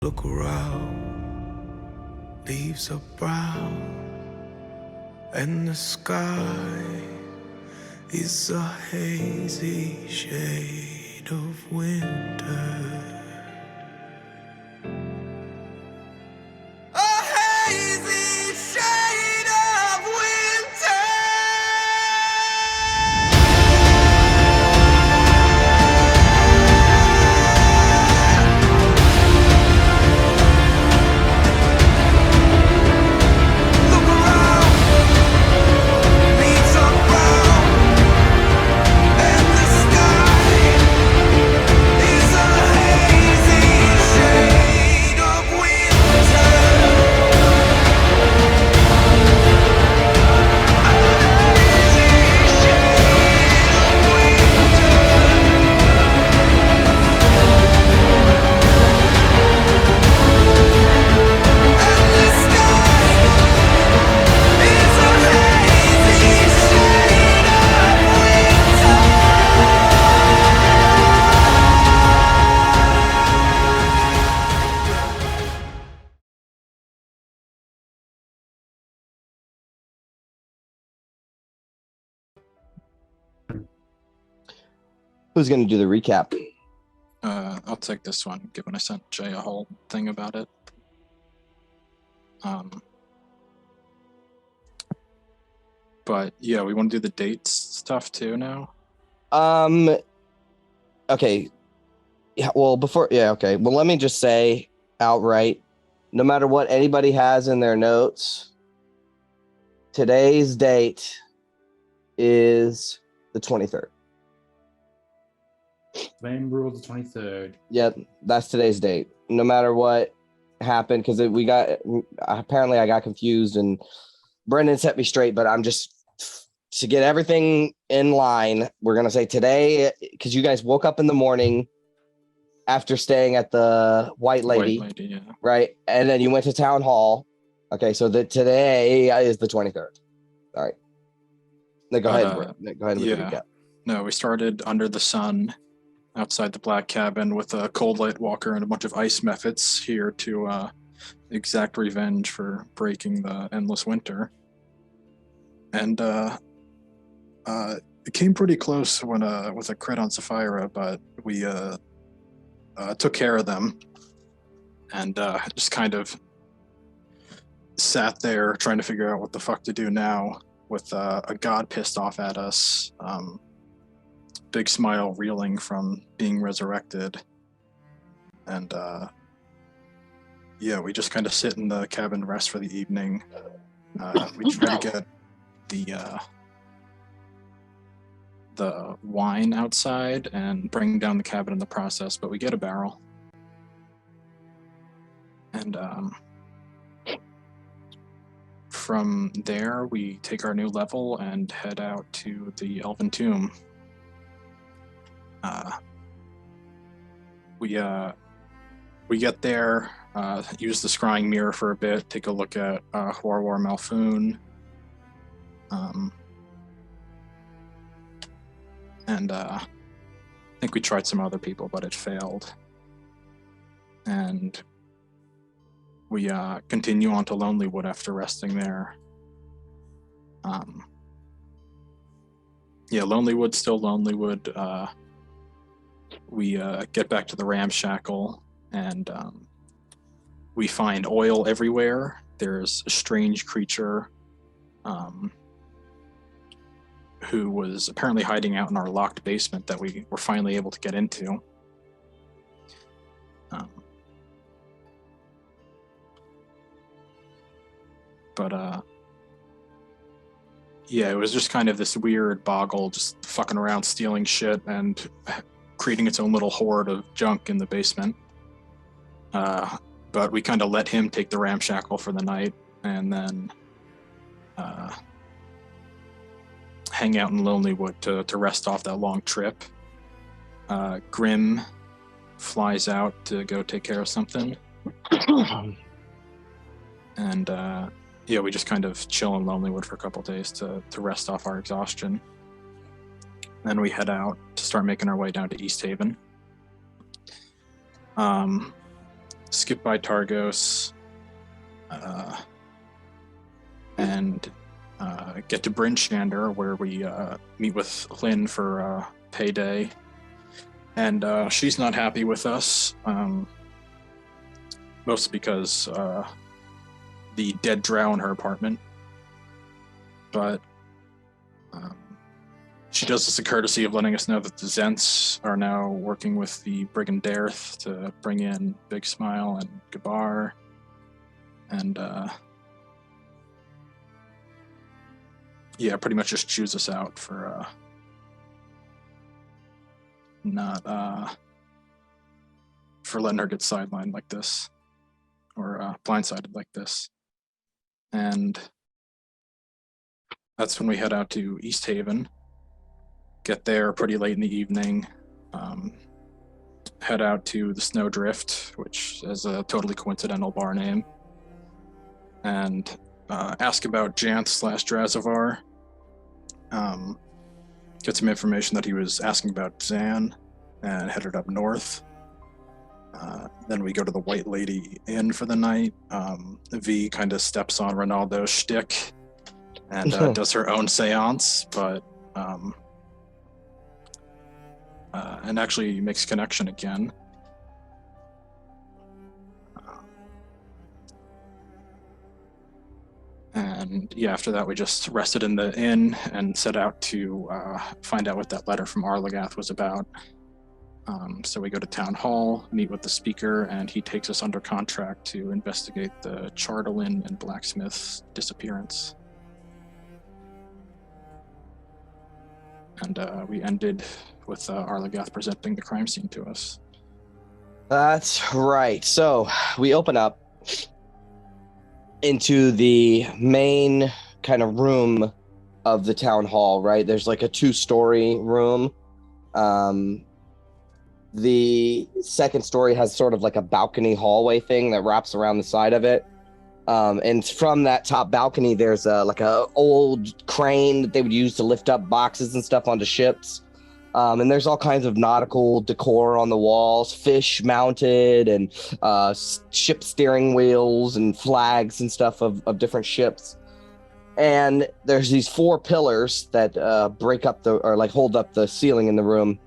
Look around, leaves are brown, and the sky is a hazy shade of winter. A hazy shade of winter. Look around, leaves are brown, and the sky is a hazy shade of winter. Who's going to do the recap? I'll take this one, given I sent Jay a whole thing about it. But yeah, we want to do the dates stuff too now. Okay. Yeah, well, okay. Well, let me just say outright, no matter what anybody has in their notes, today's date is the 23rd. Flame rule the 23rd. Yep, that's today's date. No matter what happened, because apparently I got confused and Brendan set me straight, but I'm just, to get everything in line, we're going to say today, because you guys woke up in the morning after staying at the White Lady, yeah. right? And then you went to town hall. Okay, so today is the 23rd. All right. Then go ahead with the recap. No, we started under the sun outside the Black Cabin with a Cold Light Walker and a bunch of ice methods here to exact revenge for breaking the endless winter. And it came pretty close when with a crit on Sapphira, but we took care of them and just kind of sat there trying to figure out what the fuck to do now with a god pissed off at us. Big smile reeling from being resurrected. And we just kind of sit in the cabin, rest for the evening. We try to get the wine outside and bring down the cabin in the process, but we get a barrel. And from there, we take our new level and head out to the Elven Tomb. We get there, use the scrying mirror for a bit, take a look at Horwar Malfoon, and I think we tried some other people, but it failed. And we continue on to Lonelywood after resting there. Lonelywood, still Lonelywood. We get back to the Ramshackle, and we find oil everywhere. There's a strange creature who was apparently hiding out in our locked basement that we were finally able to get into. It was just kind of this weird boggle just fucking around stealing shit and creating its own little horde of junk in the basement. But we kind of let him take the Ramshackle for the night and then hang out in Lonelywood to rest off that long trip. Grim flies out to go take care of something. And we just kind of chill in Lonelywood for a couple days to rest off our exhaustion. Then we head out to start making our way down to Easthaven. skip by Targos, and get to Bryn Shander, where we meet with Lynn for payday. And she's not happy with us, mostly because the dead drow in her apartment. But she does us a courtesy of letting us know that the Zents are now working with the Brigand Dareth to bring in Big Smile and Gabar. And pretty much just chews us out for not for letting her get sidelined like this, or blindsided like this. And that's when we head out to Easthaven, get there pretty late in the evening, head out to the Snowdrift, which is a totally coincidental bar name, and ask about Janth/Drazavar. Get some information that he was asking about Zan, and headed up north. Then we go to the White Lady Inn for the night. V kind of steps on Ronaldo's shtick and does her own seance, but and actually makes connection again. And after that, we just rested in the inn and set out to find out what that letter from Arlagath was about. So we go to Town Hall, meet with the speaker, and he takes us under contract to investigate the Chardalin and Blacksmith's disappearance. And we ended with Arlagath presenting the crime scene to us. That's right. So we open up into the main kind of room of the town hall, right? There's like a 2-story room. The second story has sort of like a balcony hallway thing that wraps around the side of it. And from that top balcony, there's like a old crane that they would use to lift up boxes and stuff onto ships. And there's all kinds of nautical decor on the walls, fish mounted, and ship steering wheels and flags and stuff of different ships. And there's these 4 pillars that break up hold up the ceiling in the room.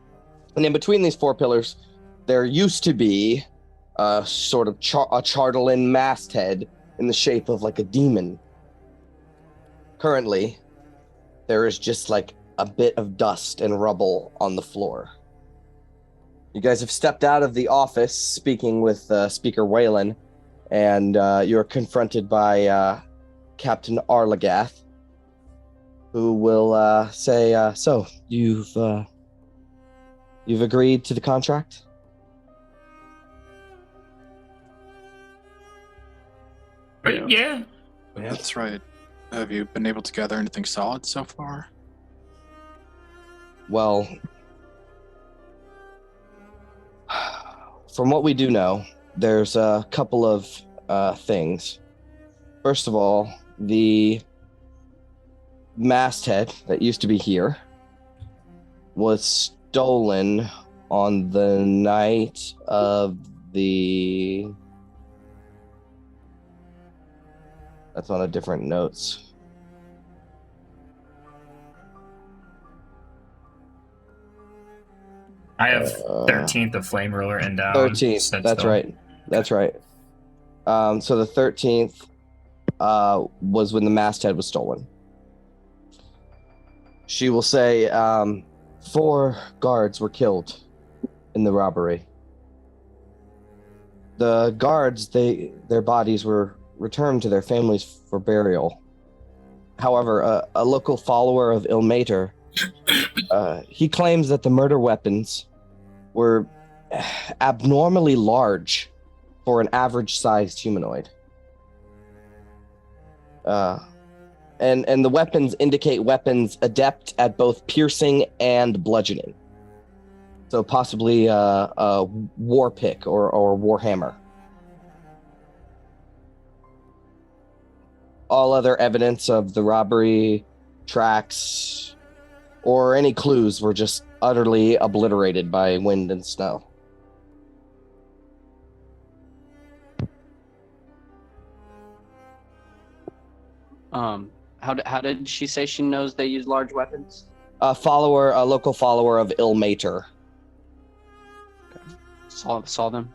And in between these 4 pillars, there used to be sort of a Chardalin masthead in the shape of like a demon. Currently, there is just like a bit of dust and rubble on the floor. You guys have stepped out of the office speaking with Speaker Whalen, and you're confronted by Captain Arlagath, who will say, so you've agreed to the contract? Yeah. That's right. Have you been able to gather anything solid so far? Well, from what we do know, there's a couple of things. First of all, the masthead that used to be here was stolen on the night of the... That's on a different notes. I have 13th of Flame Ruler and down. 13th, that's right. That's right. So the 13th was when the masthead was stolen. She will say 4 guards were killed in the robbery. The guards, their bodies were returned to their families for burial. However, a local follower of Ilmater, he claims that the murder weapons were abnormally large for an average-sized humanoid. And the weapons indicate weapons adept at both piercing and bludgeoning. So possibly a war pick or war hammer. All other evidence of the robbery, tracks, or any clues were just utterly obliterated by wind and snow. How did she say she knows they use large weapons? A local follower of Ilmater. Saw them.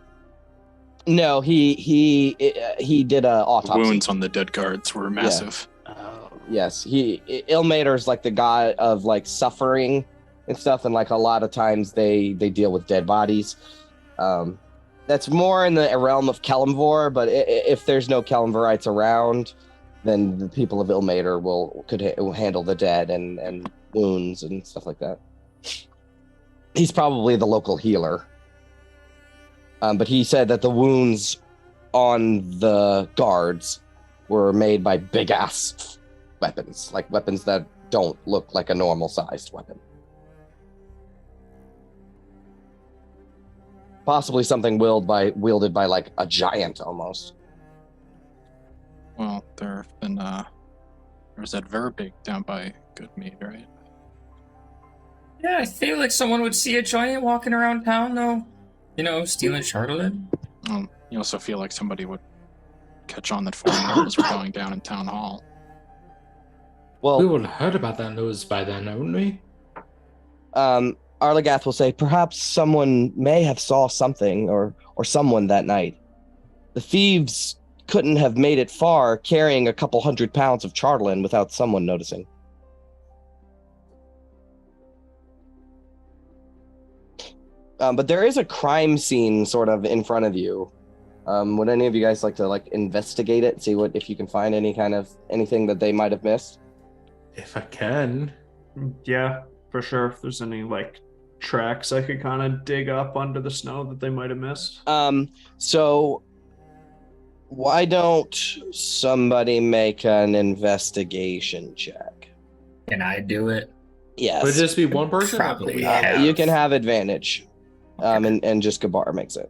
No, he did a The autopsy. wounds on the dead guards were massive. Oh. Yes, Ilmater's like the god of like suffering and stuff, and like a lot of times they deal with dead bodies. That's more in the realm of Kelemvor, but if there's no Kelemvorites around, then the people of Ilmater could handle the dead and wounds and stuff like that. He's probably the local healer. But he said that the wounds on the guards were made by big-ass weapons, like weapons that don't look like a normal-sized weapon. Possibly something wielded by like a giant almost. Well, there was that Verbig down by Goodmead, right? Yeah, I feel like someone would see a giant walking around town, though. You know, stealing Charlotte. You also feel like somebody would catch on that foreign rebels were going down in town hall. Well, We would have heard about that news by then, wouldn't we? Arlagath will say, perhaps someone may have saw something or someone that night. The thieves couldn't have made it far carrying a couple 100 pounds of charlatan without someone noticing. But there is a crime scene sort of in front of you. Would any of you guys like to like investigate it, see if you can find anything that they might have missed? If I can. Yeah, for sure. If there's any like tracks I could kind of dig up under the snow that they might have missed. So why don't somebody make an investigation check? Can I do it? Yes. Would it just be one person? Probably. You can have advantage. And just Gabar makes it.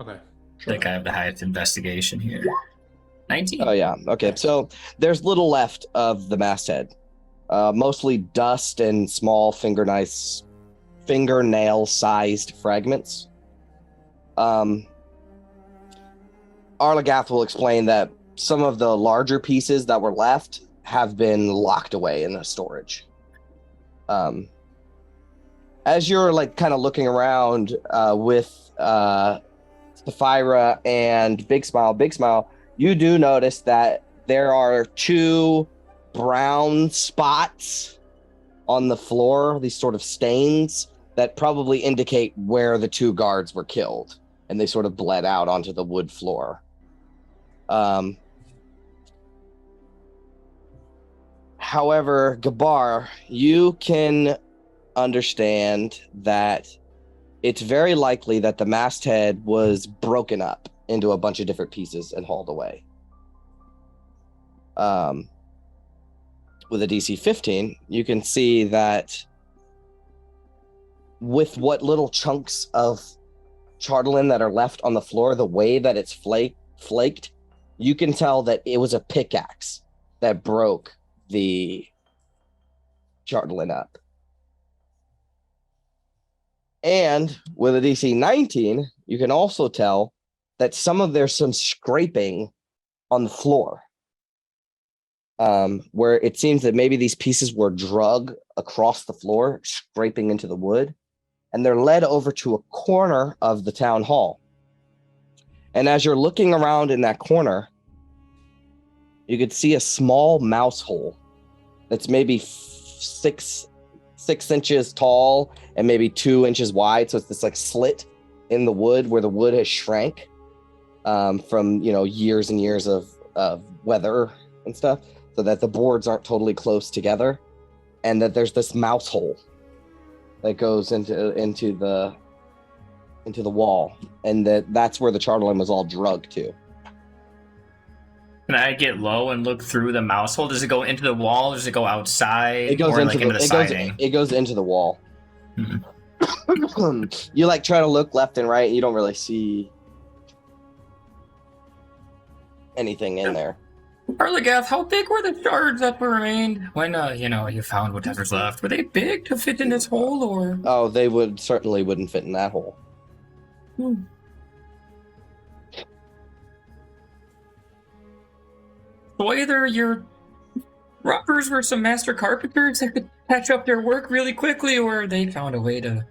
Okay. I think I have the highest investigation here. 19. Oh yeah. Okay. So there's little left of the masthead. Mostly dust and small fingernail-sized fragments. Arlagath will explain that some of the larger pieces that were left have been locked away in the storage. As you're like kind of looking around with Sapphira and Big Smile, you do notice that there are two brown spots on the floor, these sort of stains that probably indicate where the two guards were killed, and they sort of bled out onto the wood floor. However, Gabar, you can understand that it's very likely that the masthead was broken up into a bunch of different pieces and hauled away. With a DC 15, you can see that with what little chunks of charlatan that are left on the floor, the way that it's flaked, you can tell that it was a pickaxe that broke the charlatan up. And with a DC 19, you can also tell that there's some scraping on the floor. Where it seems that maybe these pieces were drug across the floor, scraping into the wood, and they're led over to a corner of the town hall. And as you're looking around in that corner, you could see a small mouse hole that's maybe 6 inches tall and maybe 2 inches wide. So it's this like slit in the wood where the wood has shrank from years and years of weather and stuff, so that the boards aren't totally close together, and that there's this mouse hole that goes into the wall, and that's where the charlatan was all drugged to. Can I get low and look through the mouse hole? Does it go into the wall? Or does it go outside? It goes or into the siding? It goes into the wall. Hmm. You like try to look left and right, and you don't really see anything in there. Arlagath, how big were the shards that remained when you found whatever's left? Were they big to fit in this hole, or? Oh, they certainly wouldn't fit in that hole. So either you're robbers were some master carpenters that could patch up their work really quickly, or they found a way to.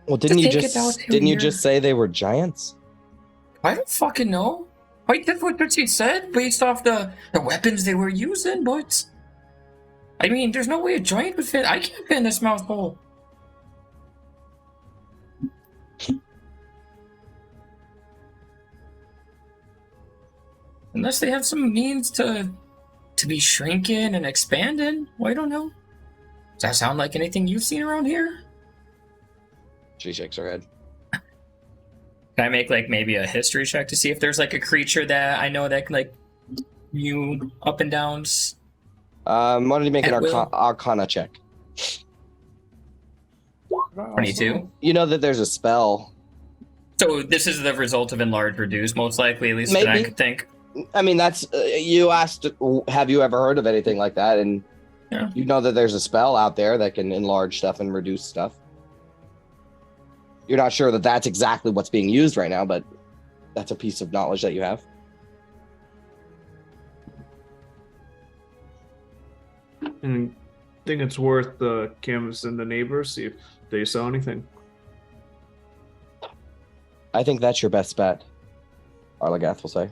Well, didn't you take it out just to didn't you here. just say they were giants? I don't fucking know. Like, that's what Tootsie said based off the weapons they were using, but. I mean, there's no way a giant would fit. I can't fit in this mouse hole. Unless they have some means to be shrinking and expanding. Well, I don't know. Does that sound like anything you've seen around here? She shakes her head. Can I make like maybe a history check to see if there's like a creature that I know that can like you up and downs? Why don't you make an At will. Arcana check? 22. You know that there's a spell. So this is the result of enlarge reduce, most likely, at least that I Maybe. could think. I mean, that's you asked. Have you ever heard of anything like that? And Yeah. you know that there's a spell out there that can enlarge stuff and reduce stuff. You're not sure that that's exactly what's being used right now, but that's a piece of knowledge that you have. And I think it's worth canvassing the neighbors, see if they saw anything. I think that's your best bet. Arlagath will say.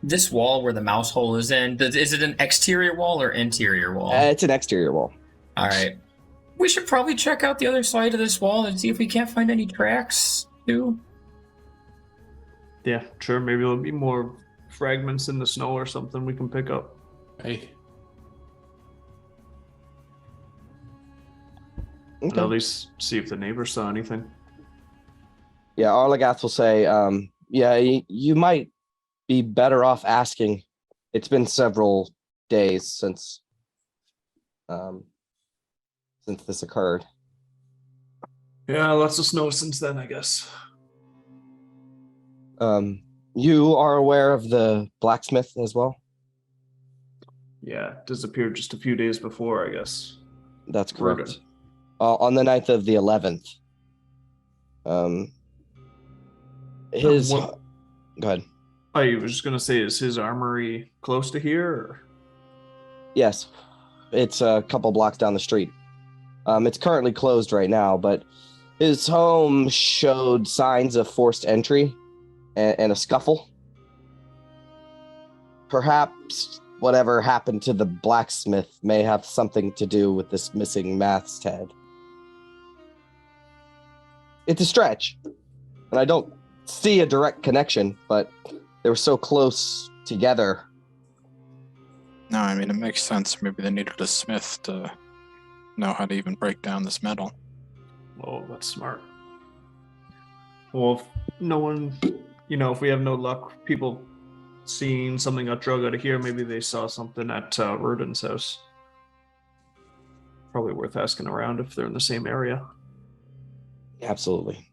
This wall where the mouse hole is in, is it an exterior wall or interior wall? It's an exterior wall. All right. We should probably check out the other side of this wall and see if we can't find any tracks, too. Yeah, sure. Maybe there'll be more fragments in the snow or something we can pick up. Hey, But Okay. at least see if the neighbors saw anything. Yeah, Arlagath will say, yeah, you might be better off asking. It's been several days since this occurred. Yeah, lots of snow since then, I guess. You are aware of the blacksmith as well? Yeah, disappeared just a few days before, I guess. That's Rhoda. correct. On the night of the 11th. His... what- Go ahead. I was just gonna say, is his armory close to here? Or? Yes, it's a couple blocks down the street. It's currently closed right now, but his home showed signs of forced entry and a scuffle. Perhaps whatever happened to the blacksmith may have something to do with this missing masthead. It's a stretch, and I don't see a direct connection, but they were so close together. No, I mean, it makes sense. Maybe they needed a smith to know how to even break down this metal. Oh, that's smart. Well, if no one, if we have no luck, people seeing something got drug out of here, maybe they saw something at Roden's house. Probably worth asking around if they're in the same area. Absolutely.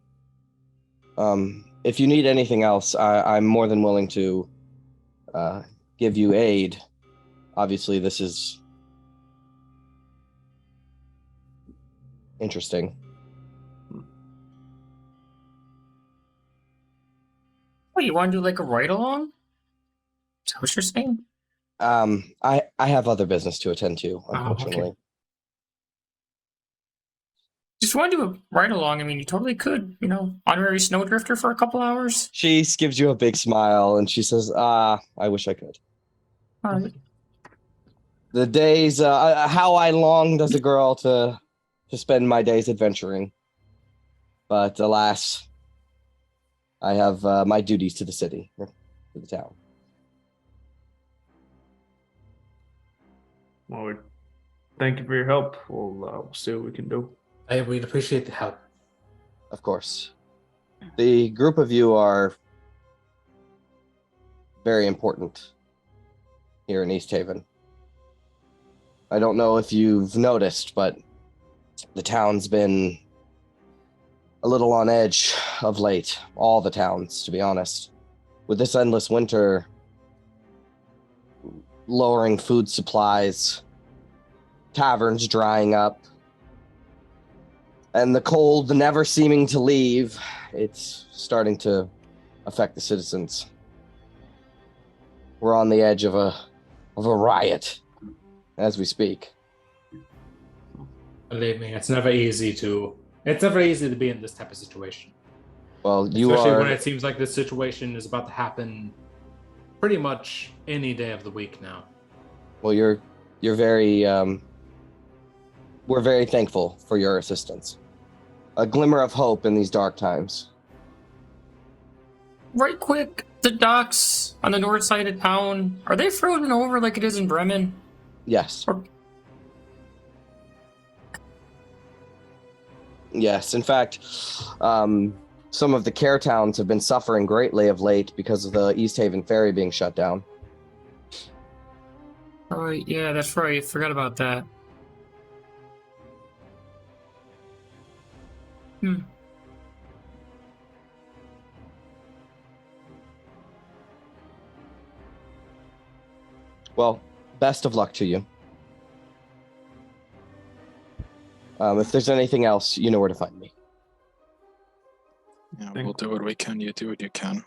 If you need anything else, I'm more than willing to give you aid. Obviously, this is interesting. What, you want to do like a ride along? Is that what you're saying? I have other business to attend to, okay. unfortunately. Just want to do a ride along. I mean, you totally could, honorary snowdrifter for a couple hours. She gives you a big smile and she says, I wish I could. All right. The days, how I longed as a girl to spend my days adventuring. But alas, I have my duties to the city, to the town. Well, thank you for your help. We'll see what we can do. we'd appreciate the help. Of course. The group of you are very important here in Easthaven. I don't know if you've noticed, but the town's been a little on edge of late. All the towns, to be honest. With this endless winter, lowering food supplies, taverns drying up, and the cold never seeming to leave, it's starting to affect the citizens. We're on the edge of a riot. as we speak. Believe me, it's never easy to be in this type of situation. Well, you Especially are. when it seems like this situation is about to happen pretty much any day of the week now. Well, you're very. We're very thankful for your assistance. A glimmer of hope in these dark times. Right quick, the docks on the north side of town, are they frozen over like it is in Bremen? Yes. Or- Yes. In fact, some of the care towns have been suffering greatly of late because of the Easthaven Ferry being shut down. Oh, yeah, that's right. Forgot about that. Well, best of luck to you. If there's anything else, you know where to find me. Yeah, we'll do what we can. You do what you can.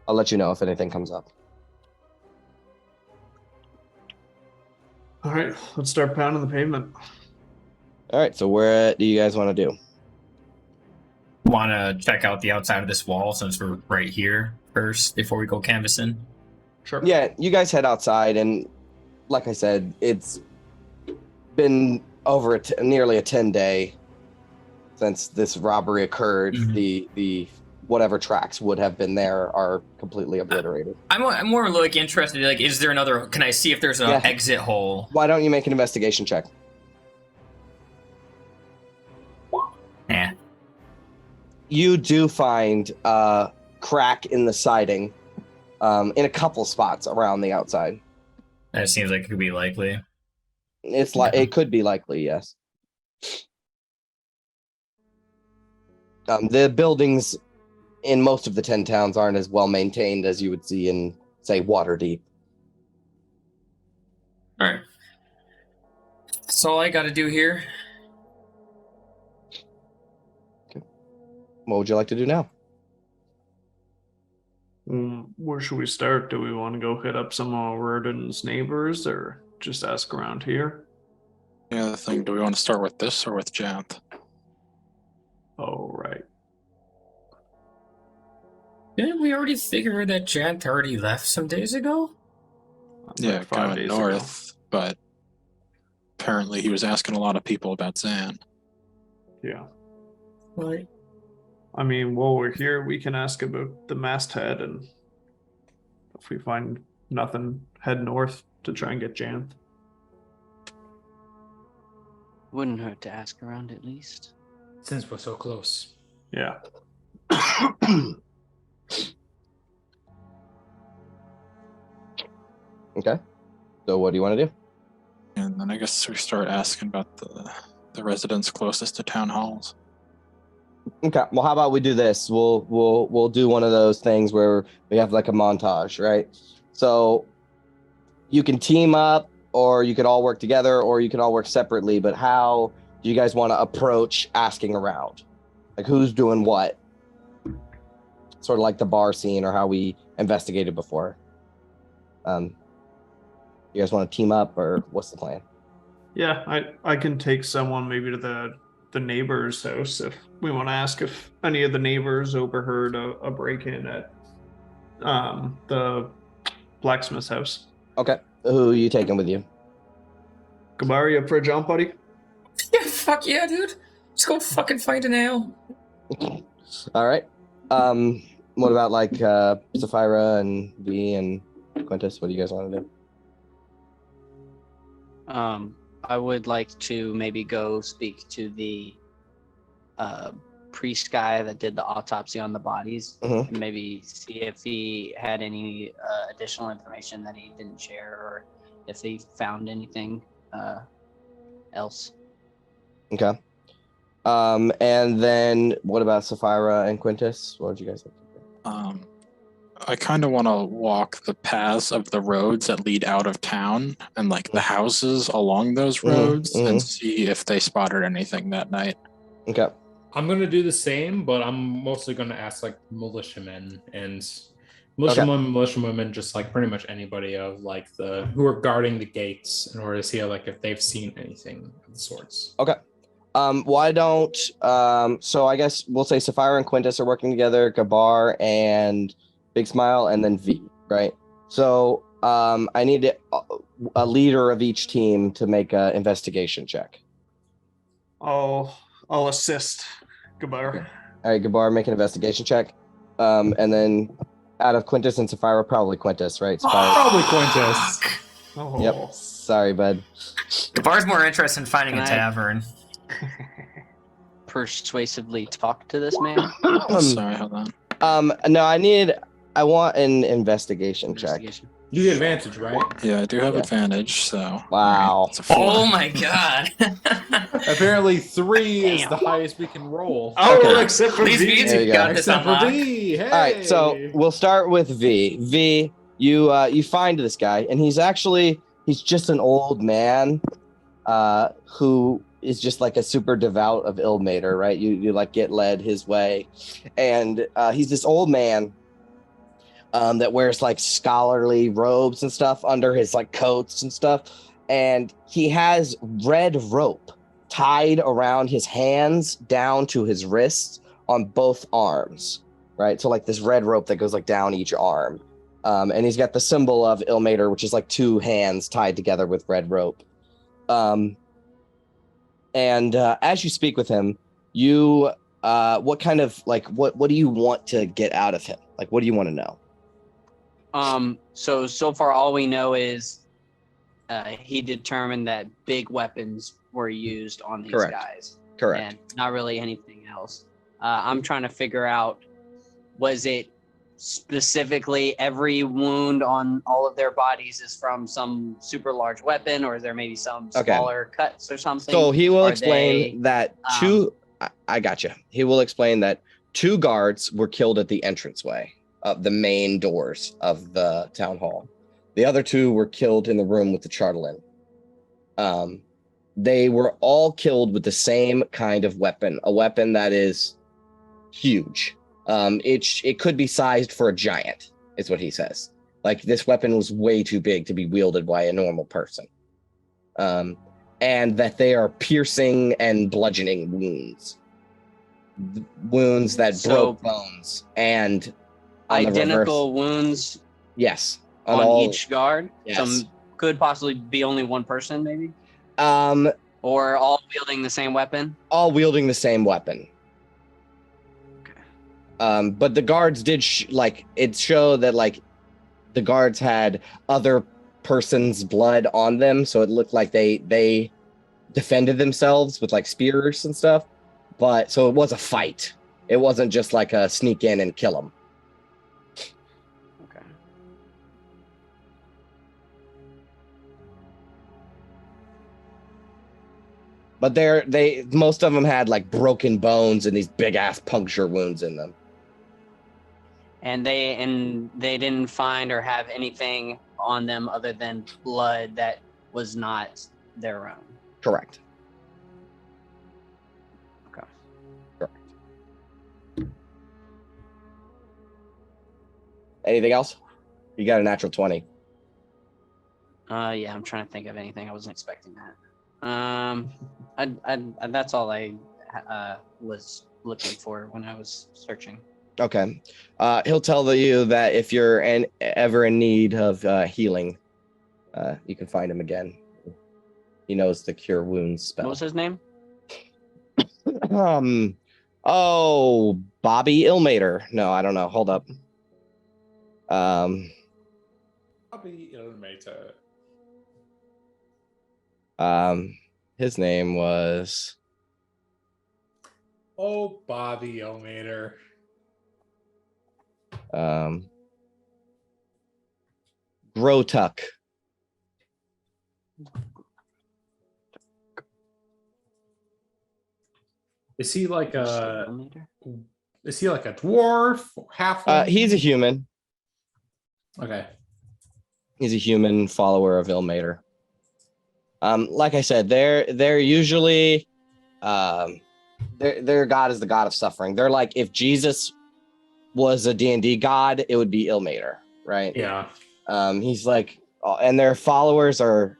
I'll let you know if anything comes up. All right, let's start pounding the pavement. All right, so where do you guys want to do? Want to check out the outside of this wall since we're right here first before we go canvassing? Sure. Yeah, you guys head outside, and like I said, it's been over nearly a 10-day since this robbery occurred. Mhm. The whatever tracks would have been there are completely obliterated. I'm more like interested. Like, is there another? Can I see if there's an Yeah. exit hole? Why don't you make an investigation check? Yeah. You do find a crack in the siding in a couple spots around the outside. That seems like it could be likely. It's like it could be likely, yes. The buildings in most of the 10 towns aren't as well maintained as you would see in, say, Waterdeep. All right. That's all I got to do here. What would you like to do now? Where should we start? Do we want to go hit up some of Roden's neighbors or just ask around here? The other thing, do we want to start with this or with Janth? Oh, right. Didn't we already figure that Janth already left some days ago? Yeah, Like 5 going days north, but apparently he was asking a lot of people about Zan. ago. Yeah. Right. I mean, while we're here, we can ask about the masthead, and if we find nothing, head north to try and get Janth. Wouldn't hurt to ask around at least. Since we're so close. Yeah. Okay. So what do you want to do? And then I guess we start asking about the residents closest to town halls. Okay. Well, how about we do this? We'll do one of those things where we have like a montage, right? So you can team up, or you could all work together, or you can all work separately. But how do you guys want to approach asking around? Like who's doing what? Sort of like the bar scene or how we investigated before. You guys want to team up, or what's the plan? Yeah, I can take someone maybe to the neighbor's house if we want to ask if any of the neighbors overheard a break-in at the blacksmith's house. Okay. Who are you taking with you? Kabari, up for a jump, buddy? Yeah, fuck yeah, dude. Let's go fucking find a nail. All right. What about like Sapphira and V and Quintus? What do you guys want to do? I would like to maybe go speak to the priest guy that did the autopsy on the bodies, Mhm. and maybe see if he had any additional information that he didn't share, or if he found anything else. Okay. And then what about Sapphira and Quintus? What would you guys like to do? I kind of want to walk the paths of the roads that lead out of town and like the houses along those roads and see if they spotted anything that night. Okay. I'm gonna do the same, but I'm mostly gonna ask like militiamen and Militia women, just like pretty much anybody of like the who are guarding the gates in order to see like if they've seen anything of the sorts. Okay. Why don't so I guess we'll say Sapphira and Quintus are working together, Gabar and Big Smile, and then V, right? So I need a leader of each team to make an investigation check. I'll assist Gabar. All right, Gabar, make an investigation check. And then out of Quintus and Sapphira, probably Quintus, right? Sapphira. Probably Quintus. Oh. Yep. Sorry, bud. Gabar's more interested in finding Can a I- tavern. Persuasively talk to this man. Sorry, hold on. No, I want an investigation check. Investigation. You get advantage, right? Yeah, I do have Yeah. advantage, so. Wow. Alright, it's a 4. Oh my god. Apparently 3 is Damn. the highest we can roll. Oh, Okay. except for These V. beats There you you go. got this Except for unlocked. V. Hey. All right, so we'll start with V. V, you find this guy, and he's just an old man, who is just like a super devout of Ilmater, right? You like get led his way, and he's this old man, that wears like scholarly robes and stuff under his like coats and stuff, and he has red rope tied around his hands down to his wrists on both arms. Right, so like this red rope that goes like down each arm, and he's got the symbol of Ilmater, which is like 2 hands tied together with red rope. And as you speak with him, you what kind of like what do you want to get out of him? Like, what do you want to know? So far all we know is he determined that big weapons were used on these Correct. guys. Correct. And not really anything else. I'm trying to figure out, was it specifically every wound on all of their bodies is from some super large weapon, or is there maybe some Okay. smaller cuts or something? So he will Are explain they, that I gotcha. He will explain that 2 guards were killed at the entranceway of the main doors of the town hall. The other 2 were killed in the room with the Charlatan. They were all killed with the same kind of weapon, a weapon that is huge. It could be sized for a giant, is what he says. Like, this weapon was way too big to be wielded by a normal person. And that they are piercing and bludgeoning wounds. Wounds that So- broke bones. And on the identical reverse- wounds yes. on all, each guard? Yes. Some could possibly be only one person, maybe? Um, Or all wielding the same weapon? all wielding the same weapon. But the guards did it showed that like the guards had other person's blood on them, so it looked like they defended themselves with like spears and stuff. But so it was a fight. It wasn't just like a sneak in and kill them. Okay. But most of them had like broken bones and these big ass puncture wounds in them. And they didn't find or have anything on them other than blood that was not their own. Correct. Okay. Correct. Anything else? You got a natural 20. Yeah, I'm trying to think of anything. I wasn't expecting that. That's all I was looking for when I was searching. Okay. He'll tell you that if you're ever in need of healing, you can find him again. He knows the cure wounds spell. What was his name? Oh, Bobby Ilmater. No, I don't know. Hold up. Bobby Ilmater. His name was Oh, Bobby Ilmater. Grotuck. Is he like a Kilometer? dwarf? Half? He's a human. Okay. He's a human follower of Ilmater. Like I said, they're usually their god is the god of suffering. They're like if Jesus was a D&D god, it would be Ilmater, right? Yeah. He's like, and their followers are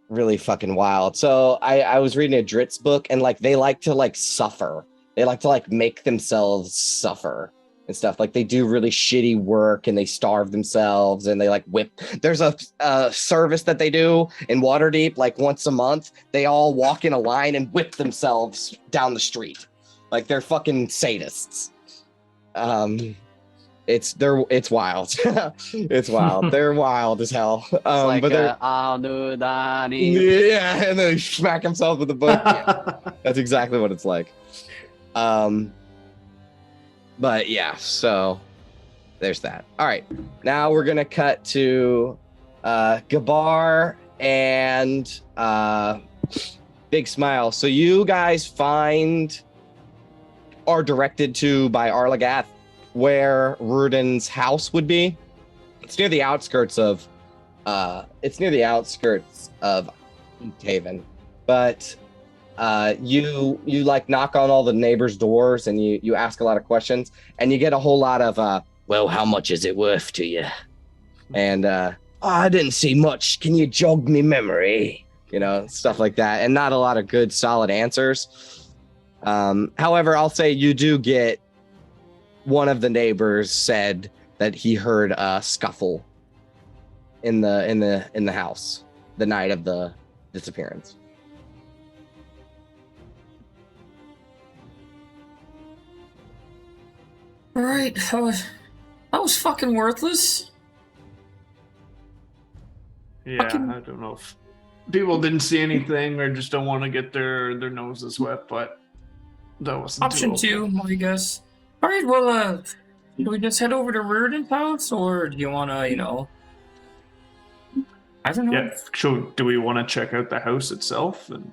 really fucking wild. So I was reading a Dritz book, and like they like to like suffer. They like to like make themselves suffer and stuff. Like they do really shitty work and they starve themselves and they like whip. There's a service that they do in Waterdeep like once a month. They all walk in a line and whip themselves down the street. Like they're fucking sadists. It's wild. It's wild. They're wild as hell. Like, but they're Anudani. yeah, and then he smack himself with a book. Yeah, that's exactly what it's like. But yeah, so there's that. All right, now we're gonna cut to Gabar and Big Smile. So you guys are directed to by Arlagath where Rudin's house would be. It's near the outskirts of Easthaven, but you like knock on all the neighbors' doors and you ask a lot of questions and you get a whole lot of well, how much is it worth to you? And I didn't see much. Can you jog me memory? You know, stuff like that, and not a lot of good solid answers. However, I'll say you do get one of the neighbors said that he heard a scuffle in the house the night of the disappearance. All right, that was fucking worthless. Yeah, Fucking- I don't know if people didn't see anything or just don't want to get their noses wet, but that wasn't Option too 2, I guess. All right, well, do we just head over to Rudin's house, or do you want to, I don't know. Yeah, so do we want to check out the house itself? And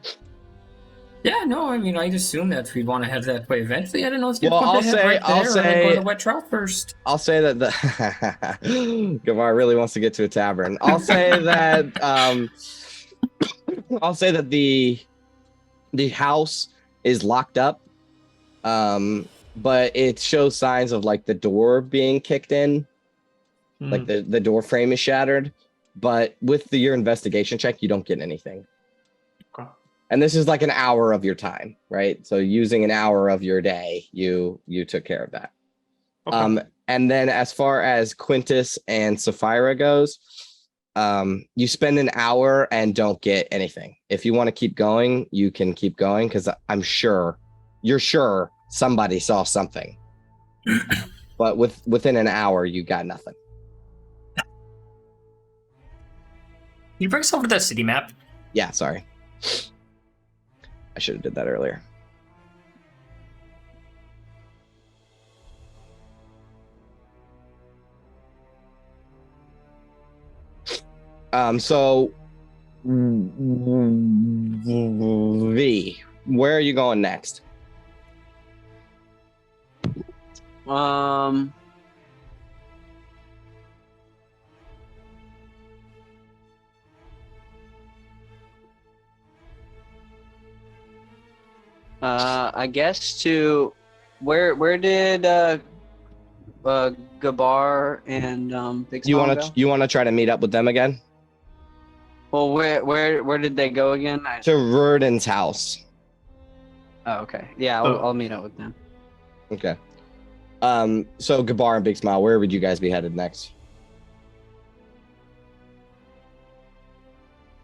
Yeah, no, I mean, I'd assume that we'd want to head that way eventually. I don't know if you'd Well, put I'll the head say- right I'll there or say- go to the wet trout first. I'll say that the Gavar really wants to get to a tavern. I'll say that the house is locked up, but it shows signs of like the door being kicked in, like the door frame is shattered. But with your investigation check, you don't get anything. Okay. And this is like an hour of your time, right? So using an hour of your day, you took care of that. Okay. And then as far as Quintus and Sapphira goes, you spend an hour and don't get anything. If you want to keep going, you can keep going because you're sure somebody saw something. But within an hour, you got nothing. Can you bring us over to that city map? Yeah, sorry. I should have did that earlier. So V, where are you going next? I guess to where did Gabar and Big You Smile want go? to try to meet up with them again? Well, where did they go again? To Rudin's house. Oh, okay. Yeah, I'll meet up with them. Okay. So Gabar and Big Smile, where would you guys be headed next?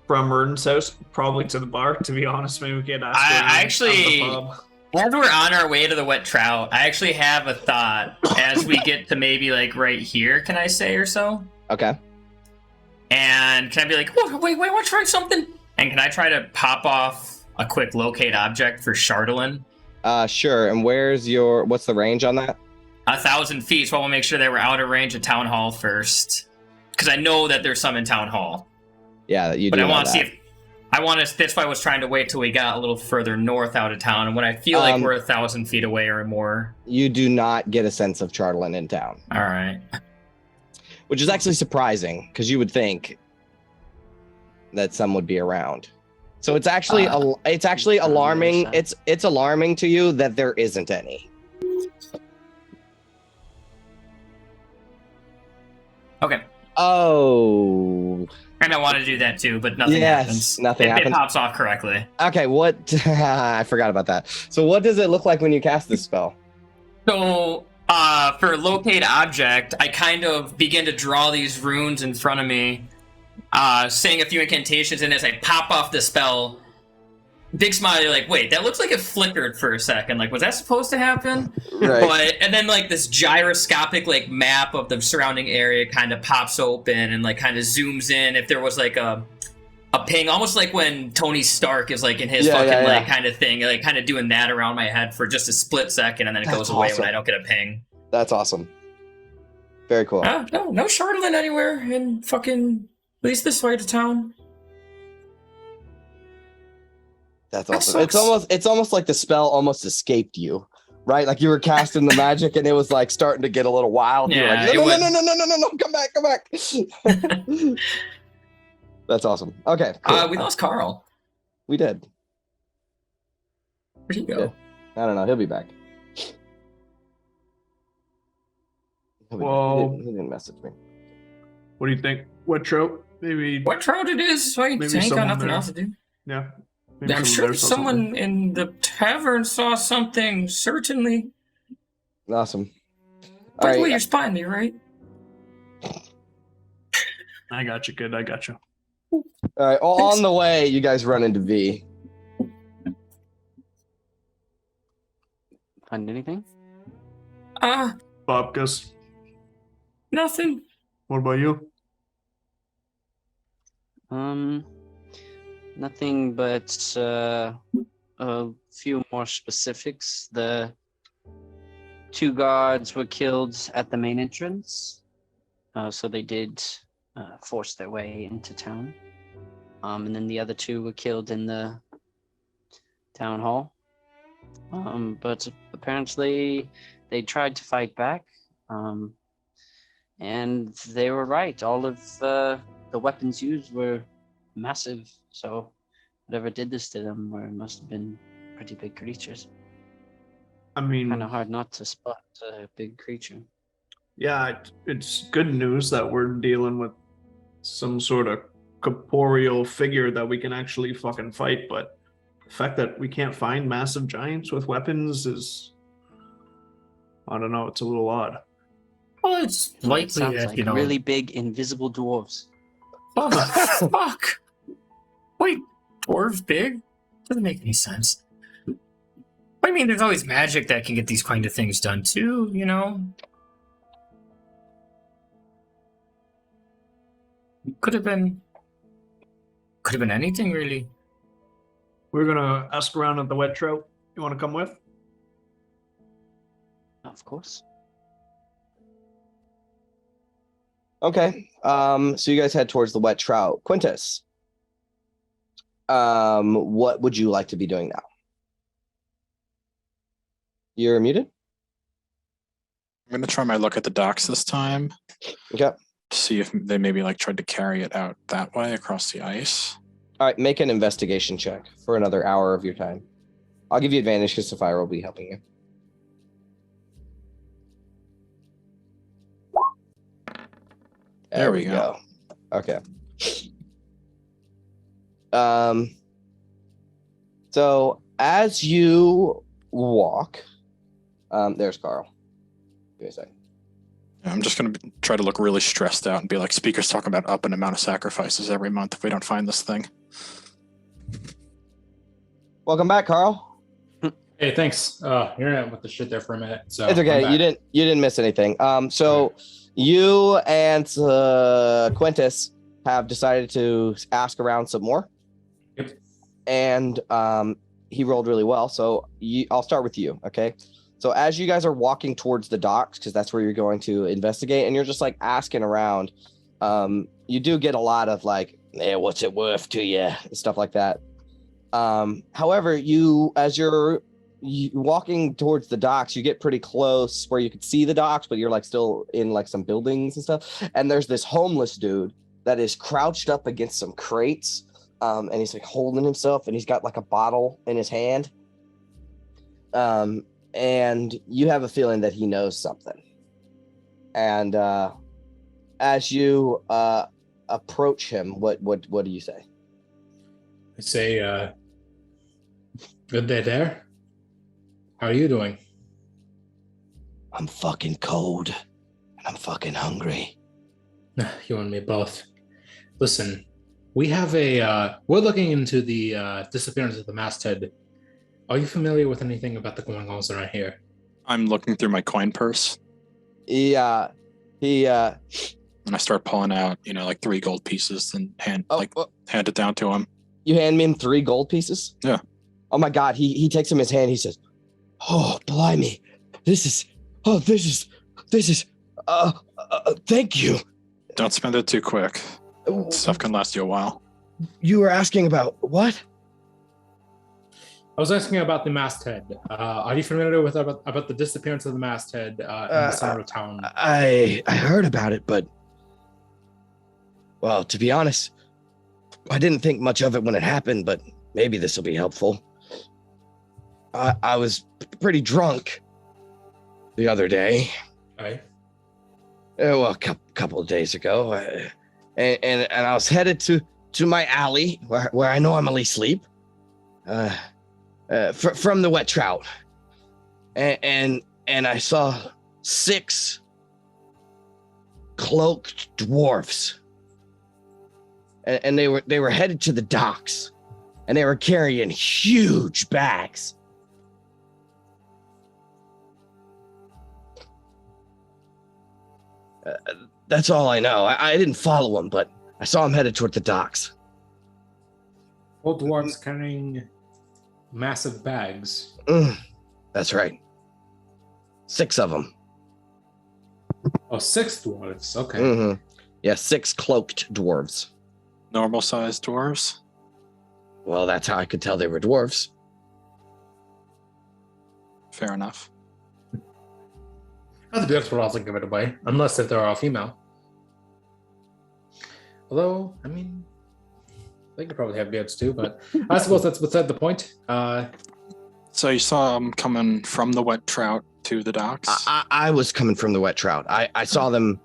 From Merton's house, probably to the bar, to be honest. Maybe we could ask I around actually- the pub. As we're on our way to the wet trout, I actually have a thought as we get to maybe like right here, can I say, or so? Okay. And can I be like, oh, wait, want to try something? And can I try to pop off a quick locate object for Chardolin? Sure. And what's the range on that? 1,000 feet, so I want to make sure they were out of range of Town Hall first. Because I know that there's some in Town Hall. Yeah, you do. But I know want to see that. if that's why I was trying to wait till we got a little further north out of town, and when I feel like we're 1,000 feet away or more. You do not get a sense of Chardolin in town. All right. Which is actually surprising, because you would think that some would be around. So it's actually alarming. understand. It's alarming to you that there isn't any. Okay. Oh. And I want to do that too, but nothing Yes, happens. nothing It happens. pops off correctly. Okay, what? I forgot about that. So what does it look like when you cast this spell? So, for locate object, I kind of begin to draw these runes in front of me, saying a few incantations, and as I pop off the spell, big smile, you're like, wait, that looks like it flickered for a second. Like, was that supposed to happen? Right. And then, like, this gyroscopic, like, map of the surrounding area kind of pops open and, like, kind of zooms in. If there was, like, a ping, almost like when Tony Stark is, like, in his like, kind of thing, like, kind of doing that around my head for just a split second, and then it That's goes away awesome. when I don't get a ping. That's awesome. Very cool. No Charlatan anywhere in fucking, at least this way to town. That's That awesome. sucks. It's almost like the spell almost escaped you, right? Like you were casting the magic and it was like starting to get a little wild. You're Yeah, like, it no, was- no, come back. That's awesome. Okay, cool. We lost Carl. We did. Where'd he go? Yeah. I don't know. He'll be back. Well- He didn't message me. What do you think? What trope? Maybe. What trout it is? Wait, Maybe ain't got someone nothing there. else to do. Yeah. Maybe I'm someone sure there saw someone something. in the tavern saw something. Certainly. Awesome. By All the way, right. you're spying me, right? I got you, kid. I got you. All right. On the way, you guys run into V. Find anything? Bobkus, Nothing. what about you? Nothing but a few more specifics. The 2 guards were killed at the main entrance, so they did force their way into town. And then the other 2 were killed in the town hall. But apparently they tried to fight back, and they were right. All of the weapons used were massive, so whatever did this to them must have been pretty big creatures. I mean, Kind of hard not to spot a big creature. yeah, it's good news that we're dealing with some sort of corporeal figure that we can actually fucking fight, but the fact that we can't find massive giants with weapons is, I don't know, it's a little odd. Well, it's It likely sounds that, like you know. really big invisible dwarves. Oh, fuck. Wait, dwarves big? Doesn't make any sense. I mean, there's always magic that can get these kind of things done too, you know? Could have been anything, really. We're gonna ask around at the wet trout. You want to come with? Of course. Okay. So you guys head towards the wet trout. Quintus. What would you like to be doing now? You're muted? I'm gonna try my luck at the docks this time. Okay. To see if they maybe like tried to carry it out that way across the ice. All right, make an investigation check for another hour of your time. I'll give you advantage because Sapphire will be helping you. There we go. Okay. So as you walk, there's Carl. Give me a second. I'm just gonna try to look really stressed out and be like, speakers talking about up an amount of sacrifices every month if we don't find this thing. Welcome back, Carl. Hey, thanks. You're with the shit there for a minute. So It's okay. I'm back. You didn't miss anything. So you and Quintus have decided to ask around some more. Yep. And he rolled really well. So I'll start with you. Okay. So as you guys are walking towards the docks, because that's where you're going to investigate, and you're just like asking around, you do get a lot of like, hey, what's it worth to you? And stuff like that. However, as you're walking towards the docks, you get pretty close where you could see the docks, but you're like still in like some buildings and stuff. And there's this homeless dude that is crouched up against some crates. And he's like holding himself, and he's got like a bottle in his hand. And you have a feeling that he knows something. And as you approach him, what do you say? I say, good day there. How are you doing? I'm fucking cold and I'm fucking hungry. You and me both. Listen, we have we're looking into the disappearance of the masthead. Are you familiar with anything about the goings-ons around here? I'm looking through my coin purse He and I start pulling out, like 3 gold pieces and hand it down to him. you hand me 3 gold pieces? Yeah. Oh my God, he takes him in his hand. He says, "Oh, blimey, this is thank you." Don't spend it too quick. Stuff can last you a while. You were asking about what? I was asking about the masthead. Are you familiar with about the disappearance of the masthead in the center of town? I heard about it, but well, to be honest, I didn't think much of it when it happened, but maybe this will be helpful. I was pretty drunk the other day. Right. Well, a couple of days ago, and I was headed to my alley where I normally sleep, from the wet trout, and I saw 6 cloaked dwarfs, and they were headed to the docks, and they were carrying huge bags. That's all I know. I didn't follow them, but I saw them headed toward the docks. Old dwarves carrying massive bags. That's right. 6 of them. Oh, 6 dwarves. Okay. Mm-hmm. Yeah, 6 cloaked dwarves. Normal sized dwarves? Well, that's how I could tell they were dwarves. Fair enough. That's what I was give it away, unless if they're all female. Although, I mean, they could probably have beards too, but I suppose that's beside the point. So you saw them coming from the wet trout to the docks? I was coming from the wet trout. I saw them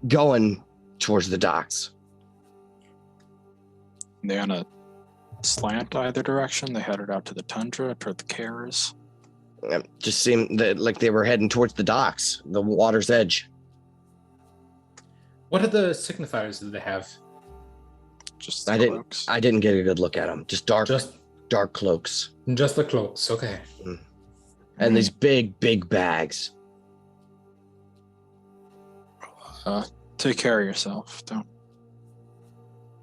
going towards the docks. They on a slant either direction? They headed out to the tundra, toward the Cares? It just seemed like they were heading towards the docks, the water's edge. What are the signifiers that they have? Just I cloaks. didn't get a good look at them. Just dark cloaks. Just the cloaks, okay. And these big bags. Take care of yourself. Don't.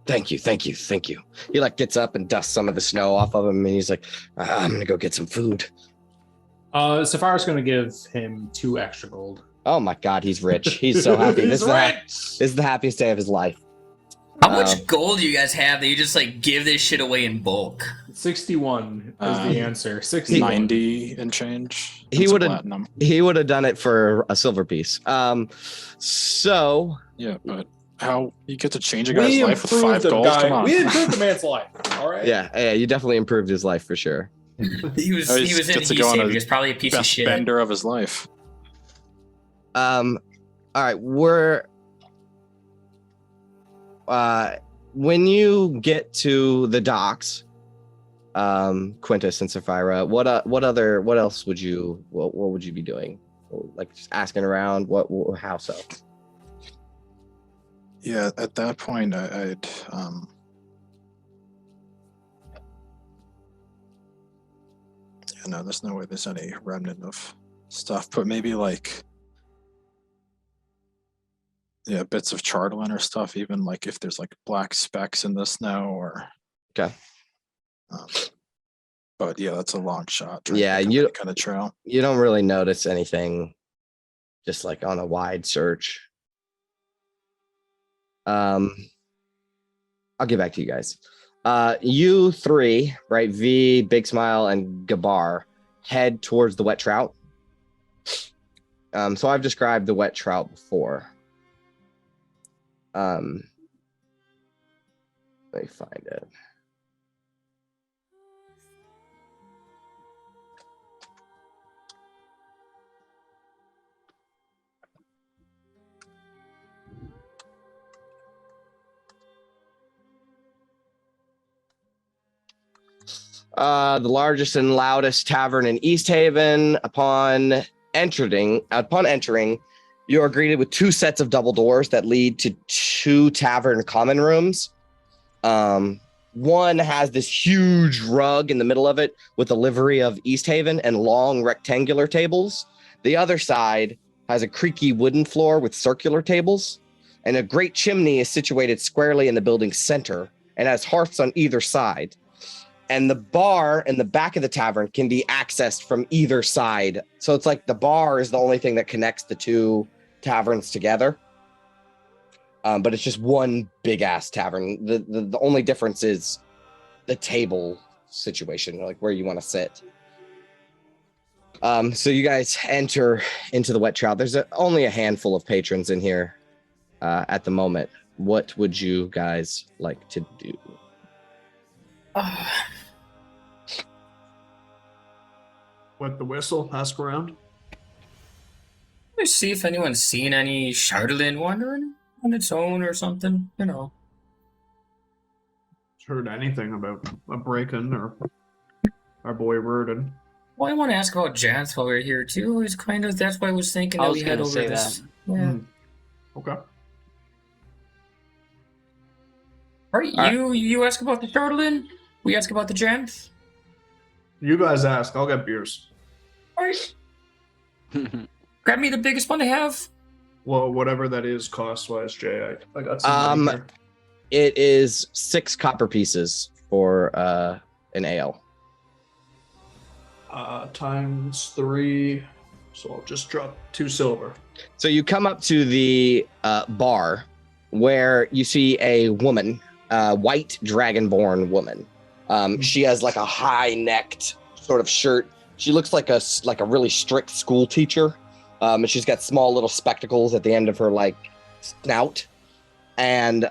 Thank you. He gets up and dusts some of the snow off of him, and he's like, "I'm gonna go get some food." Safar's going to give him 2 extra gold. Oh my God, he's rich. He's so happy. He's This is the happiest day of his life. How much gold do you guys have that you just give this shit away in bulk? 61 is the answer. 61. 90 and change. He That's would platinum. have done it for a silver piece. So Yeah, but how you get to change a guy's life with 5 gold? Come on. We improved the man's life. All right. yeah, you definitely improved his life for sure. He was Oh, in he's gets to Easthaven. go on He was probably a piece of Best shit. bender of his life. All right, when you get to the docks, Quintus and Sapphira, what else would you what would you be doing? Just asking around, how so? Yeah, at that point, I'd no, there's no way there's any remnant of stuff, but maybe bits of chartolin or stuff, even if there's black specks in the snow or. Okay. But yeah, that's a long shot. Yeah, you kind of trail. You don't really notice anything, just on a wide search. I'll get back to you guys. You 3, right? V, Big Smile, and Gabar head towards the wet trout. So I've described the wet trout before. Let me find it. The largest and loudest tavern in Easthaven. Upon entering, you are greeted with 2 sets of double doors that lead to 2 tavern common rooms. One has this huge rug in the middle of it with a livery of Easthaven and long rectangular tables. The other side has a creaky wooden floor with circular tables, and a great chimney is situated squarely in the building's center and has hearths on either side. And the bar in the back of the tavern can be accessed from either side. So it's like the bar is the only thing that connects the 2 taverns together. But it's just one big ass tavern. The only difference is the table situation, like where you want to sit. So you guys enter into the wet trout. There's only a handful of patrons in here at the moment. What would you guys like to do? Wet the whistle, ask around. Let's see if anyone's seen any Charlatan wandering on its own or something, you know. Heard anything about a break-in or our boy Rurden? Well, I want to ask about Jance while we're here too. It's kind of that's why I was thinking I that was we head gonna over say this. that. Yeah. Okay. All right, you ask about the Charlatan. We ask about the Jance. You guys ask. I'll get beers. All right. Grab me the biggest one they have. Well, whatever that is cost-wise, Jay. I got some money here. It is 6 copper pieces for an ale. Times 3, so I'll just drop 2 silver. So you come up to the bar where you see a woman, white dragonborn woman. She has like a high-necked sort of shirt. She looks like a really strict school teacher. And she's got small little spectacles at the end of her like snout. And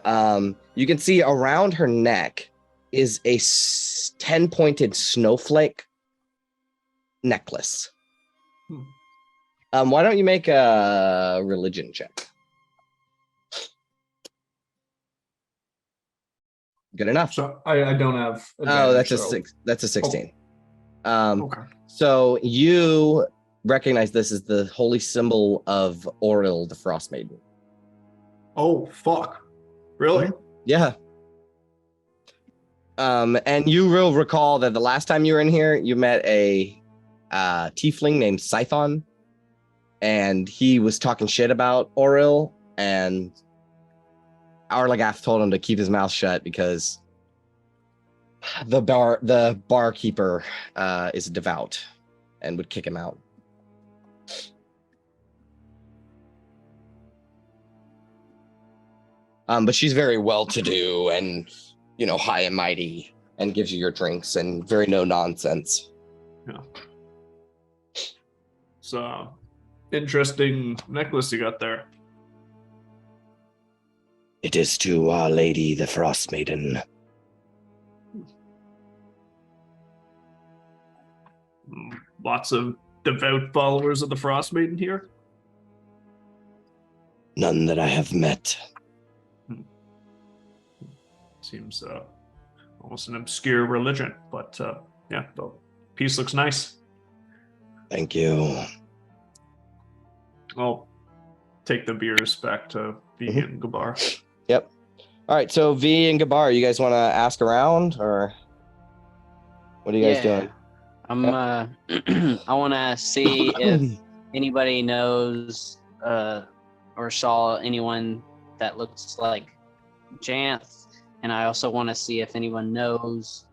you can see around her neck is a 10-pointed snowflake necklace. Why don't you make a religion check? Good enough. So I don't have. Oh, that's advantage, that's a 16. Okay. So you recognize this as the holy symbol of Oril, the Frostmaiden. Oh, fuck. Really? Yeah. And you will recall that the last time you were in here, you met a tiefling named Scython, and he was talking shit about Oril, and Arlagath told him to keep his mouth shut because the barkeeper is devout and would kick him out. But she's very well-to-do and, you know, high and mighty, and gives you your drinks and very no nonsense. Yeah. So, interesting necklace you got there. It is to Our Lady, the Frostmaiden. Lots of devout followers of the Frostmaiden here. None that I have met. Seems almost an obscure religion, but yeah, the piece looks nice. Thank you. I'll take the beers back to V and Gabar. Yep. All right, so V and Gabar, you guys want to ask around, or what are you guys doing? I'm I want to see if anybody knows or saw anyone that looks like Jance. And I also want to see if anyone knows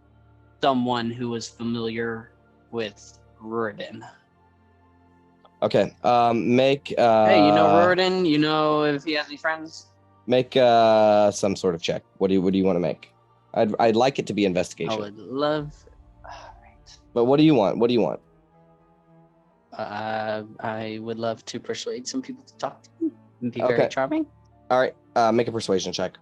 someone who was familiar with Rurden. Okay. Make. Hey, you know Rurden? You know if he has any friends? Make some sort of check. What do you want to make? I'd like it to be investigation. I would love. All right. But what do you want? What do you want? I would love to persuade some people to talk to me and be very charming. All right. Make a persuasion check.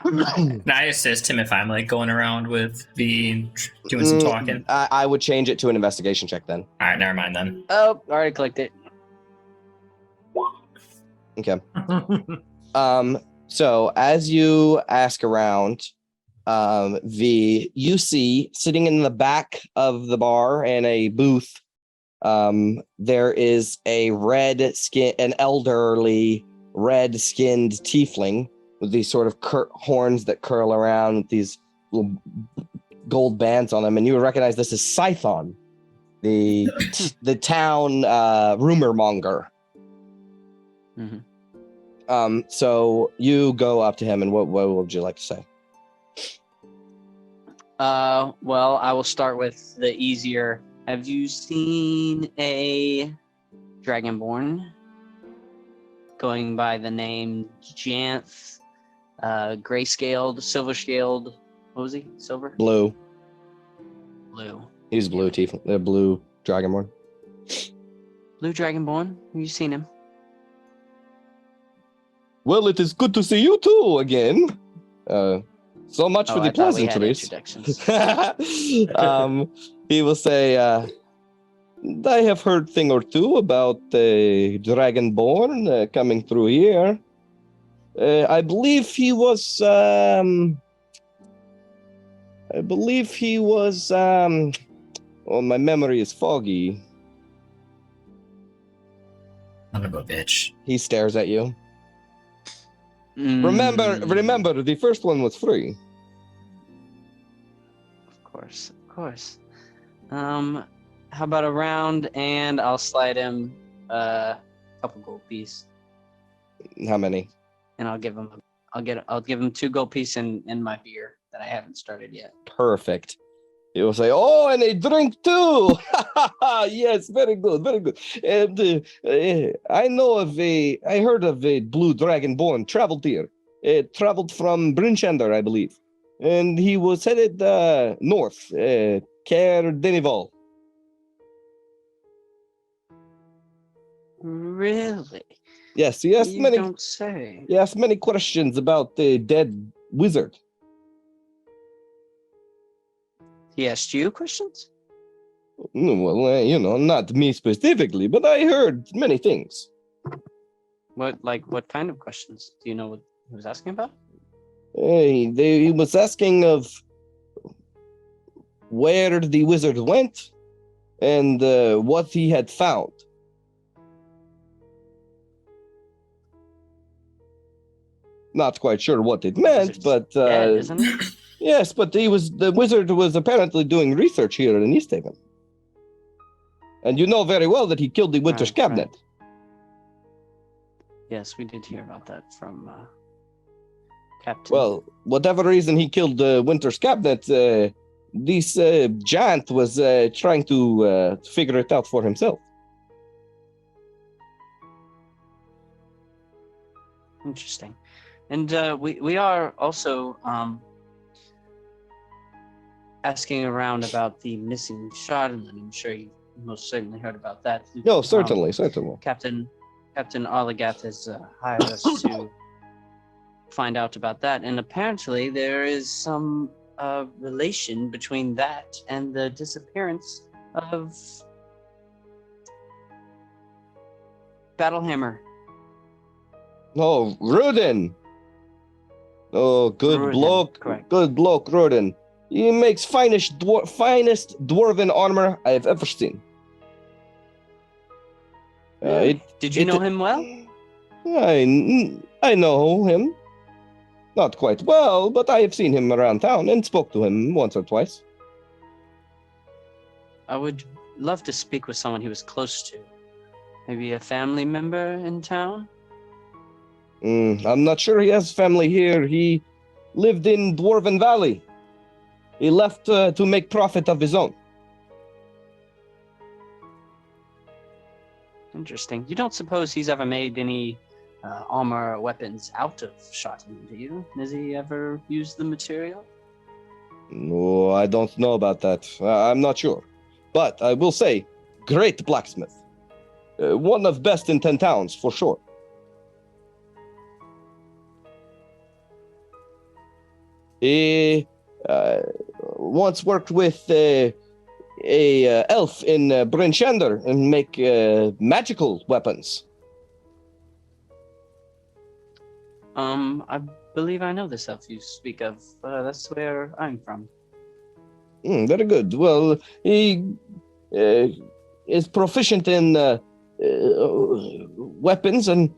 Can I assist him if I'm like going around with V doing some talking? I would change it to an investigation check then. All right, never mind then. Oh, already clicked it. Okay. So as you ask around, you see sitting in the back of the bar in a booth, there is an elderly red-skinned tiefling with these sort of horns that curl around with these little gold bands on them, and you would recognize this as Scython, the town rumor monger. Mm-hmm. So you go up to him, and what would you like to say? Well, I will start with the easier. Have you seen a Dragonborn going by the name Janth, gray-scaled, silver-scaled? What was he? Silver? Blue. Blue. He's blue blue dragonborn. Blue Dragonborn. Have you seen him? Well, it is good to see you too again. So much for the I thought we had pleasantries. introductions. He will say, I have heard thing or two about the Dragonborn coming through here. I believe he was. Oh, my memory is foggy. Son of a bitch. He stares at you. Mm, Remember, the first one was free. Of course. How about a round, and I'll slide him a couple gold piece, How many? and I'll give him 2 gold piece in my beer that I haven't started yet. Perfect. He will say, "Oh, and a drink too." Yes, very good, very good. And I heard of a blue dragonborn traveled here. Traveled from Brinchander, I believe, and he was headed north, Caer Denival. Really? Yes, he asked You don't say. He asked many questions about the dead wizard. He asked you questions? Well, not me specifically, but I heard many things. What kind of questions? Do you know what he was asking about? He was asking of where the wizard went and what he had found. Not quite sure what it meant, but Dead, isn't it? yes, but the wizard was apparently doing research here in Easthaven. And you know very well that he killed the Winter's Right, cabinet. right. Yes, we did hear about that from Captain. Well, whatever reason he killed the Winter's cabinet, this giant was trying to figure it out for himself. Interesting. And we are also asking around about the missing Charlatan. I'm sure you most certainly heard about that. No, certainly. Captain Arlagath has hired us to find out about that, and apparently there is some relation between that and the disappearance of Battlehammer. Oh, Rudin! Oh, good Rudin, bloke. correct. Good bloke, Rudin. He makes finest dwarven armor I have ever seen. Did you know him well? I know him. Not quite well, but I have seen him around town and spoke to him once or twice. I would love to speak with someone he was close to. Maybe a family member in town? I'm not sure he has family here. He lived in Dwarven Valley. He left to make profit of his own. Interesting. You don't suppose he's ever made any armor or weapons out of Shotton, do you? Has he ever used the material? No, I don't know about that. I'm not sure. But I will say, great blacksmith. One of best in 10 towns, for sure. He once worked with a elf in Brinchander and make magical weapons. I believe I know this elf you speak of. That's where I'm from. Very good. Well, he uh, is proficient in weapons and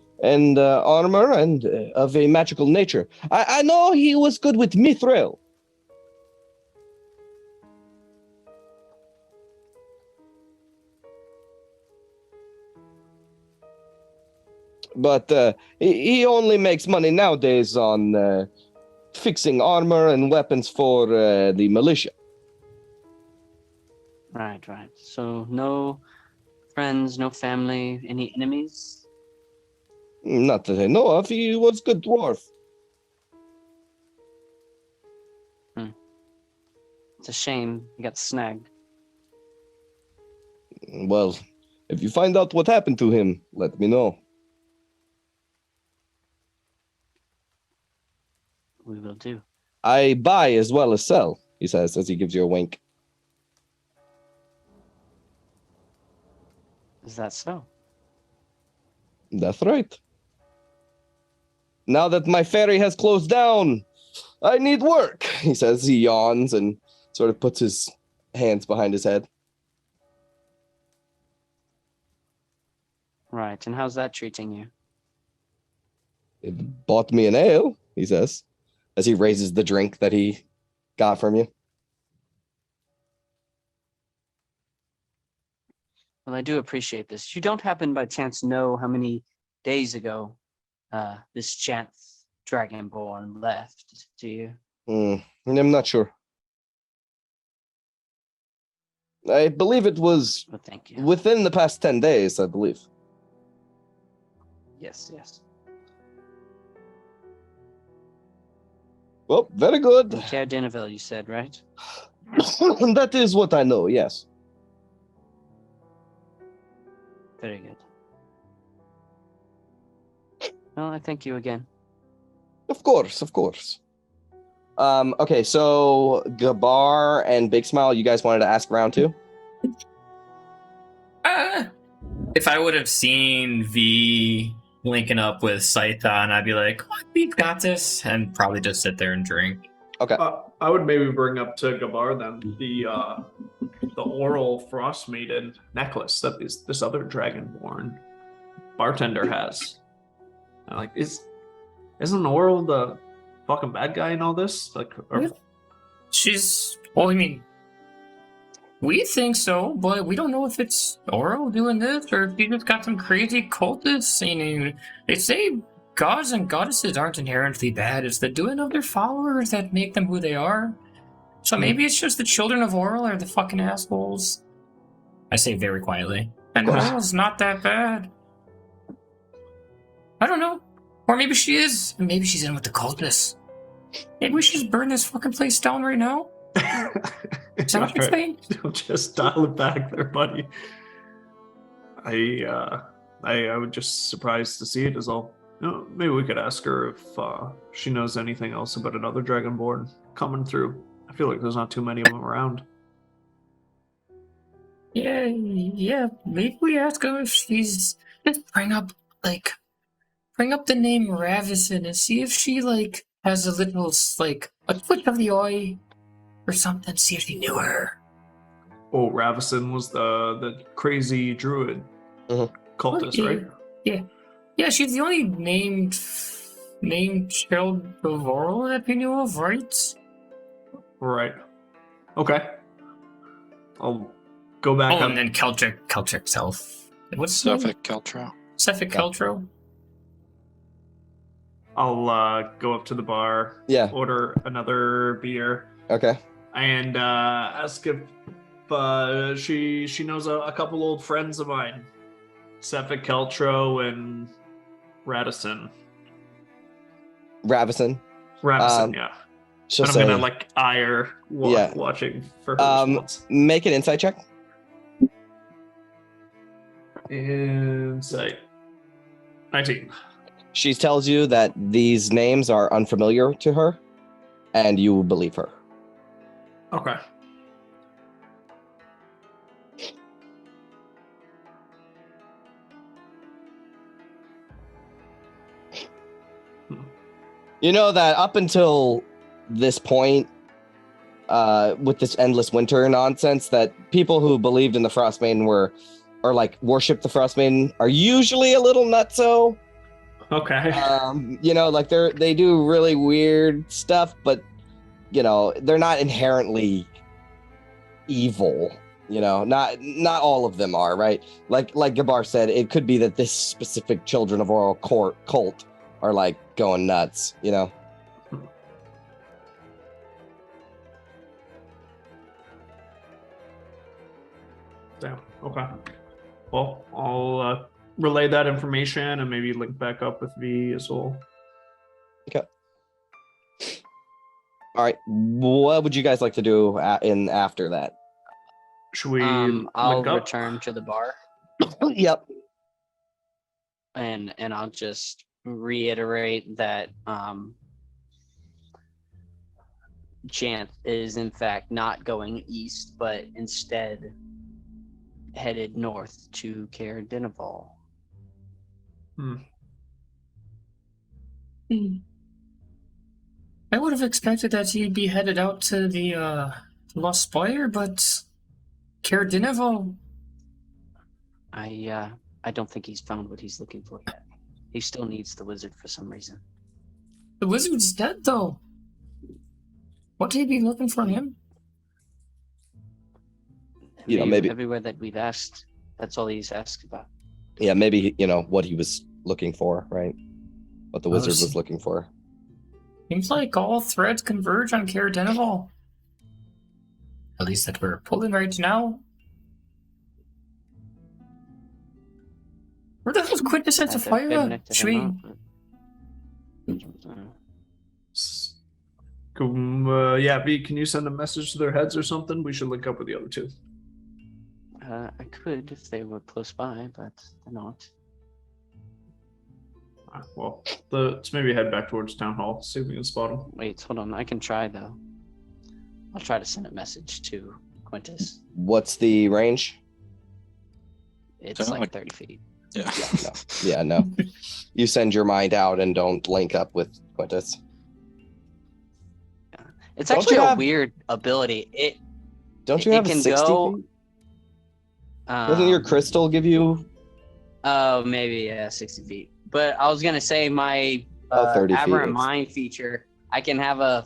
armor and of a magical nature. I know he was good with mithril. But he only makes money nowadays on fixing armor and weapons for the militia. Right. So no friends, no family, any enemies? Not that I know of. He was good dwarf. It's a shame he got snagged. Well, if you find out what happened to him, let me know. We will do. I buy as well as sell, he says as he gives you a wink. Is that so? That's right. Now that my ferry has closed down, I need work, he says. He yawns and sort of puts his hands behind his head. Right. And how's that treating you? It bought me an ale, he says, as he raises the drink that he got from you. Well, I do appreciate this. You don't happen by chance know how many days ago this chance dragonborn left, do you? I'm not sure. I believe it was Well, thank you. within the past 10 days, I believe. Yes. Well, very good. Care Dinnerville, you said, right? That is what I know, yes. Very good. Well, I thank you again. Of course. Okay, so Gabar and Big Smile, you guys wanted to ask around too? If I would have seen V linking up with Scython, I'd be like, oh, we've got this, and probably just sit there and drink. Okay. I would maybe bring up to Gabar then the oral Frostmaiden necklace that this other dragonborn bartender has. I'm like, isn't Oral the fucking bad guy in all this? Like, She's, well, I mean, we think so, but we don't know if it's Oro doing this or if he just got some crazy cultists. You know, they say gods and goddesses aren't inherently bad. It's the doing of their followers that make them who they are. So maybe it's just the children of Oral are the fucking assholes. I say very quietly. And Oral's not that bad. I don't know. Or maybe she is. Maybe she's in with the cultists. Maybe we should just burn this fucking place down right now. Is that what you're saying? Just dial it back there, buddy. I would just surprised to see it is all. You know, maybe we could ask her if she knows anything else about another dragonborn coming through. I feel like there's not too many of them around. Yeah. Maybe we ask her if she's just bring up the name Ravison and see if she has a little a twitch of the eye or something. See if she knew her. Oh, Ravison was the crazy druid cultist, right? Yeah. She's the only named child of Oral that we know of, right? Right. Okay. I'll go back up. And then Keltrick self. What's his name? Suffolk Keltro. Suffolk Keltro. I'll go up to the bar. Yeah. Order another beer. Okay. And ask if she knows a couple old friends of mine, Suffolk Keltro and Radisson. Ravison. Yeah. She'll And I'm say, gonna eye her watching for her response. make an insight check. Insight. 19. She tells you that these names are unfamiliar to her, and you believe her. Okay. You know that up until this point, with this endless winter nonsense, that people who believed in the Frostmaiden or like worship the Frostmaiden are usually a little nutso. Okay. You know, like they do really weird stuff, but you know, they're not inherently evil. You know, not all of them are, right? Like Gabar said, it could be that this specific Children of Oral cult are like going nuts, you know. Damn. Okay. Well, I'll relay that information and maybe link back up with V as well. All right, what would you guys like to do in after that? Should we I'll link up? return to the bar Yep. and I'll just reiterate that Jant is in fact not going east, but instead headed north to Caer Dineval. I would have expected that he'd be headed out to the Lost Spire, but Caer Dineval. I don't think he's found what he's looking for yet. He still needs the wizard for some reason. The wizard's dead, though. What could he be looking for him? You know, maybe everywhere that we've asked, that's all he's asked about. yeah, maybe you know what he was looking for, right? What the wizard was looking for. Seems like all threads converge on Caer Dineval. At least that we're pulling right now. Where the hell's Quintessence of Fire? Should we... Yeah, V, can you send a message to their heads or something? We should link up with the other two. I could if they were close by, but they're not. Well, let's maybe head back towards Town Hall, see if we can spot them. Wait, hold on. I can try, though. I'll try to send a message to Quintus. What's the range? It's like 30 feet. Yeah. No. You send your mind out and don't link up with Quintus. It's Don't actually you a have- weird ability. Don't you it have can 60 go, feet? Doesn't your crystal give you... Oh, maybe 60 feet. But I was gonna say my 30 feet. aberrant mind feature. I can have a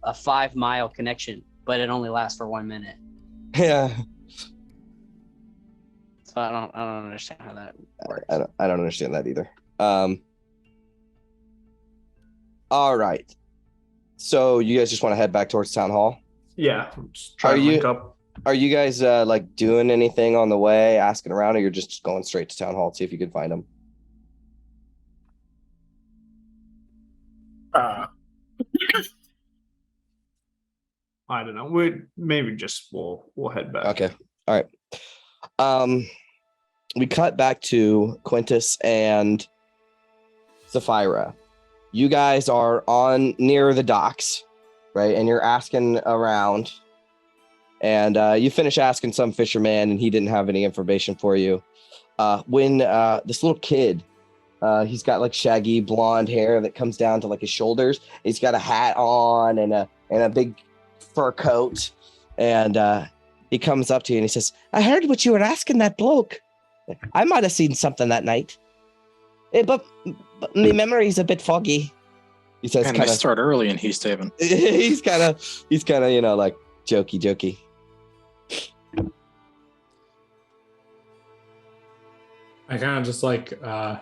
5-mile connection, but it only lasts for 1 minute. Yeah. So I don't understand how that works. I don't understand that either. All right. So you guys just want to head back towards Town Hall? Yeah, let's try to link up. Are you guys like doing anything on the way, asking around, or you're just going straight to Town Hall to see if you can find them? I don't know. We maybe just we'll head back. Okay. All right. We cut back to Quintus and Sapphira. You guys are on near the docks, right? And you're asking around. And you finish asking some fisherman, and he didn't have any information for you. When this little kid, he's got like shaggy blonde hair that comes down to like his shoulders. He's got a hat on and a big fur coat, and he comes up to you and he says, "I heard what you were asking that bloke. I might have seen something that night, but my memory's a bit foggy." He says, "And I start early in Easthaven." he's kind of you know, like jokey. I kind of just like I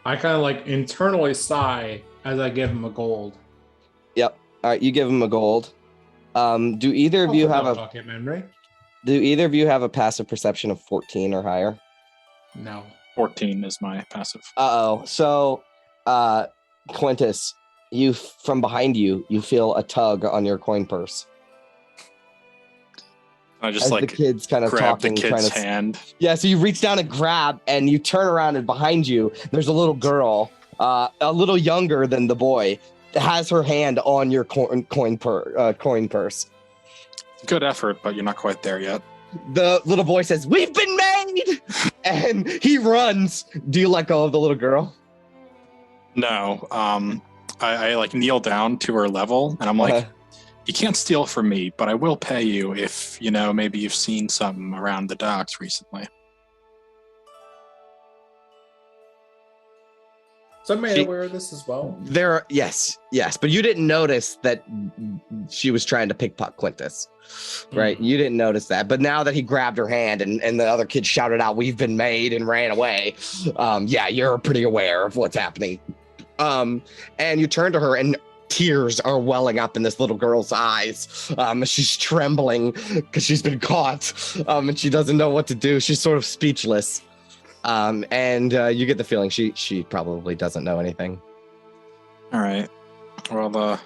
kind of like internally sigh as I give him a gold. Yep. All right, you give him a gold. Do either of you have a memory? Do either of you have a passive perception of 14 or higher? No. 14 is my passive. So, Quintus, you from behind you feel a tug on your coin purse. I just As like the kid's kind of grab talking, the trying kid's to. hand. Yeah, so you reach down and grab, and you turn around, and behind you, there's a little girl, a little younger than the boy, that has her hand on your coin purse. Good effort, but you're not quite there yet. The little boy says, "We've been made!" And he runs. Do you let go of the little girl? No. I like kneel down to her level, and I'm like, Uh-huh. you can't steal from me, but I will pay you if, maybe you've seen something around the docks recently. So am I She- aware of this as well? Yes, but you didn't notice that she was trying to pickpocket Quintus, right? You didn't notice that, but now that he grabbed her hand and the other kid shouted out, "We've been made," and ran away, yeah, you're pretty aware of what's happening. And you turn to her, and tears are welling up in this little girl's eyes. She's trembling because she's been caught, and she doesn't know what to do. She's sort of speechless. And you get the feeling she probably doesn't know anything. All right. Well,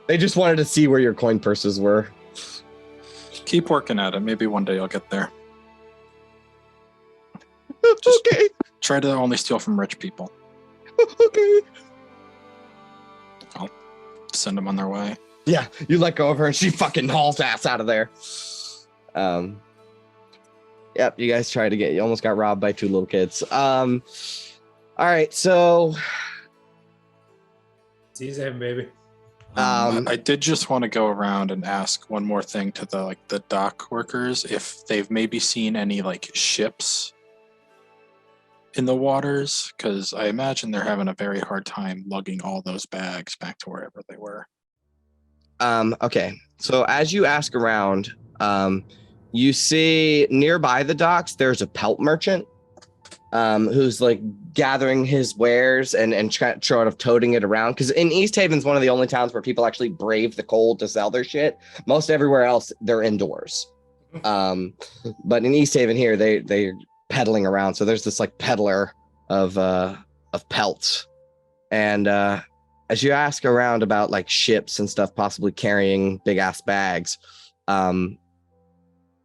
They just wanted to see where your coin purses were. keep working at it. Maybe one day you'll get there. Okay. Try to only steal from rich people. Okay. I'll send them on their way. Yeah, you let go of her and she fucking hauls ass out of there. Yep, you guys tried to you almost got robbed by 2 little kids. All right, so It's easy, baby. I did just want to go around and ask one more thing to the dock workers if they've maybe seen any ships in the waters, because I imagine they're having a very hard time lugging all those bags back to wherever they were. Okay, so as you ask around, you see nearby the docks, there's a pelt merchant who's gathering his wares and sort of toting it around. Because in Easthaven's one of the only towns where people actually brave the cold to sell their shit. Most everywhere else, they're indoors. But in Easthaven here, they're peddling around. So there's this peddler of pelts. And as you ask around about ships and stuff, possibly carrying big ass bags,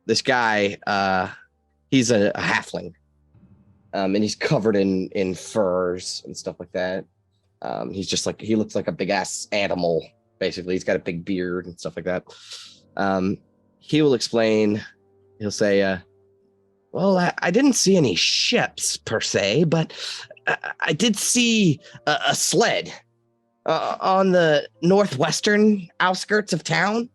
this guy, he's a halfling, and he's covered in furs and stuff like that. He's just he looks like a big ass animal, basically. He's got a big beard and stuff like that. He will explain, he'll say, well, I didn't see any ships per se, but I did see a sled on the northwestern outskirts of town.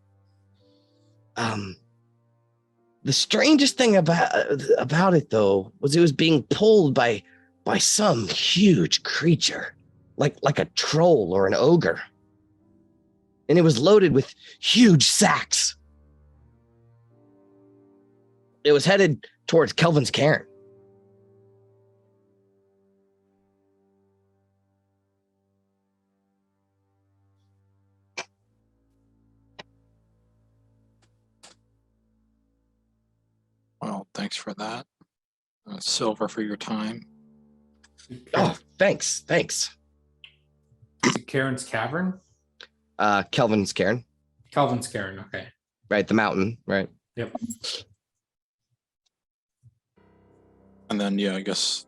The strangest thing about it, though, was it was being pulled by some huge creature, like a troll or an ogre. And it was loaded with huge sacks. It was headed towards Kelvin's cairn. Well, thanks for that. Silver for your time. Oh, thanks. Is it Karen's Cavern? Kelvin's cairn, Calvin's Cavern, okay. right? The mountain, right? Yep. And then, yeah, I guess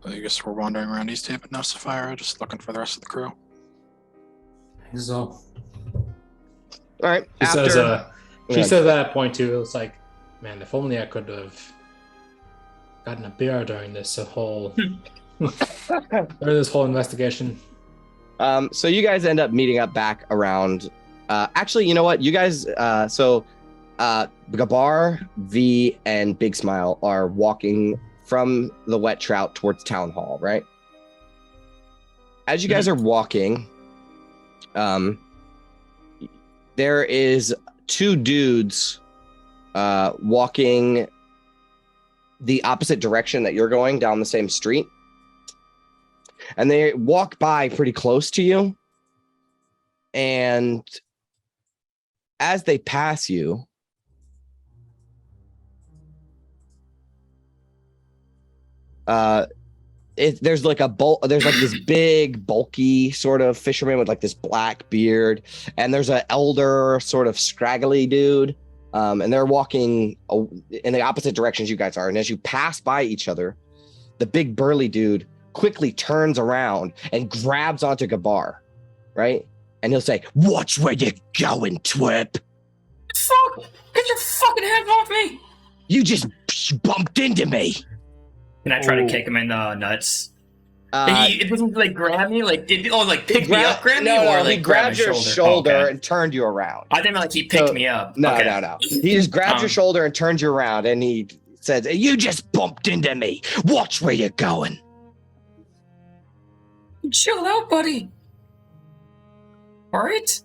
we're wandering around Easthaven now, Sapphira, just looking for the rest of the crew. So All right. she after, says at that point too, it's man, if only I could have gotten a beer during this whole investigation. So you guys end up meeting up back around. Actually, you know what? You guys. Gabar, V, and Big Smile are walking from the Wet Trout towards Town Hall, right? As you guys are walking, there is 2 dudes walking the opposite direction that you're going, down the same street. And they walk by pretty close to you. And as they pass you, there's this big bulky sort of fisherman with this black beard, and there's an elder sort of scraggly dude, and they're walking in the opposite directions you guys are. And as you pass by each other, the big burly dude quickly turns around and grabs onto Gabar, right? And he'll say, "Watch where you're going, twerp. Fuck! Get your fucking hands off me! You just bumped into me." Can I try to kick him in the nuts? It doesn't like grab me, like pick me up, grab me, no, or no, like he grab my grabbed your shoulder. shoulder Oh, okay. and turned you around. I think like he picked So- me up. No, okay. no. He just grabbed your Um, shoulder and turned you around, and he says, "You just bumped into me. Watch where you're going." Chill out, buddy. All right.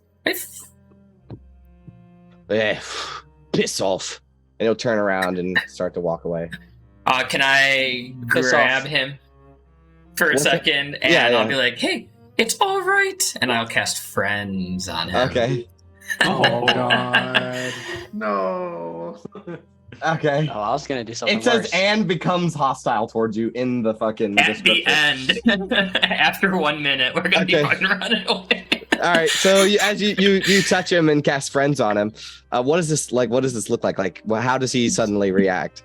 Eh, piss off. And he'll turn around and start to walk away. Can I Piss grab off. him for a What's it? second, and Yeah, I'll yeah. be like, "Hey, it's all right," and I'll cast friends on him. Okay. Oh god. No. Okay. Oh, I was gonna do something It says worse. and becomes hostile towards you in the fucking At the description. end, after 1 minute, we're gonna be Okay. fucking running away. All right. So as you touch him and cast friends on him, what is this like? What does this look like? Like, how does he suddenly react?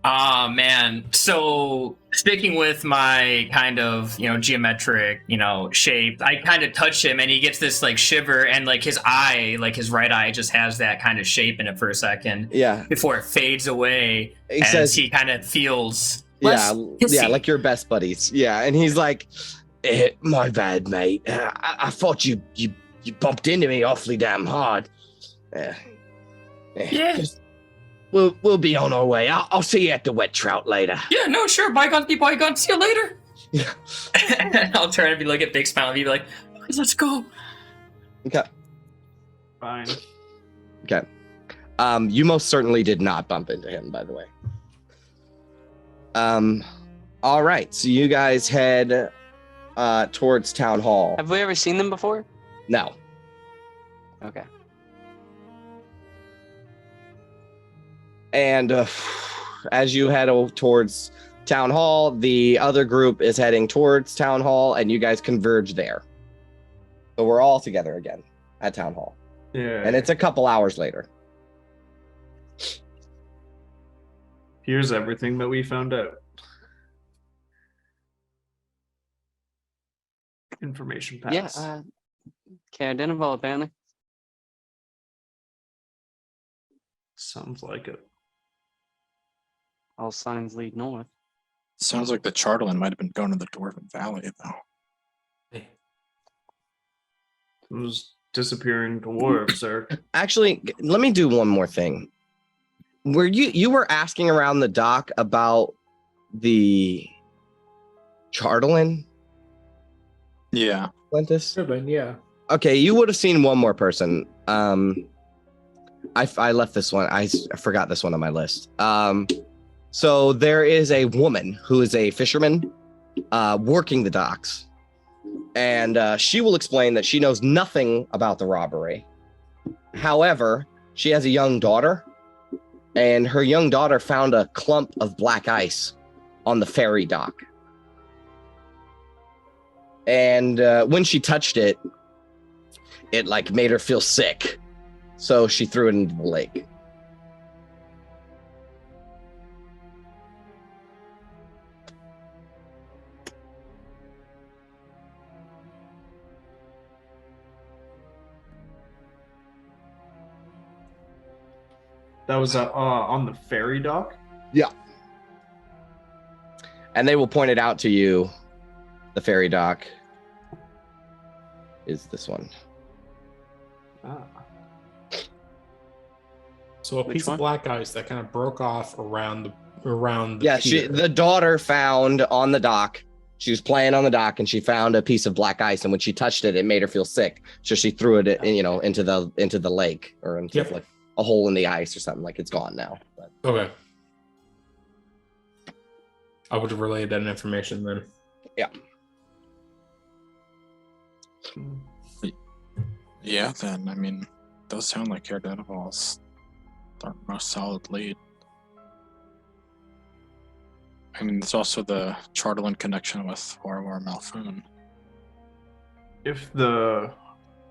Ah, man. So sticking with my kind of, geometric, shape, I kind of touch him and he gets this like shiver, and like his eye, like his right eye just has that kind of shape in it for a second Yeah. before it fades away. He and says, he kind of feels yeah, less hissy. like your best buddies. Yeah. And he's like, my bad, mate. I thought you bumped into me awfully damn hard. Yeah. We'll be on our way. I'll see you at the wet trout later. Yeah, no, sure. Bygones be bygones. See you later. Yeah. And I'll turn and be like a big smile and be like, let's go. Okay. Fine. Okay. You most certainly did not bump into him, by the way. All right. So you guys head towards town hall. Have we ever seen them before? No. Okay. And as you head towards town hall, the other group is heading towards town hall, and you guys converge there. So we're all together again at town hall, Yeah. and it's a couple hours later. Here's everything that we found out. Information pass. Yeah. Can't identify apparently. Sounds like it. All signs lead north. Sounds like the Charterland might have been going to the Dwarven Valley, though. Those disappearing dwarves are. Actually, let me do one more thing. Were you were asking around the dock about the Charterland, Yeah. Lentis? Sure, but yeah. Okay, you would have seen one more person. I left this one. I forgot this one on my list. So there is a woman who is a fisherman working the docks, and she will explain that she knows nothing about the robbery. However, she has a young daughter, and her young daughter found a clump of black ice on the ferry dock. And when she touched it, it like made her feel sick. So she threw it into the lake. That was on the ferry dock. And they will point it out to you. The ferry dock is this one. Ah. So a Which piece one? of black ice that kind of broke off around the Yeah, pier. the daughter found on the dock. She was playing on the dock and she found a piece of black ice, and when she touched it, it made her feel sick. So she threw it, into the lake or into Yep. like a hole in the ice or something. Like it's gone now. But Okay. I would have relayed that information then. Yeah, then, I mean, does sound like Daredevil's our most solid lead. I mean, there's also the Charterland connection with War Malfoon. If the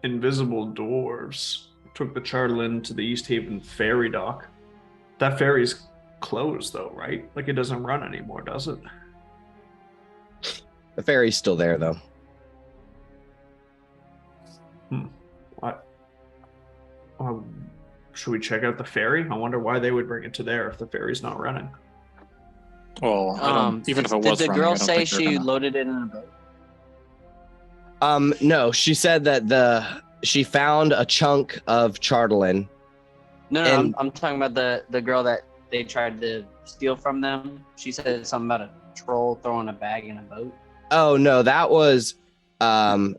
invisible dwarves took the Charterland to the Easthaven Ferry dock, that ferry's closed though, right? Like it doesn't run anymore, does it? the ferry's still there though. What? Should we check out the ferry? I wonder why they would bring it to there if the ferry's not running. Well, I don't. Even if it did was the running, girl I don't say think they're she gonna. loaded it in a boat? No, she said that she found a chunk of charlatan. No, And- I'm talking about the girl that they tried to steal from them. She said something about a troll throwing a bag in a boat. Oh no, that was some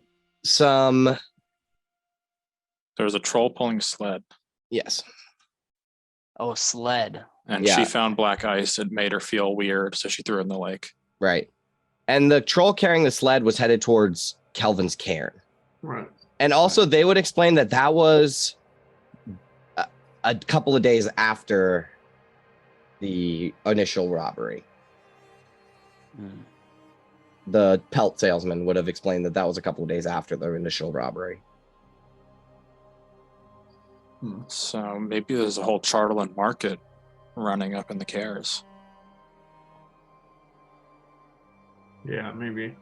There was a troll pulling a sled, yes. Oh, a sled. and Yeah. she found black ice. It made her feel weird, so she threw it in the lake. Right. And the troll carrying the sled was headed towards Kelvin's cairn. Right. And also they would explain that was a couple of days after the initial robbery. Hmm. The pelt salesman would have explained that was a couple of days after the initial robbery. So maybe there's a whole charlatan market running up in the cares. Yeah, maybe.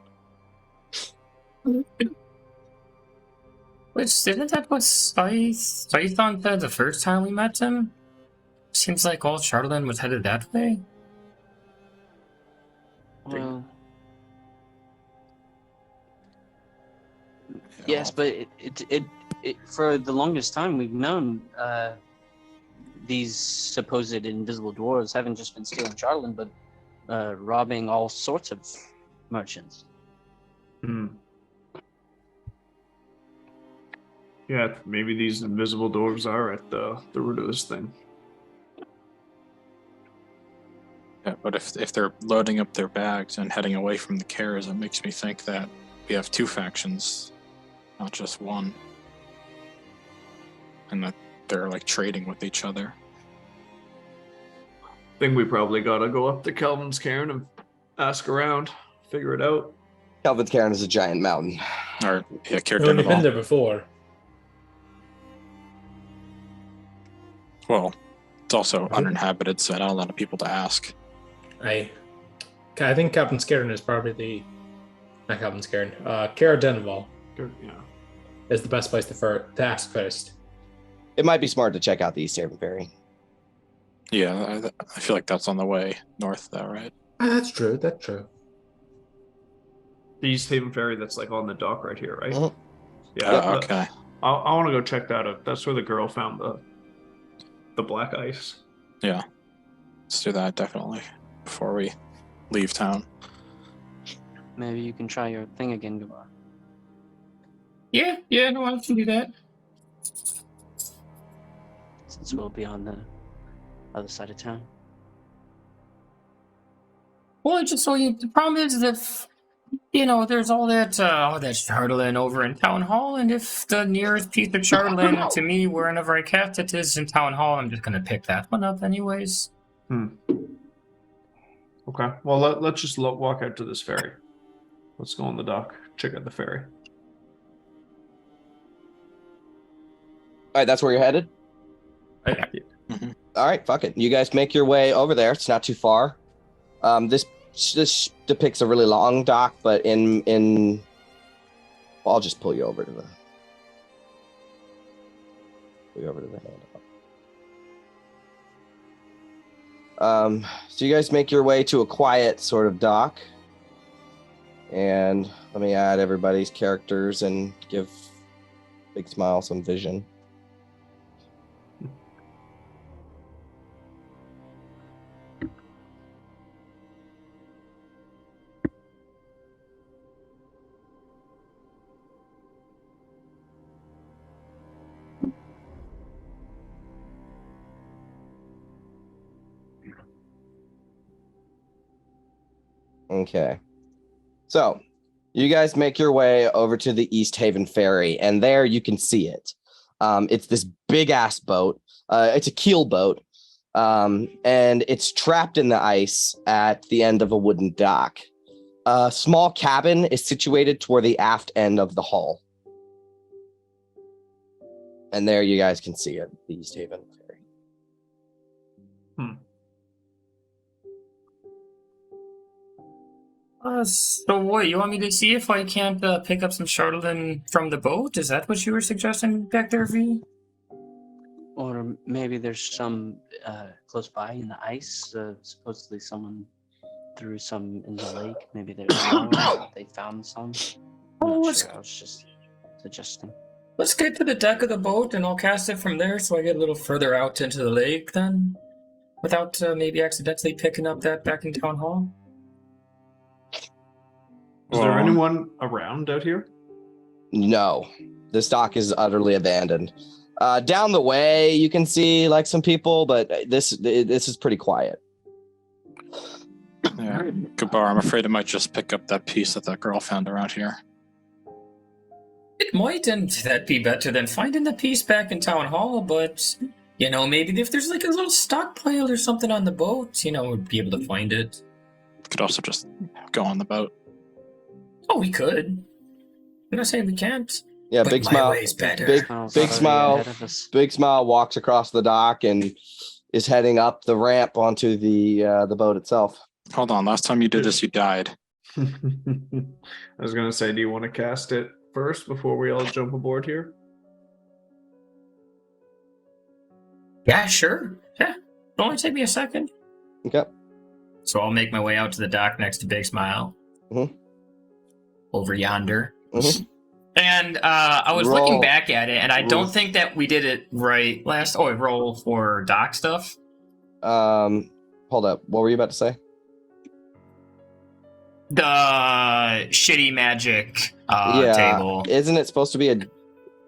Which isn't that what Scython said the first time we met him? Seems like all Charlatan was headed that way. Well, yes, but it for the longest time we've known these supposed invisible dwarves haven't just been stealing charlatan, but robbing all sorts of merchants. Hmm. Yeah, maybe these invisible dwarves are at the root of this thing. Yeah, but if they're loading up their bags and heading away from the cares, it makes me think that we have two factions, not just one, and that they're like trading with each other. Think we probably gotta go up to Kelvin's cairn and ask around, figure it out. Kelvin's cairn is a giant mountain. Or yeah, Cair I've only been Denival. there before. Well, it's also uninhabited, so not a lot of people to ask. I think Captain's Cairn is probably not Captain's Cairn. Cair Denival Good, yeah. is the best place to ask first. It might be smart to check out the Easthaven Ferry. Yeah, I feel like that's on the way north, though, right? That's true. That's true. The Easthaven Ferry that's like on the dock right here, right? Mhm. Yeah. Oh, okay. I want to go check that out. That's where the girl found the black ice. Yeah, let's do that definitely before we leave town. Maybe you can try your thing again, Gabar. Yeah, no, I can do that. Since we'll be on the other side of town. Well, just so the problem is that there's all that charlatan over in Town Hall, and if the nearest piece of charlatan to me, wherever I cast it, is in Town Hall, I'm just gonna pick that one up anyways. Okay. Well, let's just walk out to this ferry. Let's go on the dock, check out the ferry. All right, that's where you're headed? Mhm. All right, fuck it. You guys make your way over there. It's not too far. This depicts a really long dock, but well, I'll just pull you over to the hand. So you guys make your way to a quiet sort of dock, and let me add everybody's characters and give Big Smile some vision. Okay. So, you guys make your way over to the Easthaven Ferry, and there you can see it. It's this big ass boat. It's a keel boat, and it's trapped in the ice at the end of a wooden dock. A small cabin is situated toward the aft end of the hull. And there you guys can see it, the Easthaven Ferry. So what, you want me to see if I can't pick up some charlatan from the boat? Is that what you were suggesting back there, V? Or maybe there's some close by in the ice. Supposedly someone through some in the lake? Maybe there's more. They found some. I'm Oh, not let's, sure. I was just suggesting. let's get to the deck of the boat and I'll cast it from there so I get a little further out into the lake then. Without maybe accidentally picking up that back in town hall. Is there anyone around out here? No, this dock is utterly abandoned. Down the way, you can see like some people, but this is pretty quiet. Yeah, Gabar, I'm afraid I might just pick up that piece that girl found around here. It might, and that'd be better than finding the piece back in town hall, but you know, maybe if there's like a little stockpile or something on the boat, you know, we'd be able to find it. Could also just go on the boat. Oh, we could. I'm not saying we can't. Yeah, But big my smile. way's better. Big smile. Ahead of us. Big smile walks across the dock and is heading up the ramp onto the boat itself. Hold on, last time you did this, you died. I was gonna say, do you want to cast it first before we all jump aboard here? Yeah, sure. Yeah. It'll only take me a second. Okay. So I'll make my way out to the dock next to Big Smile. Mhm. Over yonder. Mhm. And I was Roll. looking back at it, and I don't Oof. think that we did it right last. Oh, roll for dock stuff. Hold up. What were you about to say? The shitty magic table. Isn't it supposed to be a?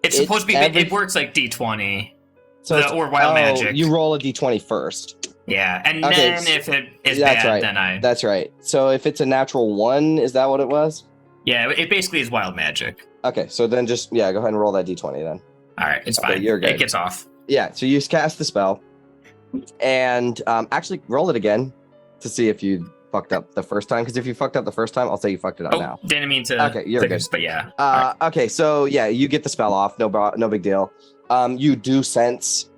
It's it- supposed to be. every- It works like D20. So The- or wild magic. You roll a d20 first. Yeah, and Okay, then if it is that's bad, right. then I. That's right. So if it's a natural 1, is that what it was? Yeah, it basically is wild magic. Okay, so then just go ahead and roll that d20 then. All right, it's Okay, fine. you're good. It gets off. Yeah, so you cast the spell, and actually roll it again to see if you fucked up the first time. Because if you fucked up the first time, I'll say you fucked it up Oh, now. didn't mean to. Okay, you're good. But yeah. All right. Okay, so yeah, you get the spell off. No big deal. You do sense,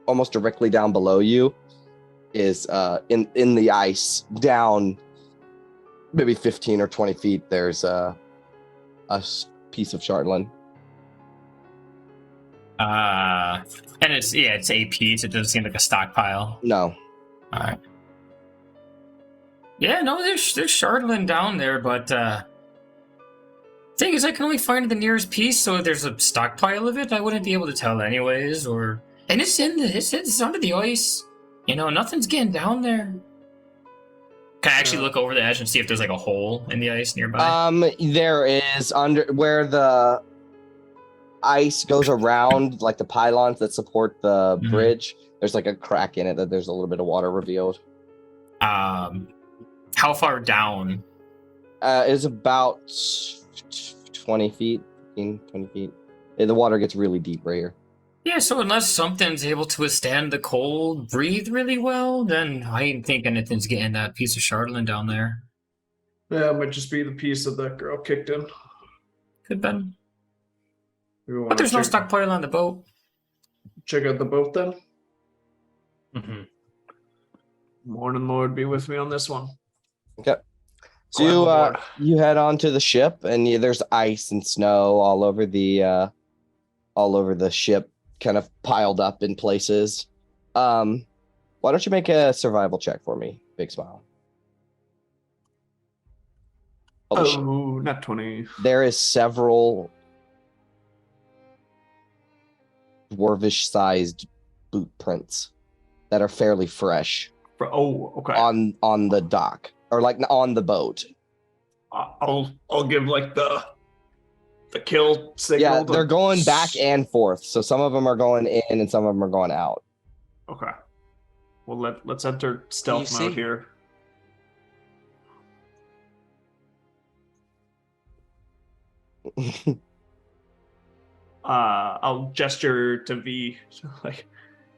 almost directly down below you, is in the ice down, maybe 15 or 20 feet. There's a piece of Chartland. And it's a piece. It doesn't seem like a stockpile. No. All right. Yeah, no, there's Shardlin down there, but thing is, I can only find the nearest piece, so if there's a stockpile of it, I wouldn't be able to tell anyways. And it's under the ice. You know, nothing's getting down there. Can I actually look over the edge and see if there's like a hole in the ice nearby? There is under where the ice goes around, like the pylons that support the Mhm. bridge. There's like a crack in it that there's a little bit of water revealed. How far down? It's about 20 feet, 15, 20 feet. The water gets really deep right here. Yeah, so unless something's able to withstand the cold, breathe really well, then I ain't think anything's getting that piece of Shardlin down there. Yeah, it might just be the piece that girl kicked in. Could been. We wanna But there's no check- stockpile on the boat. Check out the boat then. Mm-hmm. Morning Lord be with me on this one. Okay. So Climb you aboard. you head onto the ship, and there's ice and snow all over the ship, kind of piled up in places. Why don't you make a survival check for me? Big smile. Holy shit. Oh, not 20. There is several dwarvish-sized boot prints that are fairly fresh Okay. on the dock, or like on the boat. I'll give like the kill signal. Yeah, to- they're going back and forth. So some of them are going in and some of them are going out. Okay. Well, let's enter stealth You mode see? here. I'll gesture to V, like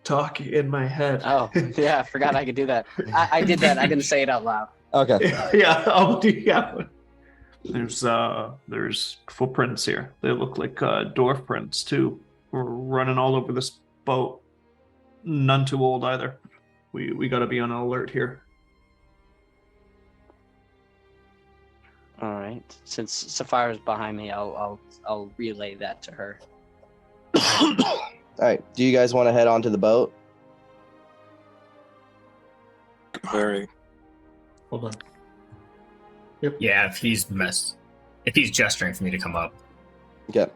talk in my head. Oh, yeah, I forgot I could do that. I did that. I didn't say it out loud. Okay. Yeah, I'll do. Yeah. There's footprints here. They look like dwarf prints too. We're running all over this boat. None too old either. We got to be on alert here. All right. Since Sapphire's behind me, I'll relay that to her. All right. Do you guys want to head onto the boat? Very. Hold on. Yeah, if he's gesturing for me to come up. Okay.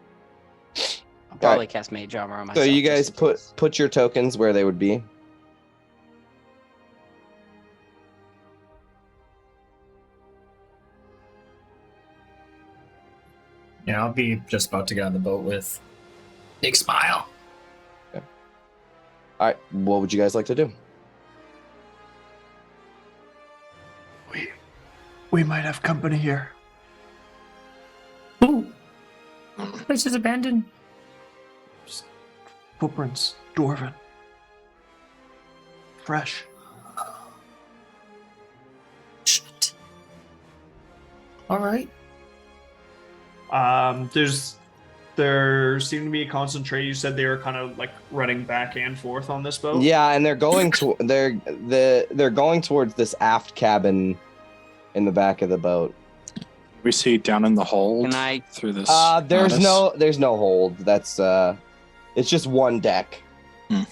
I'll probably cast Mage Armor on myself. So you just guys in case. put your tokens where they would be. Yeah, I'll be just about to get on the boat with Big Smile. All right. What would you guys like to do? We might have company here. Ooh, place is abandoned. Footprints, dwarven, fresh. Shit. All right. There seemed to be a concentration. You said they were kind of like running back and forth on this boat. Yeah, and they're going to they're going towards this aft cabin in the back of the boat. We see down in the hold Can I? through this. There's lattice. there's no hold. That's it's just one deck. Can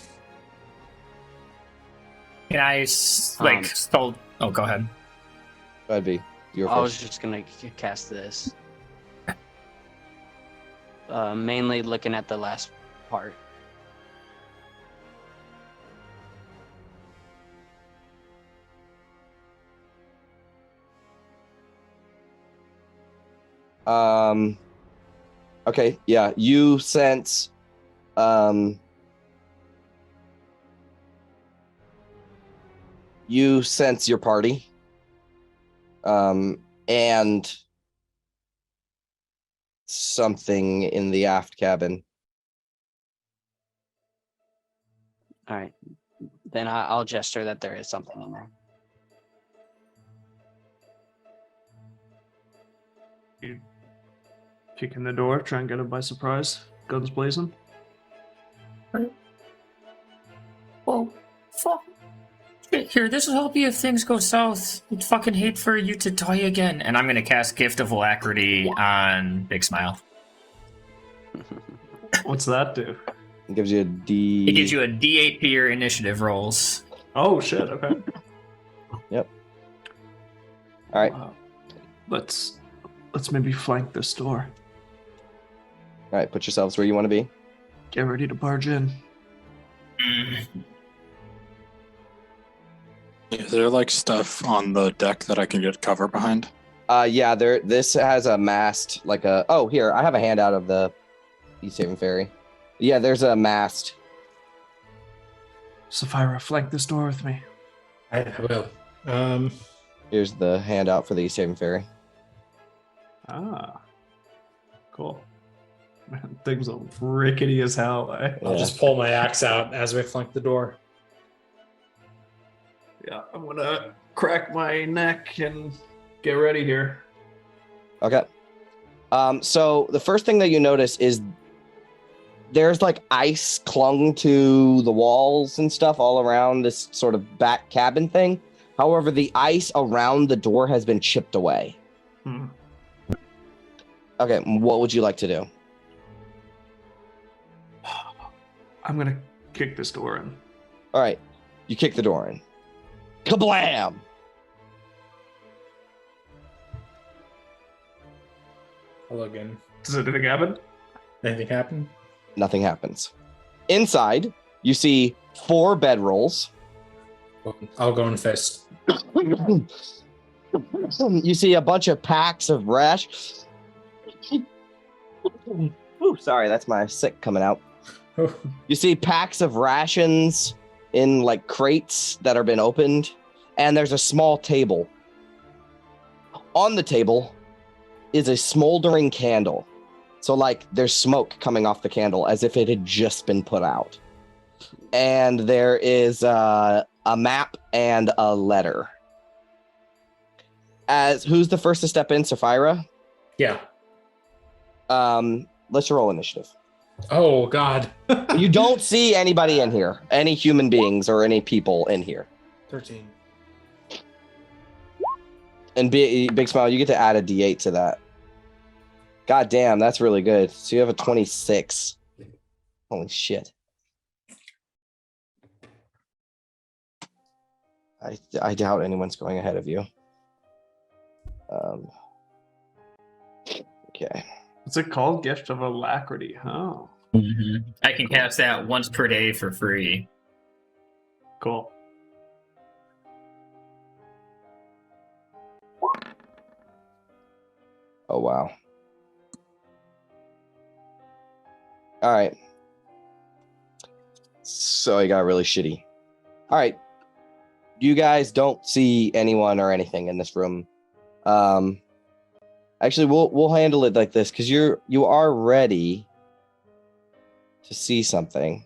I Um, spell? Oh, go ahead. That'd be your I was first. just gonna cast this. Mainly looking at the last part. Okay, yeah, you sense your party. And something in the aft cabin. All right, then I'll gesture that there is something in there. You kick in the door, try and get it by surprise. Guns blazing. Well, fuck. Here, this will help you if things go south. I'd fucking hate for you to die again. And I'm gonna cast Gift of Alacrity on Big Smile. What's that do? It gives you a D. It gives you a D8 for your initiative rolls. Oh shit! Okay. Yep. All right. Let's maybe flank this door. All right. Put yourselves where you want to be. Get ready to barge in. Is there like stuff on the deck that I can get cover behind? Yeah. This has a mast, like a. Oh, here I have a handout of the Easthaven Ferry. Yeah, there's a mast. Sapphira, flank this door with me. I will. Here's the handout for the Easthaven Ferry. Ah, cool. Man, things are rickety as hell. Eh? I'll just pull my axe out as we flank the door. Yeah, I'm gonna crack my neck and get ready here. Okay. So the first thing that you notice is there's like ice clung to the walls and stuff all around this sort of back cabin thing. However, the ice around the door has been chipped away. Okay, what would you like to do? I'm gonna kick this door in. All right, you kick the door in. Kablam! Hello again. Does anything happen? Anything happen? Nothing happens. Inside, you see 4 bedrolls. Well, I'll go in first. You see a bunch of packs of rash. Ooh, sorry, that's my sick coming out. You see packs of rations in like crates that have been opened, and there's a small table. On the table is a smoldering candle. So like there's smoke coming off the candle as if it had just been put out. And there is a map and a letter. Who's the first to step in, Sapphira? Yeah. Let's roll initiative. Oh God. You don't see anybody in here, any human beings or any people in here. 13. And Big Smile, you get to add a D8 to that. God damn, that's really good. So you have a 26. Holy shit. I doubt anyone's going ahead of you. Okay. What's it called? Gift of Alacrity. Oh, I can cast that once per day for free. cool. Oh wow. All right. So he got really shitty. All right. You guys don't see anyone or anything in this room. Actually, we'll handle it like this because you are ready to see something.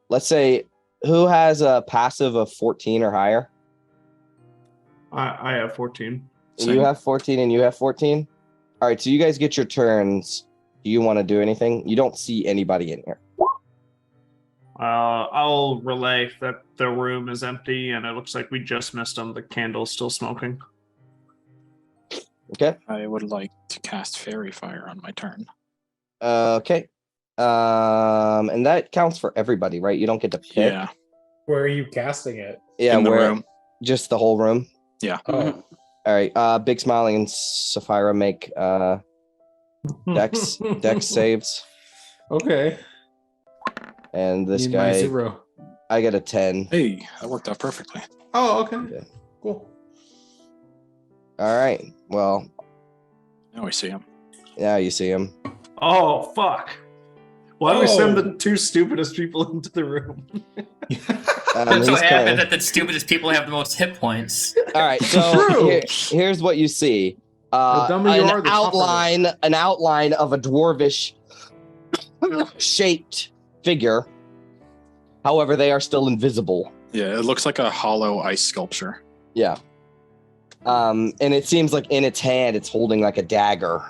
Let's say who has a passive of 14 or higher? I have 14. You have 14 and you have 14? All right, so you guys get your turns. Do you want to do anything? You don't see anybody in here. I'll relay that the room is empty and it looks like we just missed them. The candle's still smoking. Okay. I would like to cast Fairy Fire on my turn. Okay. And that counts for everybody, right? You don't get to pick. Yeah, Where are you casting it? Yeah, in the where room. just the whole room. Yeah. Oh. All right. Big Smiling and Sapphira make dex saves. Okay. And this Need my guy, 0. I get a 10. Hey, that worked out perfectly. Oh, okay. Yeah. Cool. All right. Well, Now we see him. now you see him. Oh, fuck. Why do we send Oh. the two stupidest people into the room? That's he's what happens kinda- that the stupidest people have the most hit points. All right. So True. here's what you see. The dumber you are, the tougher An outline of a dwarvish shaped figure. However, they are still invisible. Yeah, it looks like a hollow ice sculpture. Yeah. And it seems like in its hand, it's holding like a dagger.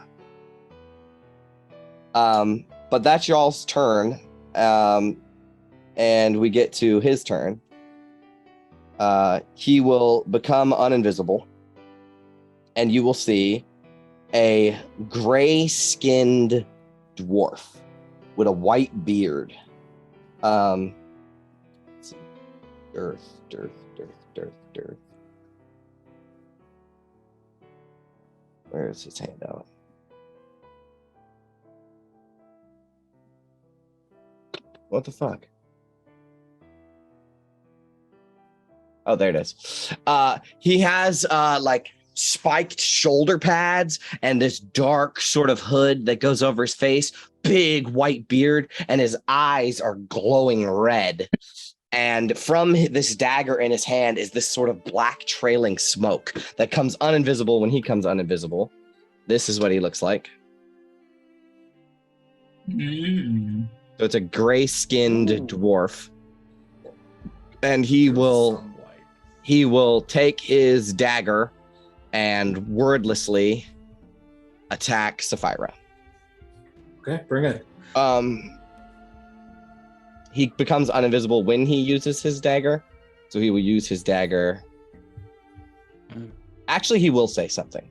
But that's y'all's turn. And we get to his turn. He will become uninvisible. And you will see a gray-skinned dwarf with a white beard. Let's see. Dearth. Where's his handout? What the fuck? Oh, there it is. He has like spiked shoulder pads and this dark sort of hood that goes over his face, big white beard, and his eyes are glowing red. And from this dagger in his hand is this sort of black trailing smoke that comes uninvisible when he comes uninvisible. This is what he looks like. Mm. So it's a gray-skinned dwarf. And he will take his dagger and wordlessly attack Sapphira. Okay, bring it. He becomes uninvisible when he uses his dagger. So he will use his dagger. Actually, he will say something.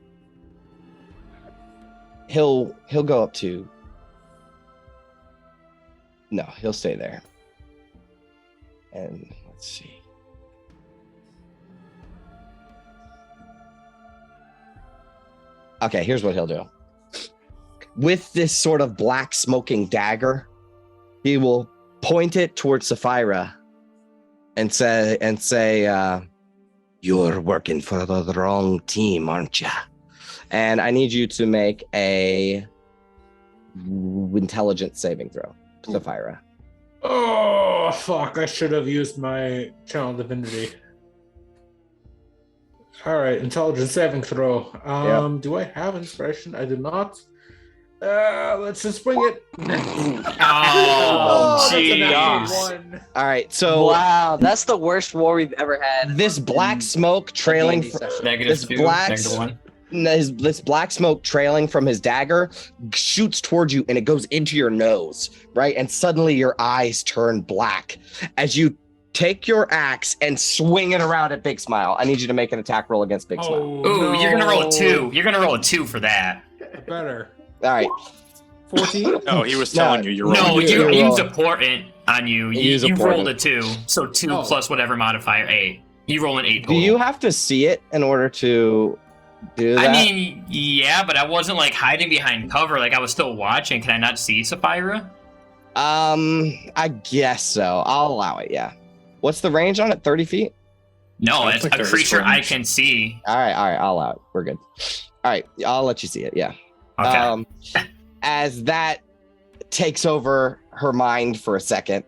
He'll go up to... No, he'll stay there. And let's see. Okay, here's what he'll do. With this sort of black smoking dagger, he will point it towards Sapphira and say, you're working for the wrong team, aren't you? And I need you to make a intelligence saving throw, Sapphira. Oh, fuck. I should have used my channel divinity. All right, intelligence saving throw. Do I have inspiration? I do not. Let's just bring it. Oh, that's a jeez. natural one. All right, so Wow, that's the worst war we've ever had. this black smoke trailing D&D session. This -2, black- -1. this black smoke trailing from his dagger shoots towards you and it goes into your nose, right? And suddenly your eyes turn black as you take your axe and swing it around at Big Smile. I need you to make an attack roll against Big Smile. Oh, Ooh, no. you're gonna roll a 2. You're gonna roll a 2 for that. Better. All right. 14? No, he was telling you you're No, rolling. No, a you- you two. use a portent on you. You rolled a 2, so 2 Oh. plus whatever modifier 8. You roll an 8 Do total. you have to see it in order to do that? I mean, yeah, but I wasn't like hiding behind cover. Like I was still watching. Can I not see Sapphira? I guess so. I'll allow it. Yeah. What's the range on it? 30 feet. No, I it's think a there is creature I range. can see. All right. I'll allow it. We're good. All right. I'll let you see it. Yeah. Okay. As that takes over her mind for a second,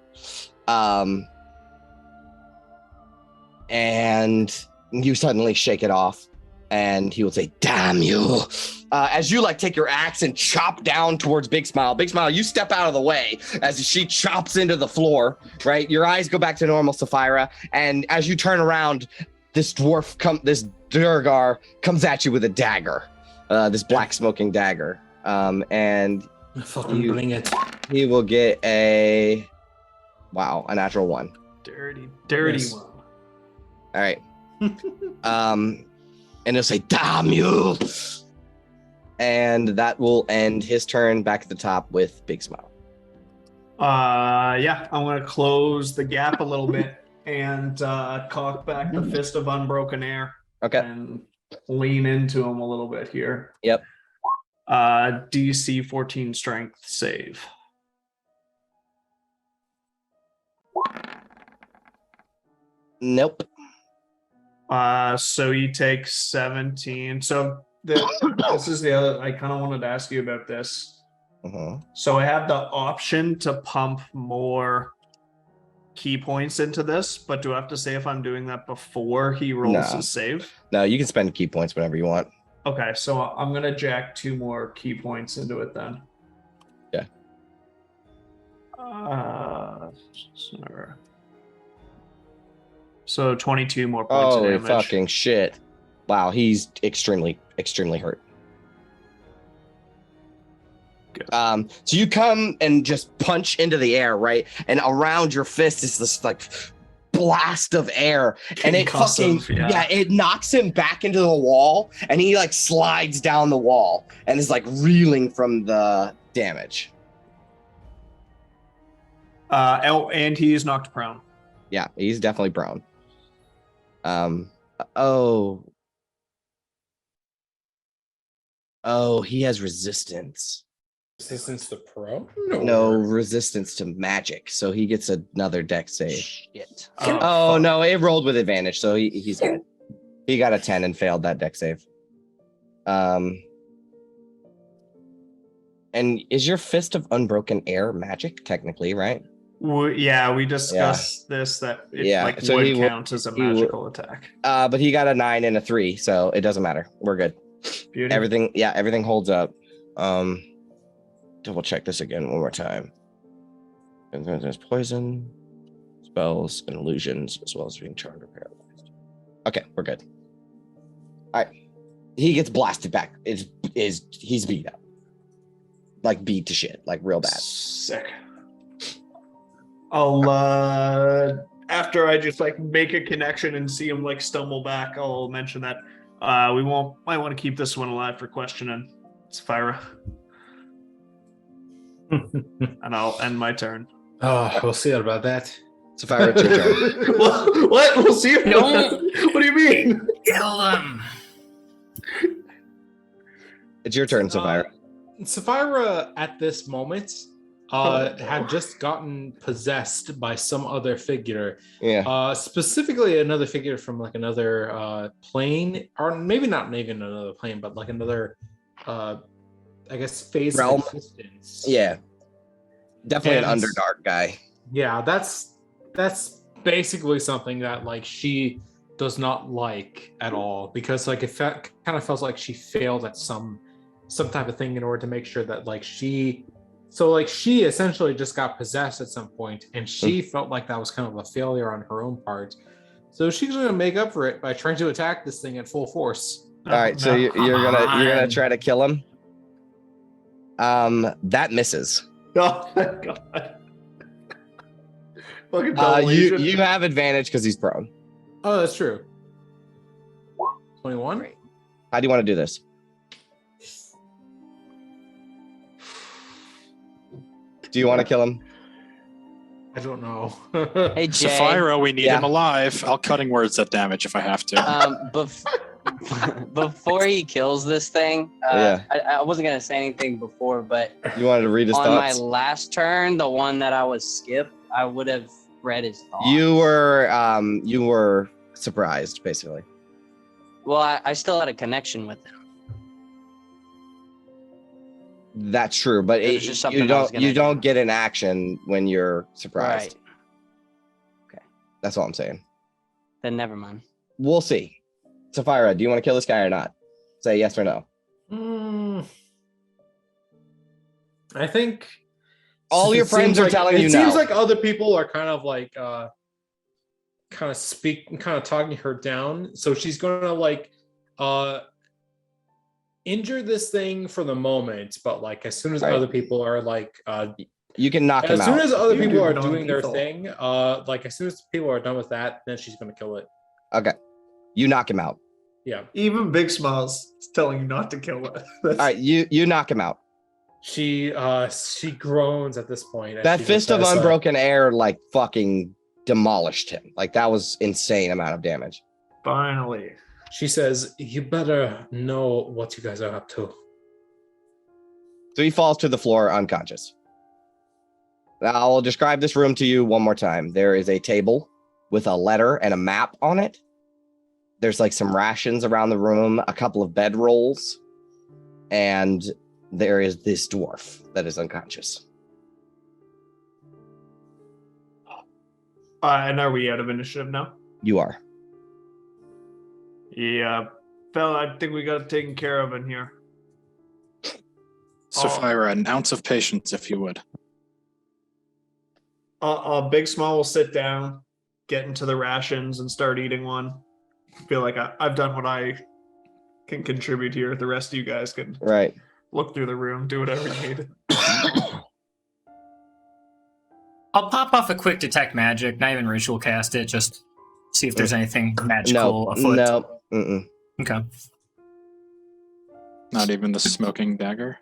and you suddenly shake it off, and he will say, "Damn you!" As you like take your axe and chop down towards Big Smile. Big Smile, you step out of the way as she chops into the floor. Right, your eyes go back to normal, Sapphira, and as you turn around, this Durgar comes at you with a dagger, this black smoking dagger, and Fucking bring it. he will get a a natural 1. Dirty Yes. one. All right. And he'll say, "Damn you!" And that will end his turn back at the top with Big Smile. Yeah, I'm gonna close the gap a little bit and cock back the Fist of Unbroken Air Okay. and lean into him a little bit here. Yep. DC 14 Strength save. Nope. So he takes 17. So this is the other. I kind of wanted to ask you about this. Uh-huh. So I have the option to pump more key points into this, but do I have to say if I'm doing that before he rolls No. his save? No, you can spend key points whenever you want. Okay, so I'm gonna jack 2 more key points into it then. Yeah. So 22 more points of Holy damage. fucking shit. Wow, he's extremely, extremely hurt. Good. So you come and just punch into the air, right? And around your fist is this like blast of air, and it fucking Concussive, it knocks him back into the wall, and he like slides down the wall and is like reeling from the damage. And he is knocked prone. Yeah, he's definitely prone. Oh, he has resistance. Resistance to pro? No, resistance to magic, so he gets another deck save. Shit. Oh fuck. no, it rolled with advantage, so he's good. He got a 10 and failed that deck save. And is your Fist of Unbroken Air magic technically, right? We discussed this that it Yeah, so would he will- count as a he will- magical attack. But he got a 9 and a 3, so it doesn't matter. We're good. Beauty. Everything holds up. Double check this again one more time. And then there's poison, spells, and illusions, as well as being charmed or paralyzed. Okay, we're good. All right. He gets blasted back. He's beat up. Like beat to shit, like real bad. Sick. I'll after I just like make a connection and see him like stumble back, I'll mention that might want to keep this one alive for questioning Sapphira. And I'll end my turn. Oh, we'll see about that. Sapphira, it's your turn. What? We'll see. No. What do you mean? Kill them. It's your turn, Sapphira. Sapphira, at this moment, had just gotten possessed by some other figure. Yeah. Specifically, another figure from like another plane, or maybe not even another plane, but like another, I guess, phase Realm. of existence. Yeah. Definitely And- an Underdark guy. Yeah, that's basically something that like she does not like at all, because like it kind of feels like she failed at some type of thing in order to make sure that like she essentially just got possessed at some point, and she felt like that was kind of a failure on her own part. So she's going to make up for it by trying to attack this thing at full force. All right, so you're gonna try to kill him. That misses. Oh my god. Fucking double You agent. have advantage because he's prone. Oh, that's true. 21. Great. How do you want to do this? Do you want to kill him? I don't know. Hey, Jay. Sapphira, we need Yeah. him alive. I'll cutting words that damage if I have to. Before he kills this thing, I wasn't gonna say anything before, but You wanted to read his on my thoughts? last turn, the one that I was skipped, I would have read his thoughts. You were surprised, basically. Well, I still had a connection with him. That's true, but It was just something you I was don't gonna you don't do. get an action when you're surprised. Right. That's all I'm saying. Then never mind. We'll see. Sapphira, do you want to kill this guy or not? Say yes or no. I think All your it friends seems are like- telling you It no. seems like other people are kind of like kind of talking her down. So she's gonna like injure this thing for the moment, but like as soon as Right. other people are like You can knock him as soon out. as other You people do are doing their non-lethal. thing, like as soon as people are done with that, then she's gonna kill it. Okay. You knock him out. Yeah. Even Big Smiles is telling you not to kill it. All right, you knock him out. She groans at this point. as That she fist just of says, unbroken air like fucking demolished him. Like that was insane amount of damage. Finally. she says, "You better know what you guys are up to." So he falls to the floor unconscious. Now I'll describe this room to you one more time. There is a table with a letter and a map on it. There's like some rations around the room, a couple of bed rolls, and there is this dwarf that is unconscious. And are we out of initiative now? You are. Yeah. Fella, I think we got it taken care of in here. Sapphira, an ounce of patience, if you would. Big Small will sit down, get into the rations, and start eating one. Feel like I've done what I can contribute here. The rest of you guys can Right. look through the room, do whatever you need. I'll pop off a quick detect magic, not even ritual cast it, just see if there's anything magical afoot. No. Mm-mm. Okay. Not even the smoking dagger.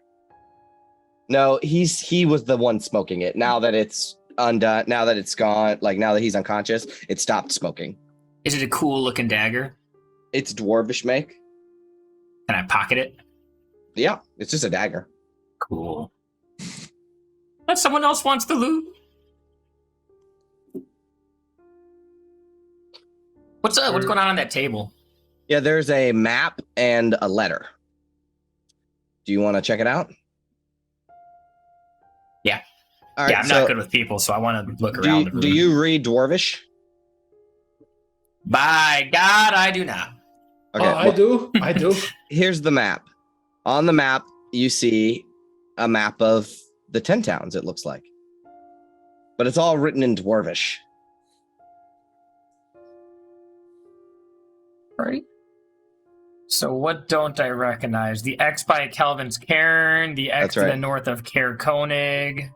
No, he was the one smoking it. Now that it's undone, now that it's gone, like now that he's unconscious, it stopped smoking. Is it a cool looking dagger? It's dwarvish make. Can I pocket it? Yeah, it's just a dagger. Cool. But someone else wants the loot. What's going on that table? Yeah, there's a map and a letter. Do you want to check it out? Yeah. All right, Yeah, I'm not good with people, so I want to look around the room. Do you read dwarvish? By God, I do not. Okay, I do. Here's the map. On the map, you see a map of the 10 towns, it looks like. But it's all written in dwarvish. Right. So what don't I recognize? The X by Calvin's Cairn, the X That's to right. the north of Cair Koenig.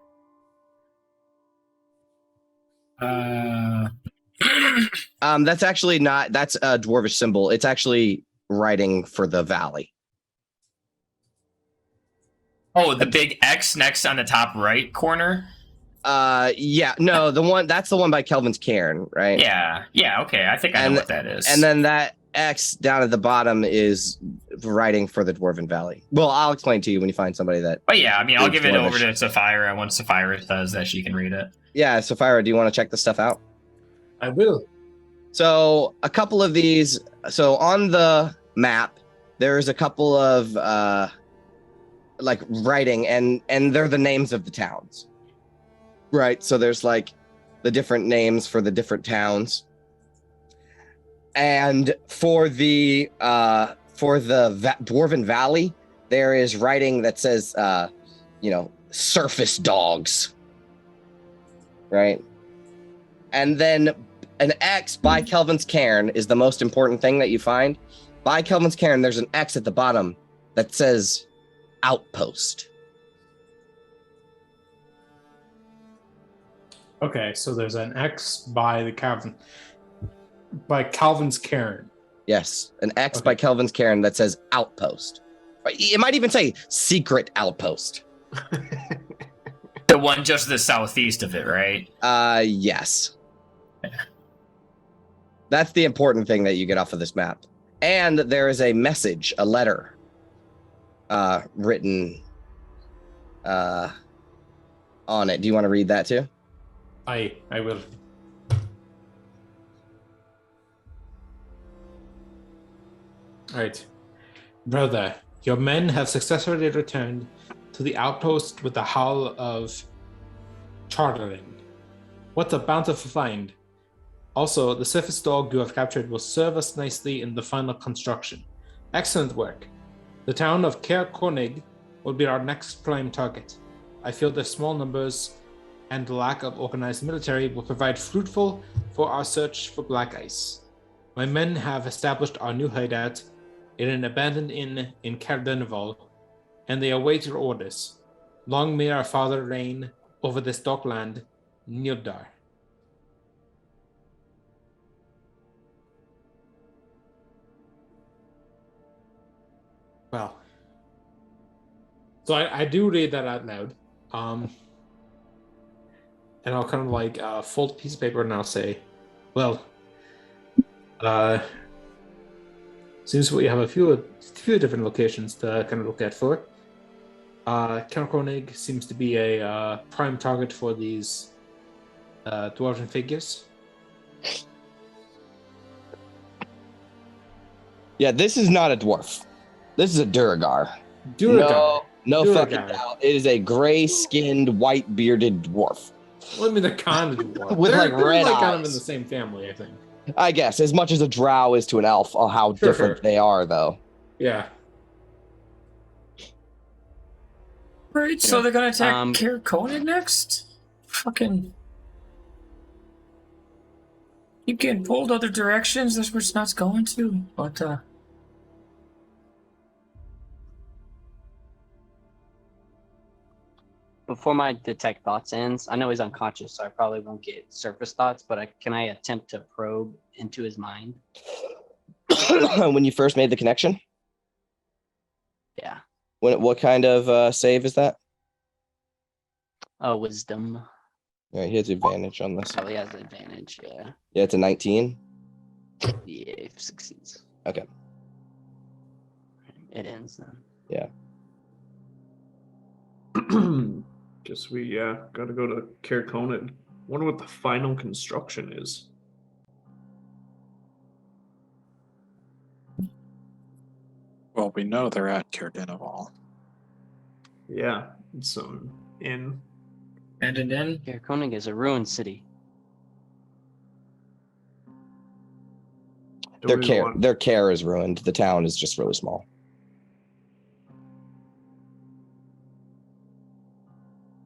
That's actually not, that's a dwarvish symbol. It's actually writing for the valley. Oh, the big X next on the top right corner? Yeah, no, that's the one by Kelvin's Cairn, right? Yeah, okay. I think I know what that is. And then that X down at the bottom is writing for the Dwarven Valley. Well, I'll explain to you when you find somebody that. But yeah, I mean, I'll It's give it over dwarvish. to Sapphira once Sapphira says that she can read it. Yeah, Sapphira, do you want to check this stuff out? I will. So a couple of these. So on the map, there's a couple of like writing, and they're the names of the towns. Right. So there's like the different names for the different towns. And for the Dwarven Valley, there is writing that says, surface dogs. Right. And then an X by Kelvin's Cairn is the most important thing that you find. By Kelvin's Cairn, there's an X at the bottom that says outpost. Okay, so there's an X by Calvin's Cairn. Yes, an X Okay. by Kelvin's Cairn that says outpost. It might even say secret outpost. The one just to the southeast of it, right? Yes. That's the important thing that you get off of this map. And there is a message, a letter, written on it. Do you want to read that too? I will. Alright. Brother, your men have successfully returned to the outpost with the hull of Chartering. What a bountiful find. Also, the surface dog you have captured will serve us nicely in the final construction. Excellent work. The town of Caer Konig will be our next prime target. I feel their small numbers and the lack of organized military will provide fruitful for our search for black ice. My men have established our new hideout in an abandoned inn in Caer and they await your orders. Long may our father reign over this dark land, Nildar. Well, so I do read that out loud. And I'll kind of like fold a piece of paper and I'll say, well, seems we have a few different locations to kind of look at for. Caer seems to be a prime target for these dwarven figures. Yeah, this is not a dwarf. This is a Duragar. Duragar. No Duragar. fucking doubt. It is a gray-skinned, white-bearded dwarf. Well, I mean, they're kind of dwarf. With, they're, like, they're red like kind of eyes. in the same family, I think. I guess, as much as a drow is to an elf, or how Sure, different sure. they are, though. Yeah. Right, so they're gonna attack Caer Konig next? Fucking... Keep getting pulled other directions, that's where it's not going to. But, Before my detect thoughts ends, I know he's unconscious, so I probably won't get surface thoughts, but can I attempt to probe into his mind? When you first made the connection? Yeah. What kind of save is that? Wisdom. All right, he has advantage on this. Oh, he has advantage, yeah. Yeah, it's a 19. Yeah, if succeeds. Okay. It ends then. Yeah. Guess we gotta go to Caer Konig. Wonder what the final construction is. Well, we know they're at Caer Yeah, it's some inn. and an inn. Caer Konig is a ruined city. Do we want- Their care is ruined. The town is just really small.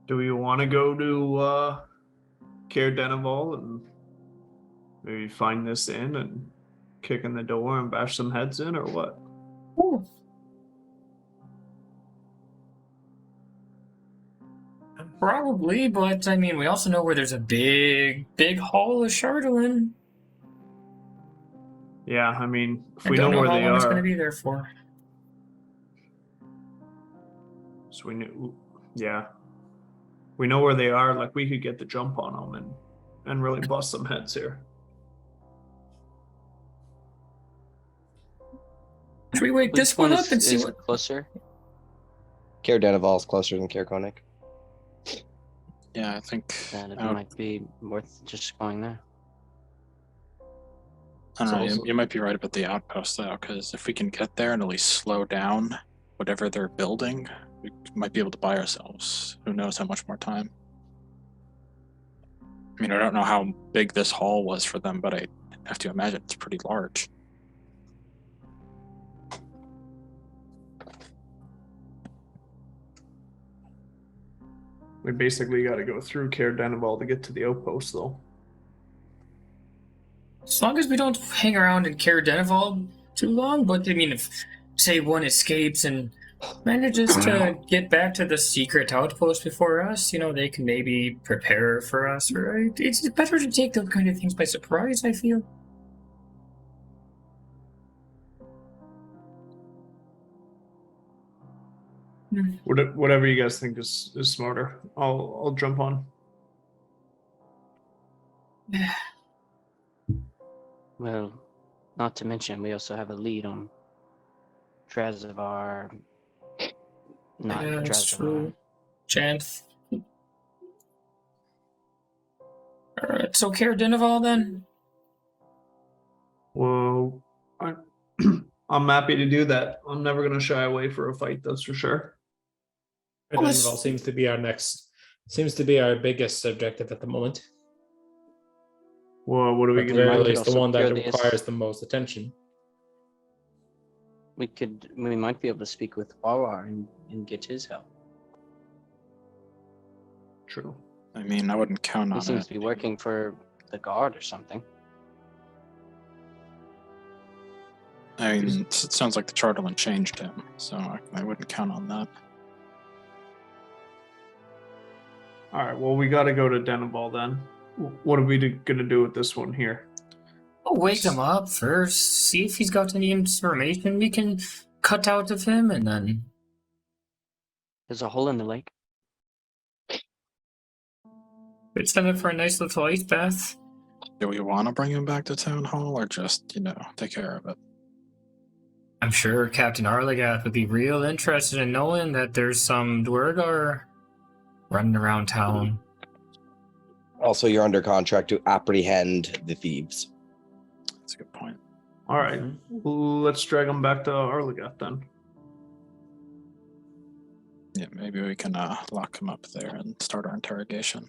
Do we want to go to Caer and maybe find this inn and kick in the door and bash some heads in, or what? Ooh. Probably, but I mean, we also know where there's a big hall of Chardolin. Yeah, I mean, if I we don't know know where how they long it's going are, to be there for. so we knew. Yeah, we know where they are. Like, we could get the jump on them and really bust some heads here. Should we wake this one up and see is what? closer? Caer is closer than Caer Konig. Yeah, I think. Then it I don't, might be worth just going there. I don't know. It's also- You might be right about the outpost, though, because if we can get there and at least slow down whatever they're building, we might be able to buy ourselves. Who knows how much more time? I mean, I don't know how big this hall was for them, but I have to imagine it's pretty large. We basically got to go through Caer to get to the outpost, though. As long as we don't hang around in Caer too long, but I mean, if say one escapes and manages to get back to the secret outpost before us, they can maybe prepare for us, right? It's better to take those kind of things by surprise, I feel. Whatever you guys think is smarter, I'll jump on. Well, not to mention, we also have a lead on Trazavar. Not Yeah, that's Trazavar. true. Chance. Alright, so Care Dinaval then? Well, I'm happy to do that. I'm never gonna shy away for a fight, that's for sure. And Well, Denival seems to be our biggest objective at the moment. Well, what are we At the gonna very might do? least, the also one that cure this. requires the most attention. We might be able to speak with Wawa and get his help. True. I mean, I wouldn't count He on seems it. to be working for the guard or something. I mean, it sounds like the Charterland changed him, so I wouldn't count on that. All right. Well, we got to go to Denival then. What are we gonna do with this one here? We'll wake him up first, see if he's got any information we can cut out of him, and then There's a hole in the lake. we'd send him for a nice little ice bath. Do we want to bring him back to town hall, or just take care of it? I'm sure Captain Arligath would be real interested in knowing that there's some Dwergar running around town. Also, you're under contract to apprehend the thieves. That's a good point. All right. Let's drag him back to Arligath then. Yeah, maybe we can lock him up there and start our interrogation.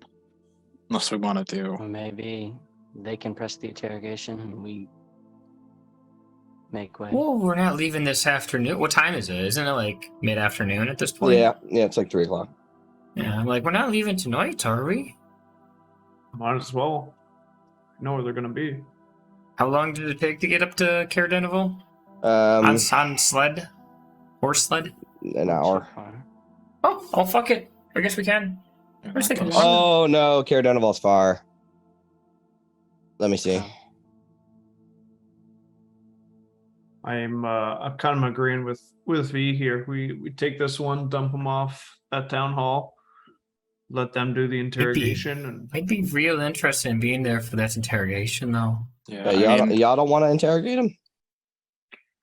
Unless we want to do. Or maybe they can press the interrogation and we make way. Well, we're not leaving this afternoon. What time is it? Isn't it like mid-afternoon at this point? Yeah, it's like 3 o'clock. Yeah, I'm like, we're not leaving tonight, are we? Might as well. I know where they're gonna be. How long did it take to get up to Care Denival? Um, On sled? Horse sled? an hour. Oh, fuck it. I guess we can. Yeah, I was thinking that goes- Oh no, Care Denival's far. Let me see. I'm kind of agreeing with V here. We take this one, dump them off at town hall, let them do the interrogation, and I'd be real interested in being there for that interrogation, though. Yeah, Y'all don't want to interrogate him?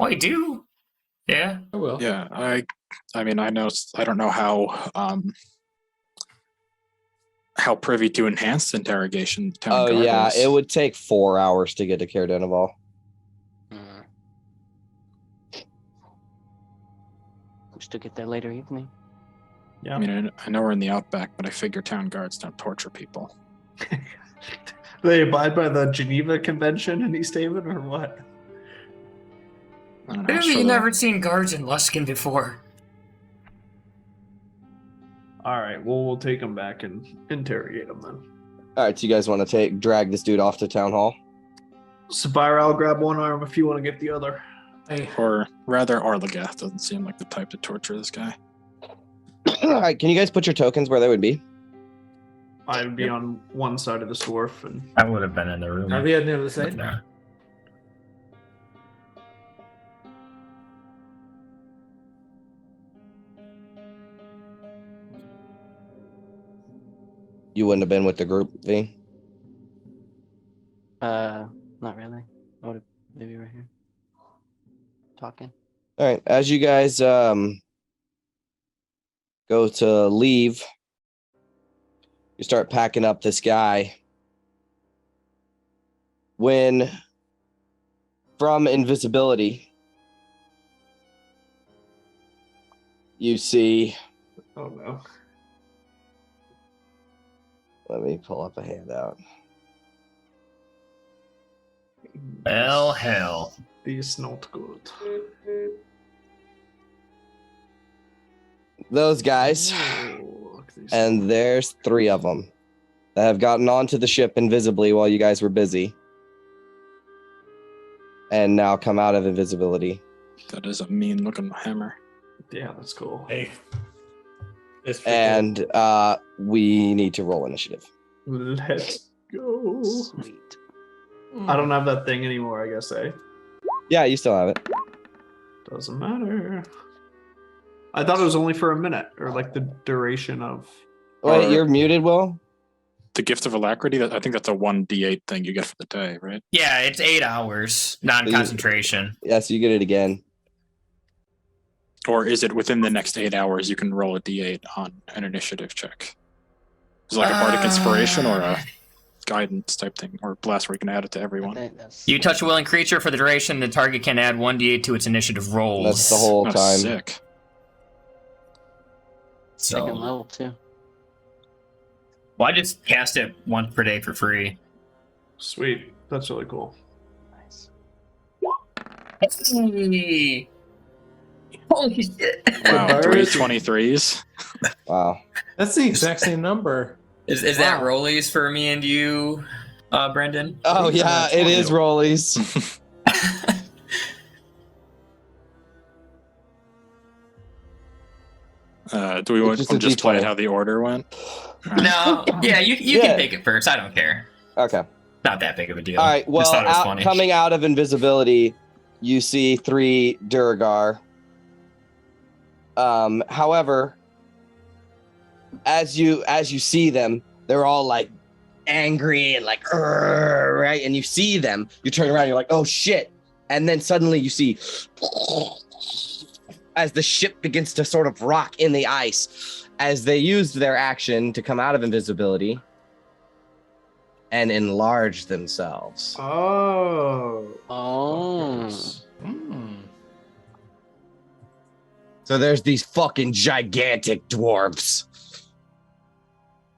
Oh, I do. Yeah. I will. yeah. I mean, I don't know how privy to enhanced interrogation the town Oh guard yeah, is. it would take 4 hours to get to Care Denival. We should get there later evening. yeah. I mean, I know we're in the outback, but I figure town guards don't torture people. They abide by the Geneva Convention in Easthaven, or what? I don't know. Clearly, for you the- never seen guards in Luskin before. All right. Well, we'll take them back and interrogate them then. All right, so you guys want to drag this dude off to town hall? Sapphire, I'll grab one arm if you want to get the other. Or rather, Arligath doesn't seem like the type to torture this guy. All right, can you guys put your tokens where they would be? I'd be on one side of this dwarf, and I would have been in the room. Are we on the other side? No. You wouldn't have been with the group, V? Not really. I would have maybe right here. Talking. All right, as you guys go to leave, you start packing up this guy. When from invisibility, you see, oh no. let me pull up a handout. Well, hell. These not good. Those guys, Oh, look at these. and there's 3 of them that have gotten onto the ship invisibly while you guys were busy. And now come out of invisibility. That is a mean looking hammer. Yeah, that's cool. Hey. It's freaking- And we need to roll initiative. Let's go. Sweet. I don't have that thing anymore, I guess, eh? Yeah, you still have it. Doesn't matter. I thought it was only for a minute, or like the duration of. Wait, Or- you're muted, Will? The gift of alacrity. I think that's a 1d8 thing you get for the day, right? Yeah, it's 8 hours non-concentration. Yes, you get it again. Or is it within the next 8 hours you can roll a d8 on an initiative check? Is it like a bardic inspiration or a guidance type thing, or blast where you can add it to I everyone? think that's You touch a willing creature for the duration, the target can add 1d8 to its initiative rolls. That's the whole Oh, time. sick. second So, level too. well, I just cast it once per day for free. Sweet. That's really cool. Nice. Hey. Holy shit. Wow, Where 3 is it? 23s. Wow. That's the exact same number. Is that rollies for me and you, Brendan? Oh yeah, it is rollies. Do we want Just to a just play D20. how the order went? No, yeah, you Yeah. can take it first. I don't care. Okay. Not that big of a deal. All right. Just Well, thought it was funny. coming out of invisibility, you see 3 Duragar. However, as you see them, they're all like angry and like "Urgh," right, and you see them, you turn around, you're like, oh shit, and then suddenly you see as the ship begins to sort of rock in the ice as they used their action to come out of invisibility and enlarge themselves. Oh. Oh. Hmm. So there's these fucking gigantic dwarves.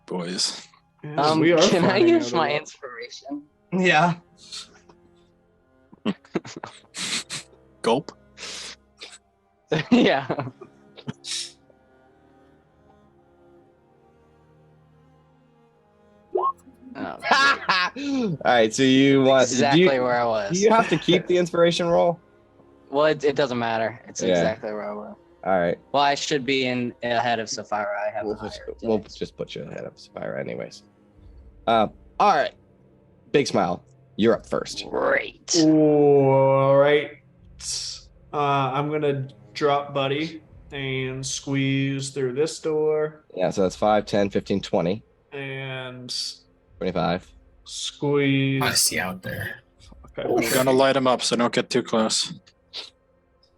Boys. Yeah, we are Can I finding use out a my lot. inspiration? Yeah. Gulp. Yeah. Oh, All right, so you want exactly do you, where I was. do you have to keep the inspiration roll? Well, it doesn't matter. It's Yeah. exactly where I was. All right, Well, I should be in ahead of Sapphira. I have we'll a just, higher we'll dex. just put you ahead of Spyra anyways. All right, Big Smile, you're up first. Great. Ooh, all right. I'm gonna drop Buddy and squeeze through this door Yeah, so that's 5, 10, 15, 20, and 25. squeeze. I see out there. Okay. We're gonna light them up, so don't get too close.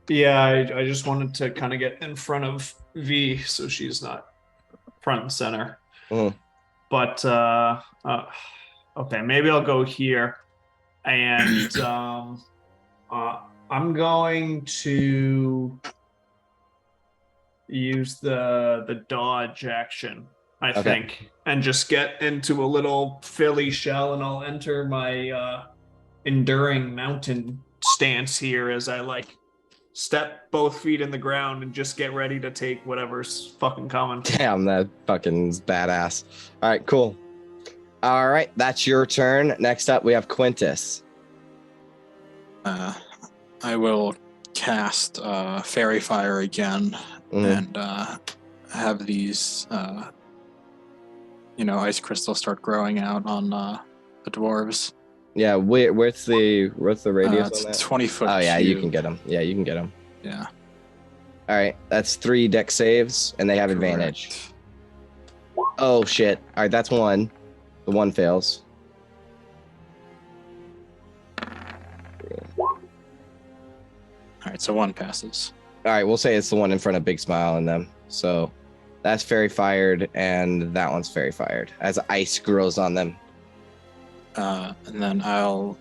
Yeah, I just wanted to kind of get in front of V so she's not front and center. Mhm. But okay, maybe I'll go here, and I'm going to use the dodge action, I Okay. think, and just get into a little Philly shell, and I'll enter my enduring mountain stance here as I like step both feet in the ground and just get ready to take whatever's fucking coming. Damn, that fucking is badass. All right, cool. All right, that's your turn. Next up, we have Quintus. I will cast Fairy Fire again Mhm. and have these, ice crystals start growing out on the dwarves. Yeah, what's the radius It's on that? 20 foot. Oh yeah, you cube. can get them. Yeah, you can get them. Yeah. All right, that's 3 deck saves, and they have advantage. Correct. Oh shit! All right, that's 1. The 1 fails. All right, so 1 passes. All right, we'll say it's the one in front of Big Smile and them. So that's fairy fired, and that one's fairy fired as ice grows on them. And then I'll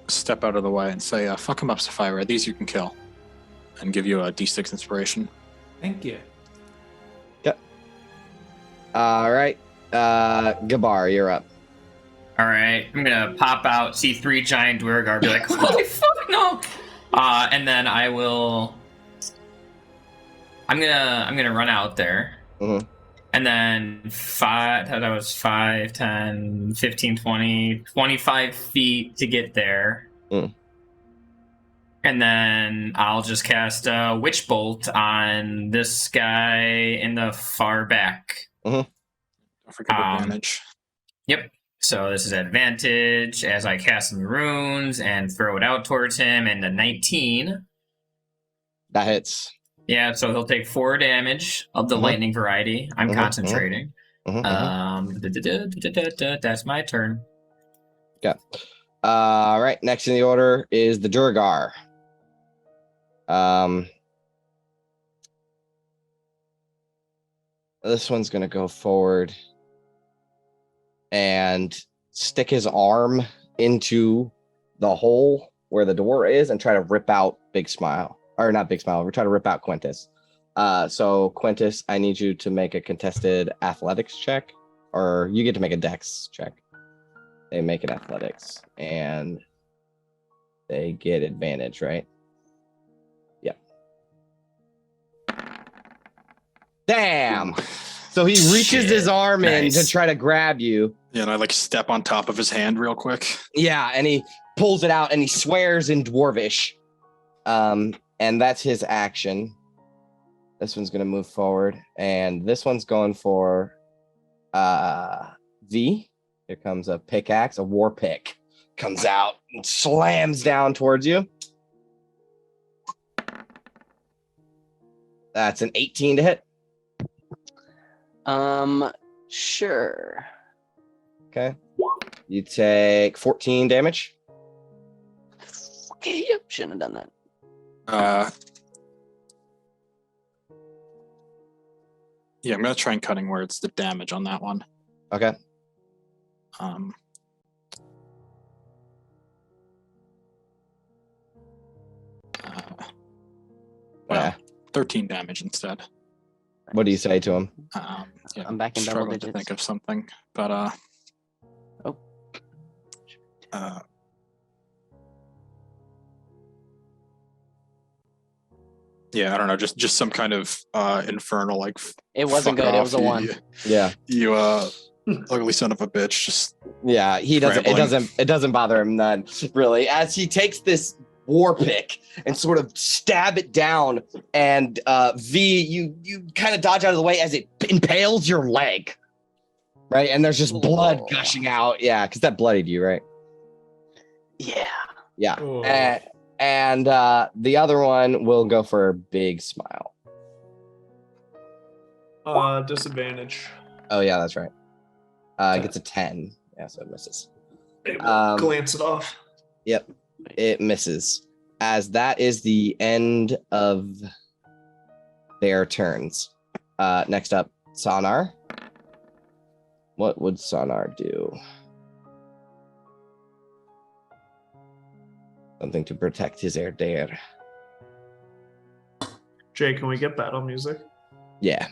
step out of the way and say, fuck him up, Sapphira. These you can kill. And give you a d6 inspiration. Thank you. All right, Gabar, you're up. All right, I'm gonna pop out, see 3 giant Dwergar, be like, "Holy fuck, no!" And then I will. I'm gonna run out there, Mhm. and then 5. That was 5, 10, 15, 20, 25 feet to get there. Mm. And then I'll just cast a Witch Bolt on this guy in the far back. Don't forget Um, advantage. Yep. So this is advantage as I cast some runes and throw it out towards him, and a 19. That hits. Yeah, so he'll take 4 damage of the Mhm. lightning variety. I'm Mhm, concentrating. Mhm. That's my turn. All right. Next in the order is the Durgar. This one's gonna go forward and stick his arm into the hole where the door is and try to rip out Big Smile. Or not Big Smile, we're trying to rip out Quintus. So Quintus, I need you to make a contested athletics check, or you get to make a dex check. They make it athletics and they get advantage, right? Yep. Damn. So he reaches his arm in to Nice. try to grab you. Yeah, and I like step on top of his hand real quick. Yeah, and he pulls it out and he swears in Dwarvish. And that's his action. This one's gonna move forward, and this one's going for V. Here comes a pickaxe, a war pick. Comes out and slams down towards you. That's an 18 to hit. Sure. Okay. You take 14 damage. Okay, yep, shouldn't have done that. Yeah, I'm gonna try and cutting words the damage on that one. Okay. Well, Yeah. 13 damage instead. What do you say to him? Yeah, I'm back in double struggling to digits. think of something, but Oh. Yeah, I don't know, just some kind of infernal like. It wasn't fuck good. It off, was a you- 1. Yeah. You ugly son of a bitch. Just Yeah, he doesn't. Scrambling. It doesn't bother him none, really. As he takes this war pick and sort of stab it down, and V, you kind of dodge out of the way as it impales your leg, right? And there's just blood Oh. gushing out. Yeah, because that bloodied you, right? Yeah. Yeah. Oh. And the other one will go for a Big Smile. Disadvantage. Oh yeah, that's right. It gets a 10. Yeah, so it misses. Glance it off. Yep, it misses. As that is the end of their turns. Next up, Sonar. What would Sonar do? Something to protect his Erdair. Jay, can we get battle music? Yeah.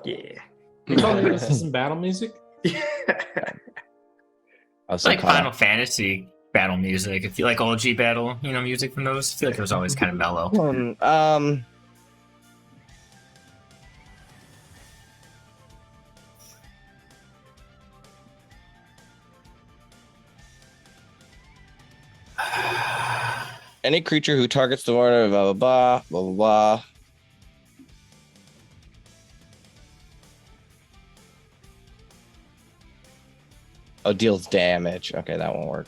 Yeah. You telling me this isn't battle music? Also, It's like Final Fantasy battle music. If you like OG battle, music from those, I feel like it was always kind of mellow. Any creature who targets the water, blah, blah, blah, blah, blah, blah. Oh, deals damage. Okay, that won't work.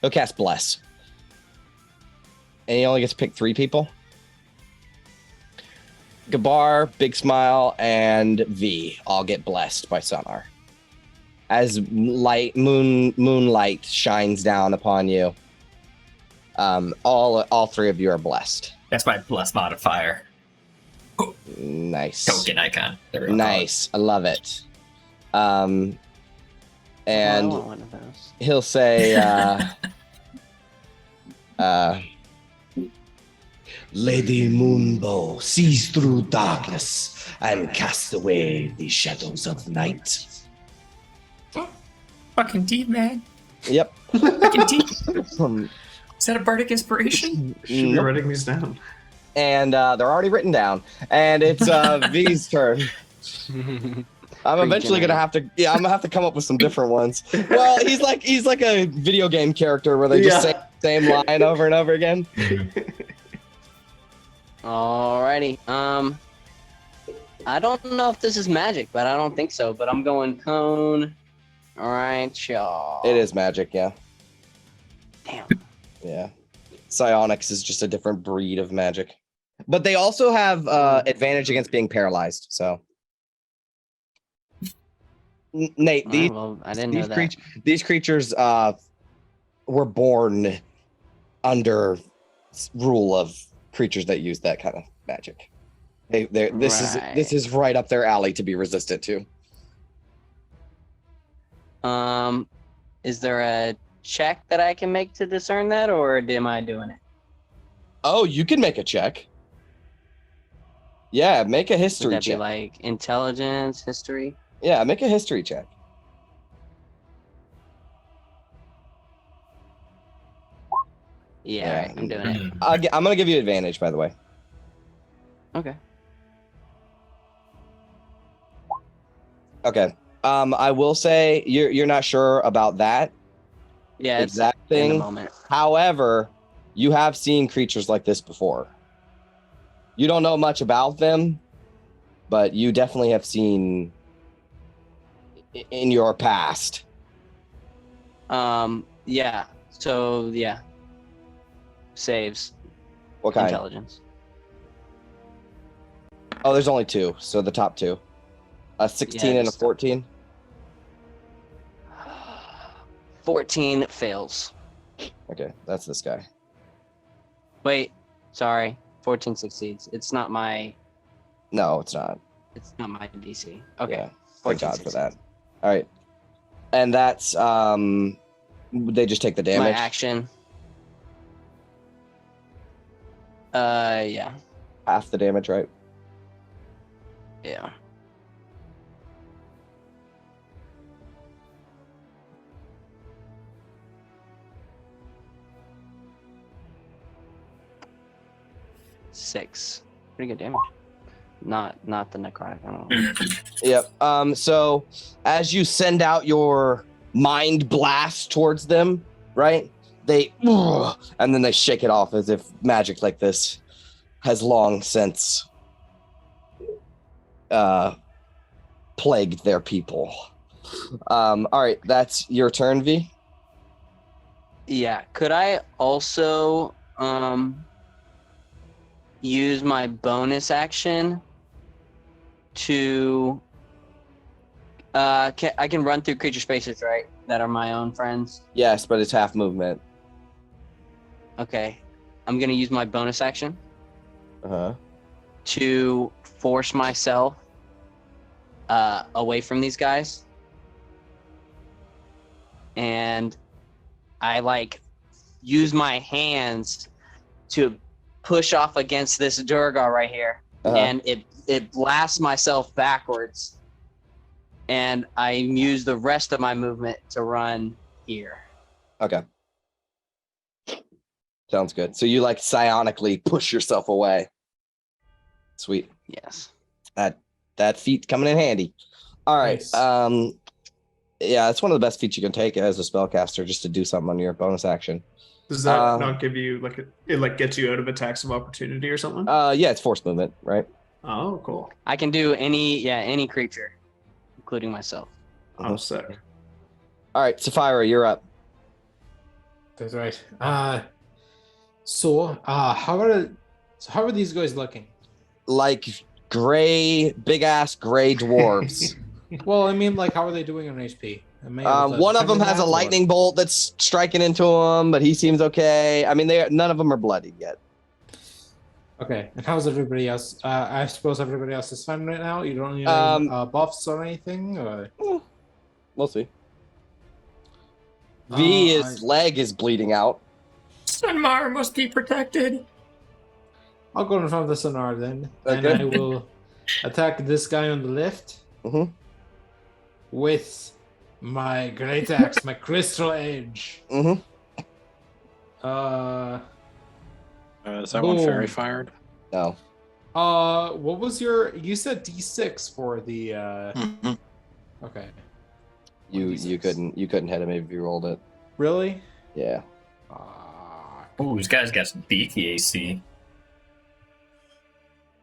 He'll cast Bless. And he only gets to pick 3 people. Gabar, Big Smile, and V all get blessed by Sonar. As moonlight shines down upon you, all 3 of you are blessed. That's my plus modifier. Nice. Token icon. There we go. Nice. I love it. I And want one of those. he'll say, Lady Moonbow sees through darkness and casts away the shadows of night. Fucking deep, man. Yep. Fucking deep. Um, Is that a bardic inspiration? Should be Nope. writing these down. and they're already written down. And it's V's turn. I'm eventually gonna have to. Yeah, I'm gonna have to come up with some different ones. Well, he's like a video game character where they just say the same line over and over again. Alrighty. I don't know if this is magic, but I don't think so. But I'm going cone. All right, y'all. It is magic, yeah. Damn. Yeah. Psionics is just a different breed of magic. But they also have advantage against being paralyzed. So, Nate, All right, well, I didn't know that. these creatures were born under rule of creatures that use that kind of magic. This is right up their alley to be resistant to. Is there a check that I can make to discern that, or am I doing it? Oh, you can make a check. Yeah, make a Would history that check. be like intelligence, history? Yeah, make a history check. Yeah, all right, I'm doing it. I'm gonna give you advantage, by the way. Okay. Okay. I will say you're not sure about that Yeah, it's exact in thing. the moment. However, you have seen creatures like this before. You don't know much about them, but you definitely have seen in your past. Yeah. So yeah. Saves. What kind? Intelligence. Oh, there's only two, so the top two. A 16 Yeah, and a just- 14. 14 fails. Okay, that's this guy. Wait, sorry. 14 succeeds. It's not my No, it's not. DC. Okay. Yeah, 14 thank God for succeeds. that. All right, and that's they just take the My damage. action. Yeah. Half the damage, right? Yeah. Six. Pretty good damage. Not the necrotic. I don't know. Yep. So as you send out your mind blast towards them, right? They and then they shake it off as if magic like this has long since plagued their people. All right, that's your turn, V. Yeah. Could I also use my bonus action to I can run through creature spaces, right? That are my own friends. Yes, but it's half movement. Okay. I'm gonna use my bonus action Uh-huh. to force myself away from these guys. And I like use my hands to push off against this Durgar right here. Uh-huh. And it blasts myself backwards. And I use the rest of my movement to run here. Okay. Sounds good. So you like psionically push yourself away. Sweet. Yes. That feat coming in handy. All right. Nice. Yeah, it's one of the best feats you can take as a spellcaster, just to do something on your bonus action. Does that not give you it gets you out of attacks of opportunity or something? Yeah, it's force movement, right? Oh, cool. I can do any creature, including myself. I'm sick. All right, Sapphira, you're up. That's right. So how are these guys looking? Like big ass gray dwarves. Well, I mean, like, how are they doing on HP? Am I able to One of them determine has a that, or- lightning bolt that's striking into him, but he seems okay. I mean, none of them are bloodied yet. Okay, and how's everybody else? I suppose everybody else is fine right now. You don't need any buffs or anything. Or... We'll see. His leg is bleeding out. Sunmar must be protected. I'll go in front of the sonar then, Okay. and I will attack this guy on the left Mhm. with my great axe, my crystal edge. Mm-hmm. Is that one fairy Boom. fired? No. What was you said D6 for the Mhm. okay. You 1d6. couldn't hit him if you rolled it. Really? Yeah. Ooh, this guy's got some beefy AC.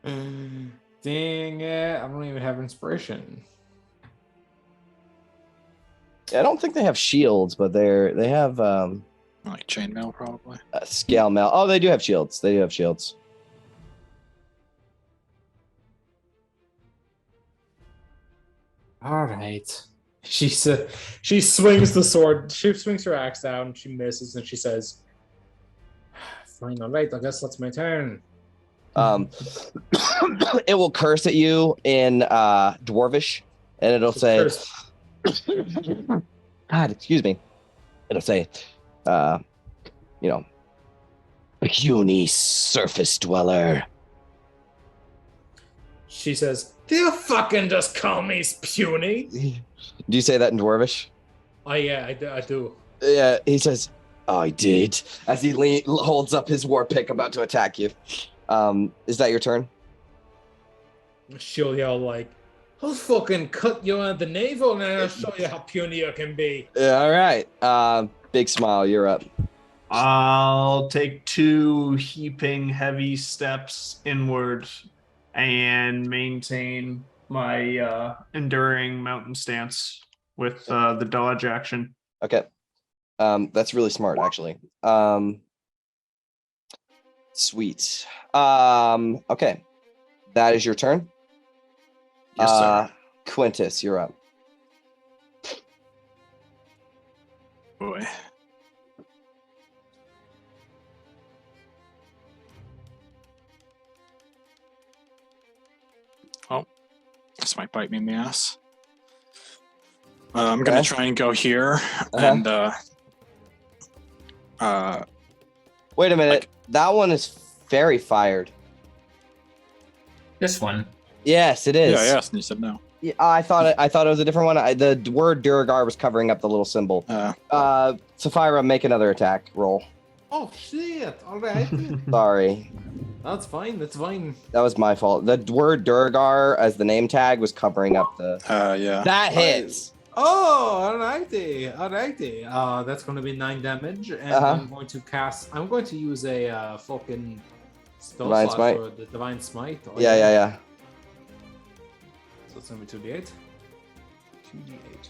Dang it! I don't even have inspiration. I don't think they have shields, but they have Like chainmail, probably. scale mail. Oh, they do have shields. They do have shields. All right. She swings the sword. She swings her axe down. She misses, and she says, "Fine, all right. I guess that's my turn." It will curse at you in Dwarvish, and it'll say, Curse. God, excuse me. It'll say, puny surface dweller. She says, "Do you fucking just call me puny?" Do you say that in Dwarvish? Oh yeah, I do. Yeah, he says, I did, as he holds up his war pick about to attack you. Is that your turn? She'll yell like, "I'll fucking cut you at the navel, and I'll show you how puny you can be." Yeah, all right. Big smile, you're up. I'll take 2 heaping heavy steps inward and maintain my enduring mountain stance with the dodge action. Okay. That's really smart, actually. Sweet. Okay. That is your turn. Yes, sir. Quintus, you're up. Boy. Oh, this might bite me in the ass. I'm gonna Okay. try and go here, and Wait a minute. That one is fairy fired. This one. Yes, it is. yeah, I asked and you said no. Yeah, I thought it was a different one. The word Duragar was covering up the little symbol. Sapphira, make another attack roll. Oh shit! All right, Sorry. that's fine. That's fine. That was my fault. The word Duragar as the name tag was covering up the. Yeah. That hits. Oh, alrighty. That's going to be 9 damage, and I'm going to cast. I'm going to use a fucking spell Divine slot Smite? for the divine smite. Oh, Yeah. So it's going to be 2d8. 2d8.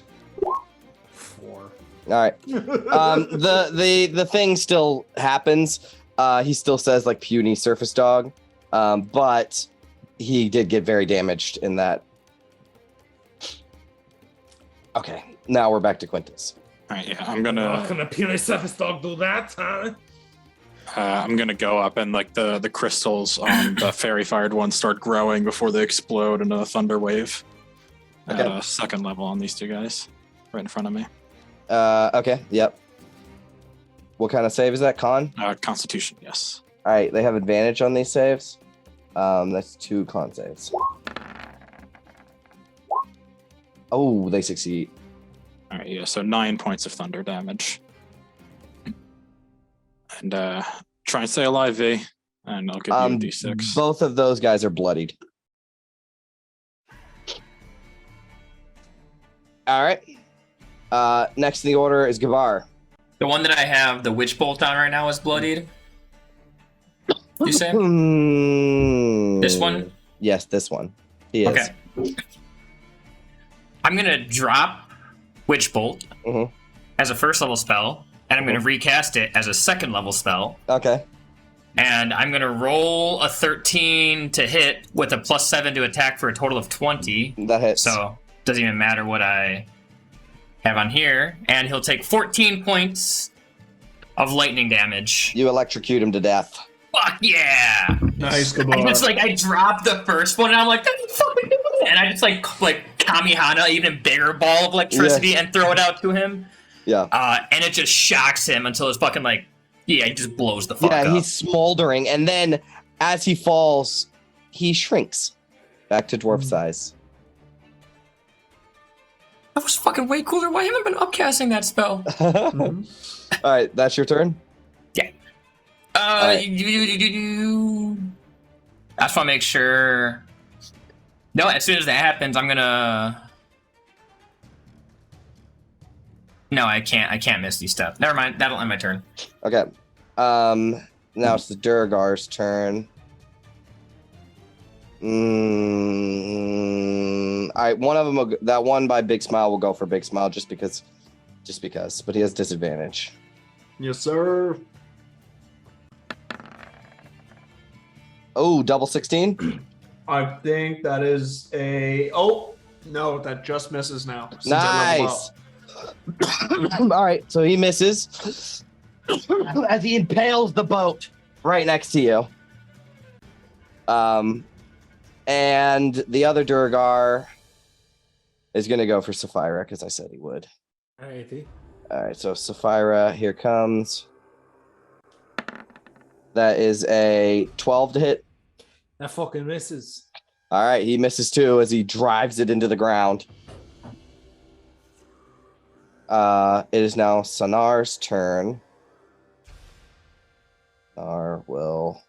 4. All right. The thing still happens. He still says like puny surface dog, but he did get very damaged in that. Okay, now we're back to Quintus. All right. Yeah. I'm Oh, gonna. can a puny surface dog do that, huh? I'm gonna go up and like the crystals on the fairy fired ones start growing before they explode into a thunder wave. Okay. At a second level on these 2 guys, right in front of me. Okay, yep. What kind of save is that, con? Constitution, yes. All right, they have advantage on these saves. That's 2 con saves. Oh, they succeed. All right, yeah. So 9 points of thunder damage. And try and stay alive, V. And I'll give you a d6. Both of those guys are bloodied. All right. Next in the order is Gavar. The one that I have the witch bolt on right now is bloodied. You say? This one? Yes, this one. He is. Okay. I'm gonna drop witch bolt as a first level spell, and I'm gonna recast it as a second level spell. Okay. And I'm gonna roll a 13 to hit with a +7 to attack for a total of 20. That hits. So doesn't even matter what I have on here. And he'll take 14 points of lightning damage. You electrocute him to death. Fuck yeah! Nice, I Gabar. just I dropped the first one, and I'm like, "That's fucking doing it!" And I just like Kamihana, even bigger ball of electricity, and throw it out to him. Yeah. And it just shocks him until it's fucking he just blows the fuck up. Yeah, he's smoldering, and then as he falls, he shrinks back to dwarf size. That was fucking way cooler. Why haven't I been upcasting that spell? All right, that's your turn. Yeah. right. I just want to make sure. No, as soon as that happens, I'm gonna. No, I can't. I can't Misty Step. Never mind. That'll end my turn. Okay. Now it's the Duragar's turn. All right, one of them, that one by Big Smile will go for Big Smile just because, but he has disadvantage. Yes, sir. Oh, double 16? I think that is a... Oh, No, that just misses now. Since I leveled Nice. All right, so he misses as he impales the boat right next to you. And the other Durgar is going to go for Sapphira because I said he would. Alrighty. All right, so Sapphira, here comes. That is a 12 to hit. That fucking misses. All right, he misses too as he drives it into the ground. It is now Sanar's turn. Sanar will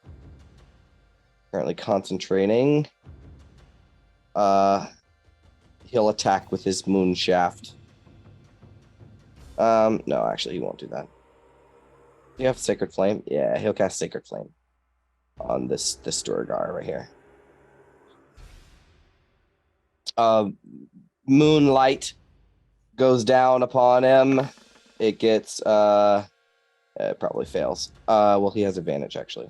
currently concentrating. He'll attack with his moon shaft. No, actually, he won't do that. Do you have Sacred Flame? Yeah, he'll cast Sacred Flame on this Durgar right here. Moonlight goes down upon him. It gets it probably fails. Well, he has advantage actually.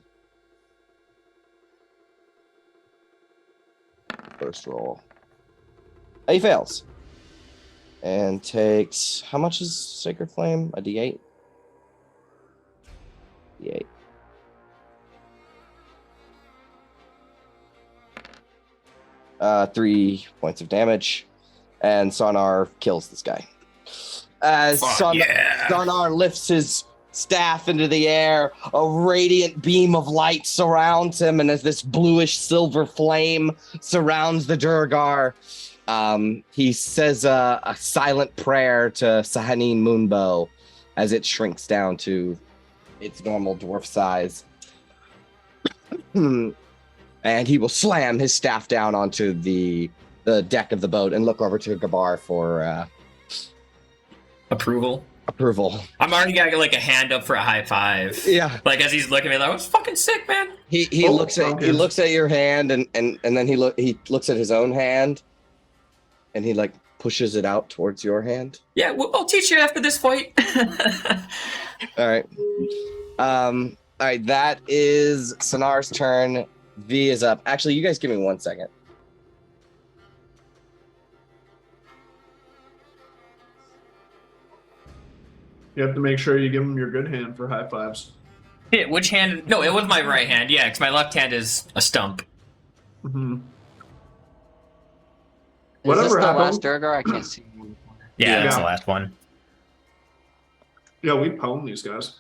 First roll. He fails. And takes, how much is Sacred Flame? A D8? D8. Uh, 3 points of damage. And Sanar kills this guy. As Sanar lifts his staff into the air, a radiant beam of light surrounds him, and as this bluish silver flame surrounds the Durgar, he says a silent prayer to Sahanin Moonbow as it shrinks down to its normal dwarf size. And he will slam his staff down onto the deck of the boat and look over to Gabar for Approval. I'm already got like a hand up for a high five. Yeah. Like as he's looking at me, like, I was fucking sick, man. He looks at your hand and then he looks at his own hand and he like pushes it out towards your hand. Yeah, I'll teach you after this fight. All right. All right, that is Sanar's turn. V is up. Actually, you guys give me 1 second. You have to make sure you give him your good hand for high fives. Yeah, which hand? No, it was my right hand. Yeah, because my left hand is a stump. Mm-hmm. Is Whatever this the happened? last Durgar? I can't see. Yeah, that's Yeah. the last one. Yeah, we pwn these guys.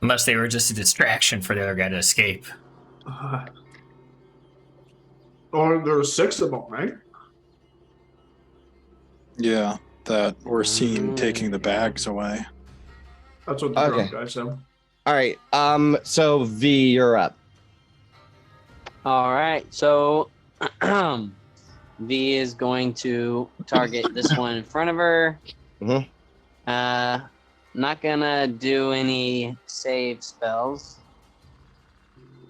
Unless they were just a distraction for the other guy to escape. Or there were 6 of them, right? Yeah, that we're seen taking the bags away. That's what the Okay. drunk guy said. All right. So V, you're up. All right, so V is going to target this one in front of her. Mhm. Not gonna do any save spells.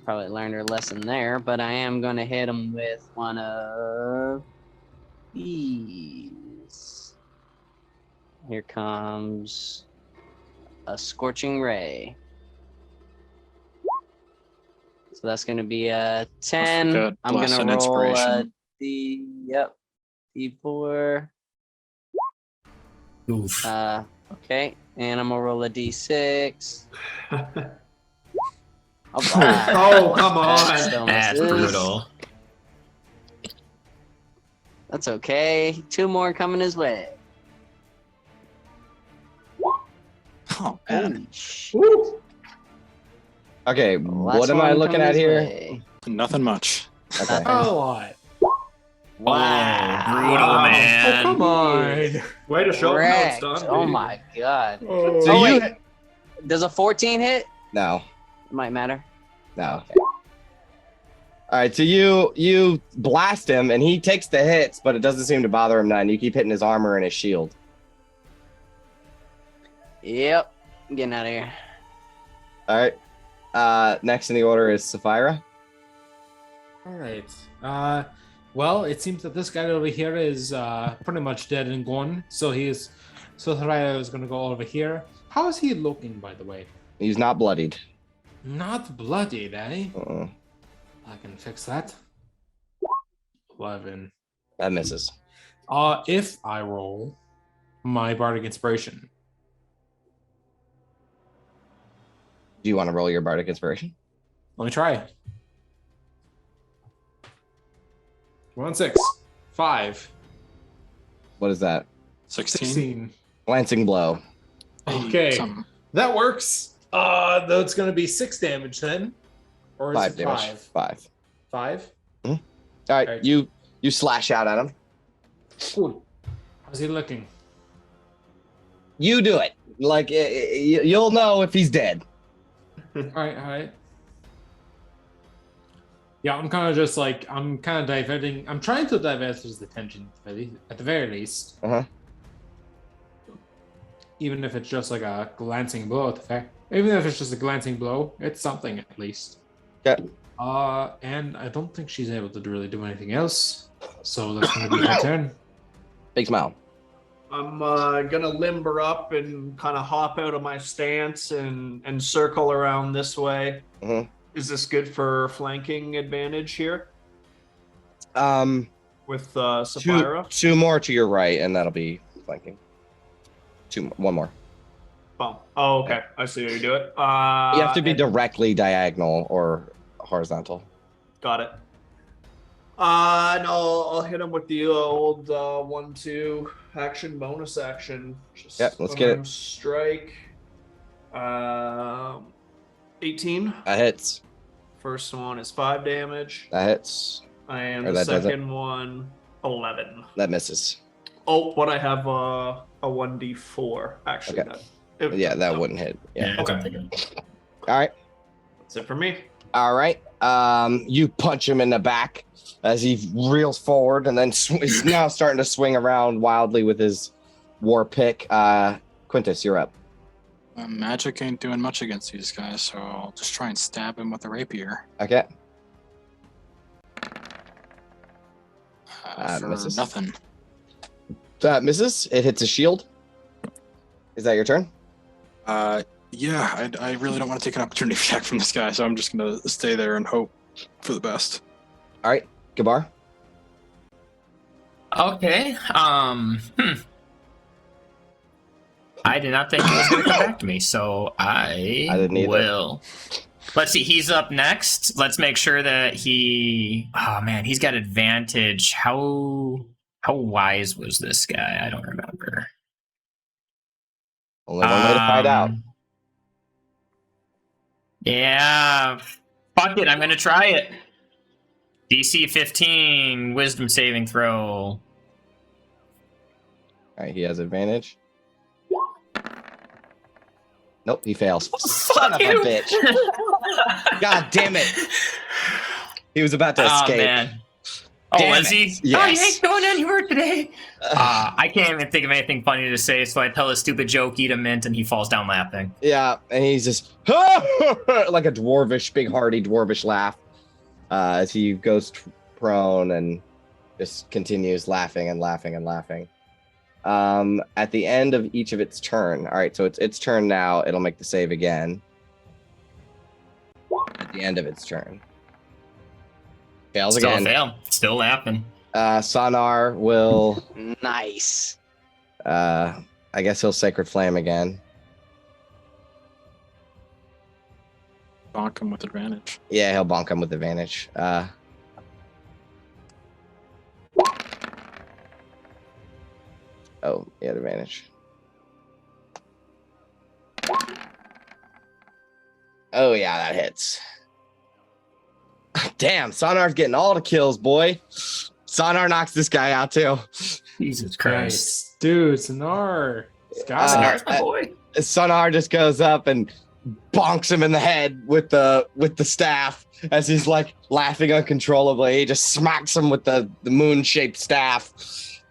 Probably learned her lesson there, but I am gonna hit him with one of these. Here comes a scorching ray. So that's gonna be a 10. forgot I'm Blessed gonna roll Inspiration. D4. Oof. Okay, and I'm gonna roll a D6. Oh, Oh, come on. That's brutal. That's okay. 2 more coming his way. Oh, man. Holy sh- Woo! Okay, Last what am I one looking coming at his here? way. Nothing much. Okay. A lot. Wow. Brutal, Wow. man. Oh, come on. Way to show him how it's Wrecked. done. Oh dude. my god. So Oh, you wait. Does a 14 hit? no, It might matter. no. All right, so you blast him and he takes the hits, but it doesn't seem to bother him none. You keep hitting his armor and his shield. Yep. I'm getting out of here. All right. Next in the order is Sapphira. All right. Well, it seems that this guy over here is pretty much dead and gone. So Thraya is going to go over here. How is he looking, by the way? He's not bloodied. Not bloodied, eh? Uh-uh. I can fix that. 11. That misses. If I roll my bardic inspiration, Do you want to roll your bardic inspiration? let me try. 1, 6, 5, What is that? 16. 16. Glancing blow. Okay, Something. that works. Though it's going to be 6 damage then, or is 5 it damage. 5? 5. 5. All right, Alright. you slash out at him. Cool. How's he looking? You do it. Like you'll know if he's dead. All right. Yeah, I'm kind of just like I'm kind of diverting. I'm trying to divert his attention at the very least. Uh-huh. Even if it's just like a glancing blow, even if it's just a glancing blow, it's something at least. Okay. And I don't think she's able to really do anything else, so that's going to be her turn. Big smile. I'm gonna limber up and kind of hop out of my stance and circle around this way. Mhm. Is this good for flanking advantage here with Sapphira? Two more to your right, and that'll be flanking. One more. Boom. Oh, okay. I see how you do it. You have to be and- directly diagonal or horizontal. Got it. And I'll hit him with the old 1-2 action bonus action. Just Yep, let's get it. unarmed strike. 18. That hits. First one is 5 damage, That hits. and Or the that does it. second one 11. That misses. Oh, but I have a 1d4 actually. Okay. Yeah, that wouldn't hit. Yeah. Okay. All right. That's it for me. All right. You punch him in the back as he reels forward, and then he's now starting to swing around wildly with his war pick. Quintus, you're up. Magic ain't doing much against these guys, so I'll just try and stab him with a rapier. Okay. For misses. nothing. That misses. It hits a shield. Is that your turn? Yeah, I really don't want to take an opportunity attack from this guy, so I'm just gonna stay there and hope for the best. All right. Gabar. Okay. I did not think he was going to come back to me, so I didn't either. will. Let's see. He's up next. Let's make sure that he. Oh man, he's got advantage. How wise was this guy? I don't remember. Only one way to find out. Yeah. Fuck it. I'm going to try it. DC 15, Wisdom saving throw. All right. He has advantage. Nope, he fails. Son of a you. bitch. God damn it. He was about to escape. Man. Oh, Damn was it. he? Yes. Oh, you ain't going anywhere today. I can't even think of anything funny to say, so I tell a stupid joke, eat a mint, and he falls down laughing. Yeah, and he's just like a dwarvish, big hearty dwarvish laugh as he goes prone and just continues laughing and laughing and laughing. At the end of each of its turn. All right, so it's its turn now. It'll make the save again. At the end of its turn. Fails Still again. a fail. Still laughing. Sonar will, Nice. I guess he'll Sacred Flame again. Bonk him with advantage. Yeah, he'll bonk him with advantage. Oh, he had advantage. Oh, yeah, that hits. Damn, Sonar's getting all the kills, boy. Sonar knocks this guy out, too. Jesus Christ. Nice. Dude, Sonar. Sonar's my boy. Sonar just goes up and bonks him in the head with the staff as he's like laughing uncontrollably. He just smacks him with the moon-shaped staff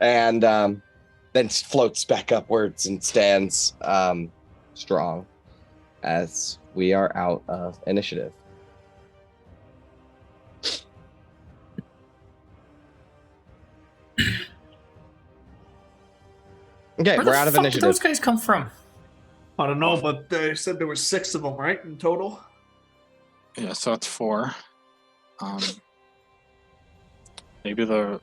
and then floats back upwards and stands strong as we are out of initiative. Okay, Where we're the out of fuck did initiative. those guys come from? I don't know, but they said there were 6 of them, right, in total? Yeah, so it's 4. Maybe they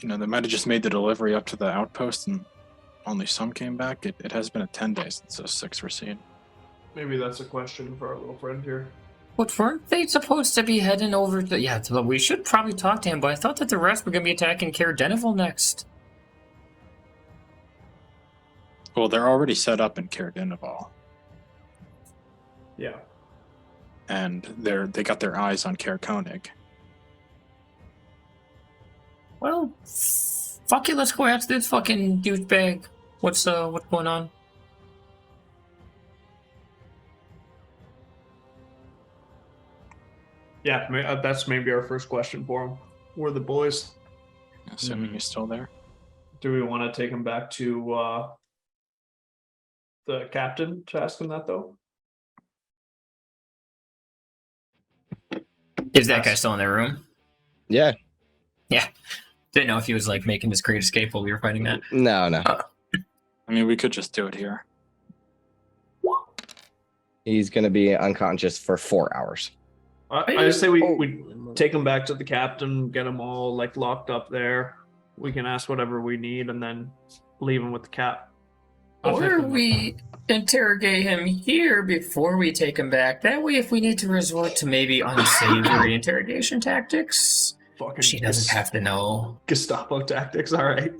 might have just made the delivery up to the outpost and only some came back. It has been 10 days since those 6 were seen. Maybe that's a question for our little friend here. But weren't they supposed to be heading over to... Yeah, we should probably talk to him, but I thought that the rest were going to be attacking Caer Dineval next. Well, they're already set up in Caer Dineval, Yeah. and they got their eyes on Caer Koenig. Well, fuck it, let's go after this fucking douchebag. What's going on? Yeah, that's maybe our first question for him. Where are the boys? Assuming he's still there. Do we want to take him back to the captain to ask him that, though? Is that guy still in their room? Yeah. Yeah. Didn't know if he was like making his great escape while we were fighting that. No. I mean, we could just do it here. He's gonna be unconscious for 4 hours. I say we take him back to the captain, get him all like locked up there. We can ask whatever we need and then leave him with the cap. Or we interrogate him here before we take him back. That way, if we need to resort to maybe unsavory interrogation tactics, Fucking she doesn't have to know. Gestapo tactics, all right.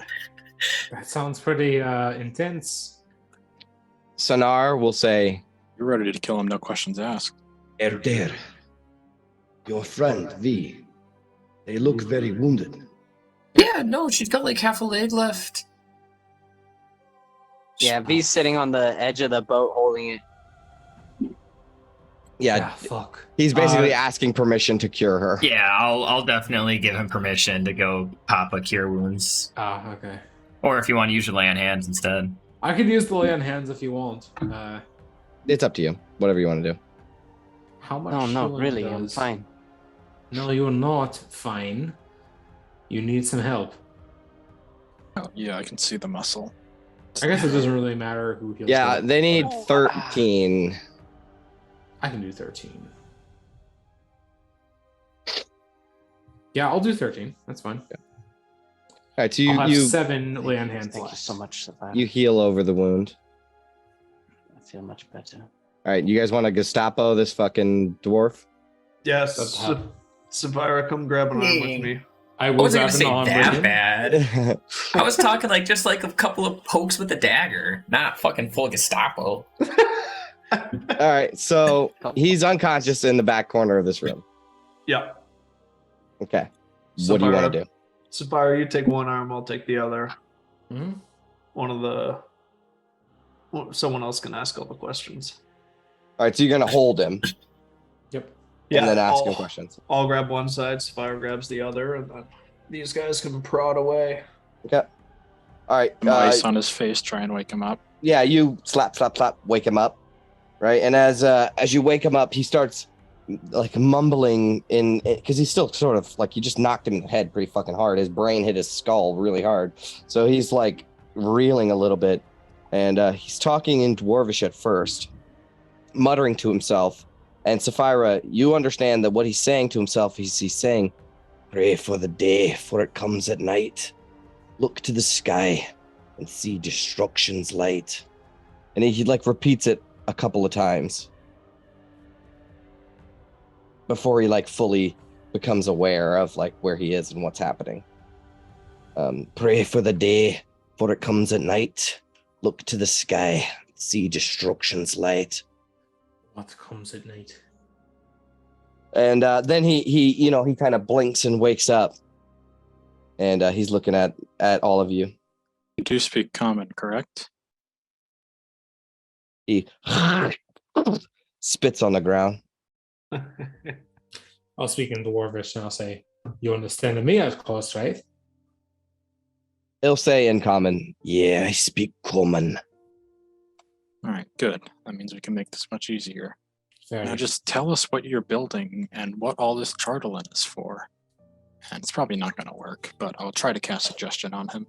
That sounds pretty intense. Sonar will say, You're ready to kill him, no questions asked. Erder, your friend V. They look very wounded. Yeah, no, she's got like half a leg left. Yeah, V's sitting on the edge of the boat holding it. yeah, Fuck. he's basically asking permission to cure her. Yeah, I'll definitely give him permission to go pop a cure wounds. Okay. Or if you want to use your lay on hands instead. I could use the lay on hands if you want. It's up to you. Whatever you want to do. How much? No, healing really, I'm does- fine. No, you're not fine. You need some help. Oh, yeah, I can see the muscle. I guess it doesn't really matter who heals. Yeah, who. they need 13. I can do 13. Yeah, I'll do 13. That's fine. All right, so I'll have you 7 lay on hands Thank you left. so much, Savannah. you heal over the wound. I feel much better. All right, you guys want to Gestapo this fucking dwarf? Yes, That's how- Sapphira, come grab an arm with me. I I will wasn't grab gonna an say arm with that him. bad. I was talking like just like a couple of pokes with a dagger, not fucking full Gestapo. All right, so he's unconscious in the back corner of this room. Yeah. Okay. What do you want to do? Sapphira, you take one arm, I'll take the other. Mhm. Someone else can ask all the questions. All right, so you're gonna hold him Yep. and then ask I'll, him questions. I'll grab one side, Sapphira grabs the other, and then these guys can prod away. Okay. All right. Ice on his face, try and wake him up. Yeah, you slap, wake him up, right? And as you wake him up, he starts like mumbling in because he's still sort of like you just knocked him in the head pretty fucking hard. His brain hit his skull really hard, so he's like reeling a little bit, and he's talking in Dwarvish at first, muttering to himself. And Sapphira, you understand that what he's saying to himself is he's saying, "Pray for the day, for it comes at night. Look to the sky and see destruction's light." And he like repeats it a couple of times before he like fully becomes aware of like where he is and what's happening. Pray for the day, for it comes at night. Look to the sky, see destruction's light. What comes at night? And then he kind of blinks and wakes up, and he's looking at all of you. You do speak common, correct? He spits on the ground. I'll speak in Dwarvish and I'll say, "You understand me, of course, right?" He'll say in common, "Yeah, I speak common." All right, good. That means we can make this much easier. Fair Now enough. just tell us what you're building and what all this charlatan is for. And it's probably not going to work, but I'll try to cast suggestion on him.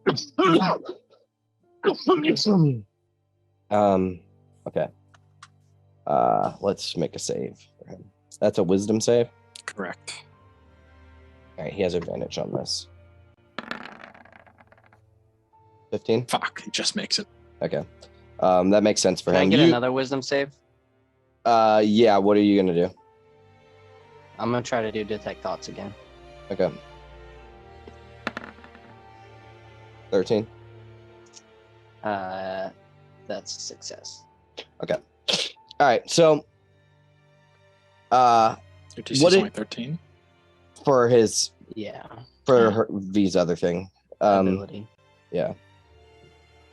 Okay. Let's make a save for him. That's a wisdom save. Correct. All right, he has advantage on this. 15. Fuck, he just makes it. Okay, that makes sense for Can I him. get another wisdom save? Yeah. What are you gonna do? I'm gonna try to do detect thoughts again. Okay. 13. That's a success. Okay. All right. So, Your DC's What only it- 13. for his Yeah. V's other thing. Ability. Yeah.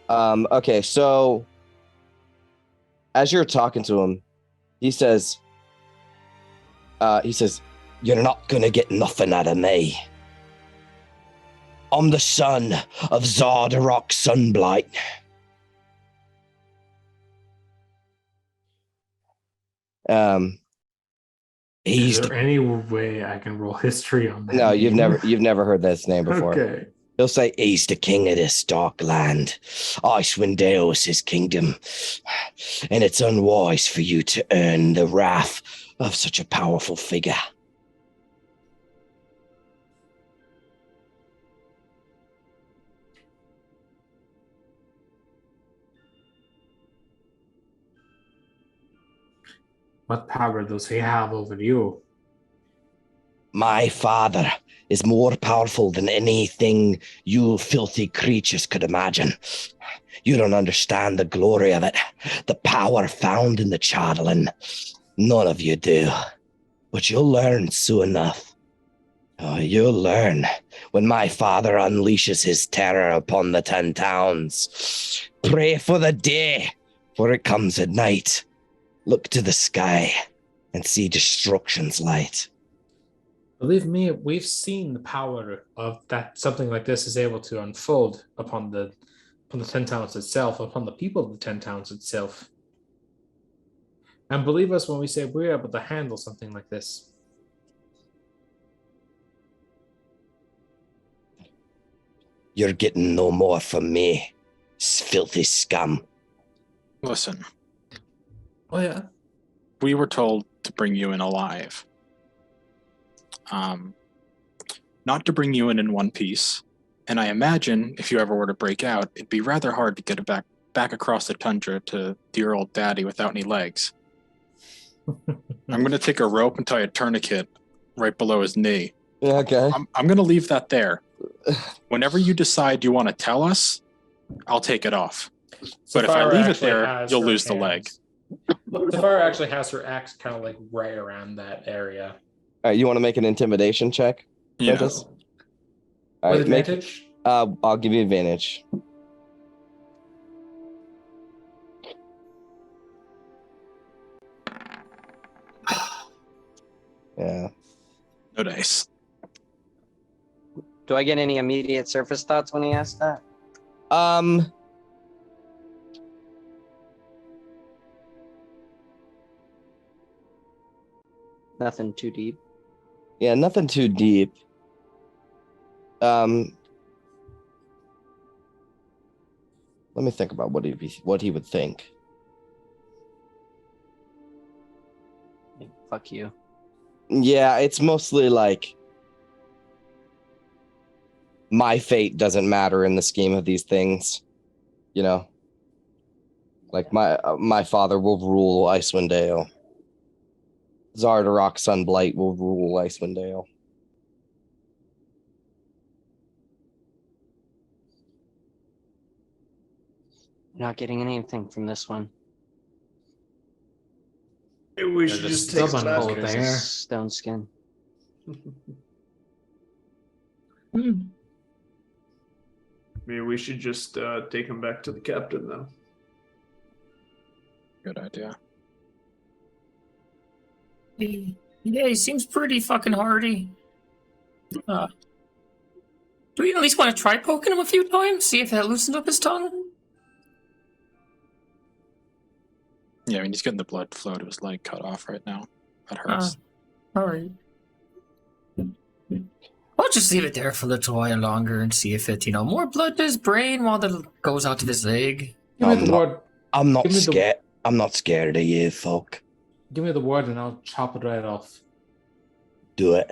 Okay, so as you're talking to him, he says, "You're not gonna get nothing out of me. I'm the son of Zardarok Sunblight. Is He's there any way I can roll history on that? no, name? you've never heard this name before. Okay. He'll say he's the king of this dark land. Icewind Dale is his kingdom, and it's unwise for you to earn the wrath of such a powerful figure." What power does he have over you? My father is more powerful than anything you filthy creatures could imagine. You don't understand the glory of it, the power found in the Chatelain. None of you do. But you'll learn soon enough. Oh, you'll learn when my father unleashes his terror upon the 10 towns. Pray for the day, for it comes at night. Look to the sky and see destruction's light. Believe me, we've seen the power of that something like this is able to unfold upon the 10 towns itself, upon the people of the 10 towns itself. And believe us when we say we're able to handle something like this. You're getting no more from me, filthy scum. Listen, Oh yeah. we were told to bring you in alive. Not to bring you in one piece. And I imagine if you ever were to break out, it'd be rather hard to get it back across the tundra to dear old daddy without any legs. I'm going to take a rope and tie a tourniquet right below his knee. Okay. I'm going to leave that there. Whenever you decide you want to tell us, I'll take it off. But if I Sapphira leave it actually there, has you'll her lose the leg. Sapphira actually has her axe kind of like right around that area. All right, you want to make an intimidation check? Yeah. Prentice? All With right, make, advantage? I'll give you advantage. Yeah. No dice. Do I get any immediate surface thoughts when he asks that? Nothing too deep. Yeah, nothing too deep. Let me think about what he would think. Fuck you. Yeah, it's mostly like my fate doesn't matter in the scheme of these things, you know. Like my father will rule Icewind Dale. Zardarok Sunblight will rule Icewind Dale. Not getting anything from this one. Maybe we They're should just just take stubborn him all back. the There's a There. stone skin. Maybe we should just take him back to the captain then. Good idea. Yeah, he seems pretty fucking hardy. Do we at least want to try poking him a few times? See if that loosens up his tongue? Yeah, I mean, he's getting the blood flow to his leg cut off right now. That hurts. Alright. I'll just leave it there for a little while longer and see if it, more blood to his brain while it goes out to his leg. Give me I'm the not- word. I'm not Give me the- scared. I'm not scared of you, folk. Give me the word and I'll chop it right off. Do it.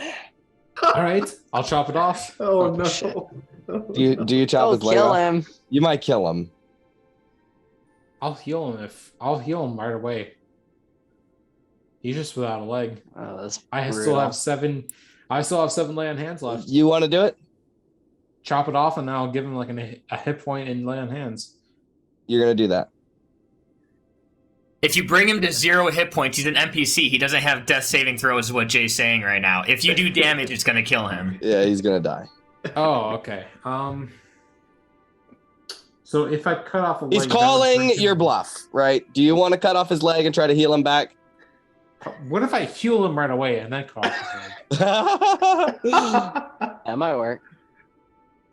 All right, I'll chop it off. Oh no! shit. Do you chop Oh, his leg kill off? him. You might kill him. I'll heal him right away. He's just without a leg. Oh, that's I still brutal. have 7. I still have 7 lay on hands left. You want to do it? Chop it off, and then I'll give him like a hit point and lay on hands. You're gonna do that. If you bring him to 0 hit points, he's an NPC. He doesn't have death saving throws, is what Jay's saying right now. If you do damage, it's gonna kill him. Yeah, he's gonna die. Oh, okay. So if I cut off a leg, He's calling your bluff, right? Do you want to cut off his leg and try to heal him back? What if I heal him right away and then cut off his leg? That might work.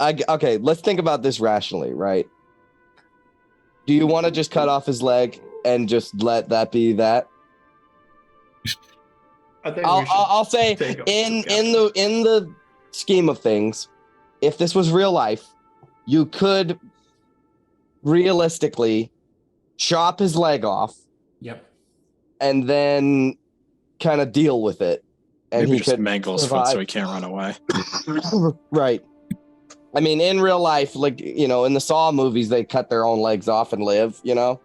Okay, let's think about this rationally, right? Do you want to just cut off his leg and just let that be that? I think I'll say take him in together. the scheme of things, if this was real life, you could realistically chop his leg off Yep. and then kind of deal with it, and Maybe he just could mangle his foot so he can't run away. Right. I mean, in real life, like, you know, in the Saw movies, they cut their own legs off and live, you know?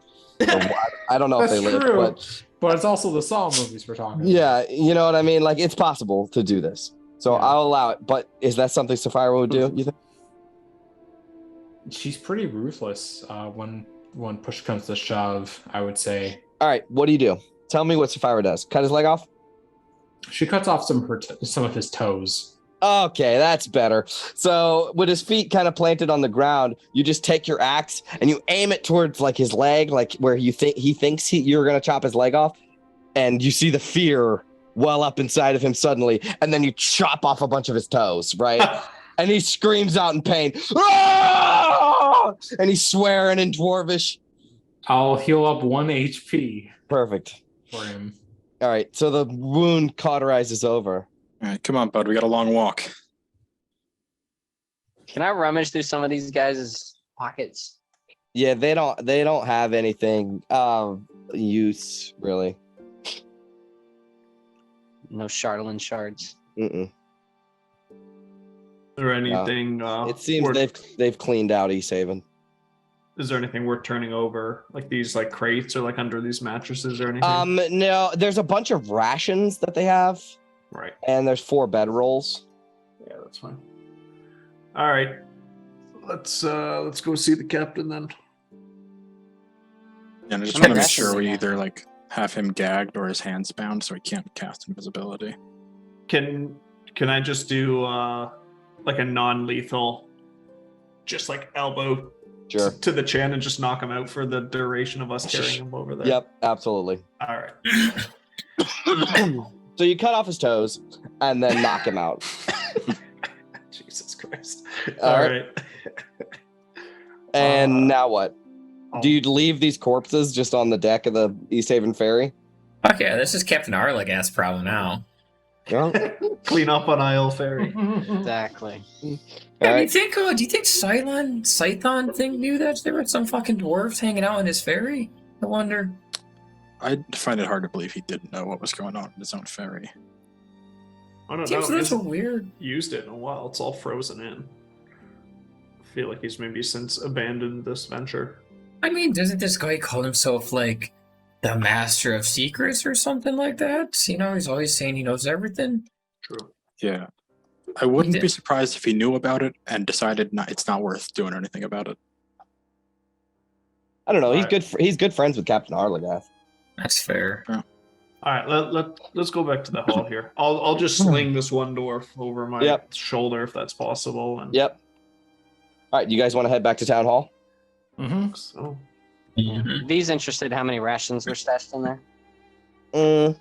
I don't know if That's they live, true. but But it's also the Saw movies we're talking about. yeah, you know what I mean? Like, it's possible to do this. So Yeah. I'll allow it. But is that something Sapphira would do, you think? She's pretty ruthless when push comes to shove, I would say. All right, what do you do? Tell me what Sapphira does. Cut his leg off? She cuts off some of his toes. Okay, that's better. So with his feet kind of planted on the ground, you just take your axe and you aim it towards like his leg, like where you think he thinks you're gonna chop his leg off, and you see the fear well up inside of him suddenly, and then you chop off a bunch of his toes, right? And he screams out in pain, "Ah!" And he's swearing in Dwarvish. I'll heal up 1 HP Perfect. for him. All right, so the wound cauterizes over. All right, come on, bud. We got a long walk. Can I rummage through some of these guys' pockets? Yeah, they don't have anything use really. No Charlatan shards. Mm-mm. Is there anything? It seems they've cleaned out Easthaven. Is there anything worth turning over, like these like crates or like under these mattresses or anything? No, there's a bunch of rations that they have, Right. and there's 4 bedrolls. Yeah, that's fine. All right. Let's go see the captain then. And I just I'm want to make aggressive sure we again. either like have him gagged or his hands bound so he can't cast invisibility. Can I just do like a non-lethal, just like elbow Sure. to the chin and just knock him out for the duration of us carrying him over there? Yep, absolutely. All right. So you cut off his toes and then knock him out. Jesus Christ. All All right. right. And now what? Do you leave these corpses just on the deck of the Easthaven Ferry? Okay, this is Captain Arlig ass problem now. Well, Clean up on Isle Ferry. Exactly. Yeah, right. do you think Scython thing knew that there were some fucking dwarves hanging out in his ferry? I wonder. I find it hard to believe he didn't know what was going on in his own ferry. I don't Seems know. a little He's weird. used it in a while. It's all frozen in. I feel like he's maybe since abandoned this venture. I mean, doesn't this guy call himself like the master of secrets or something like that? You know, he's always saying he knows everything. True. Yeah. I wouldn't did. be surprised if he knew about it and decided it's not worth doing anything about it. I don't know. He's Alright. good. He's good friends with Captain Arligath. That's fair. All right, let's go back to the hall here. I'll just sling this one dwarf over my Yep. shoulder if that's possible. And Yep. All right, you guys want to head back to town hall? Mm-hmm. so Mhm. V's interested how many rations were stashed in there. I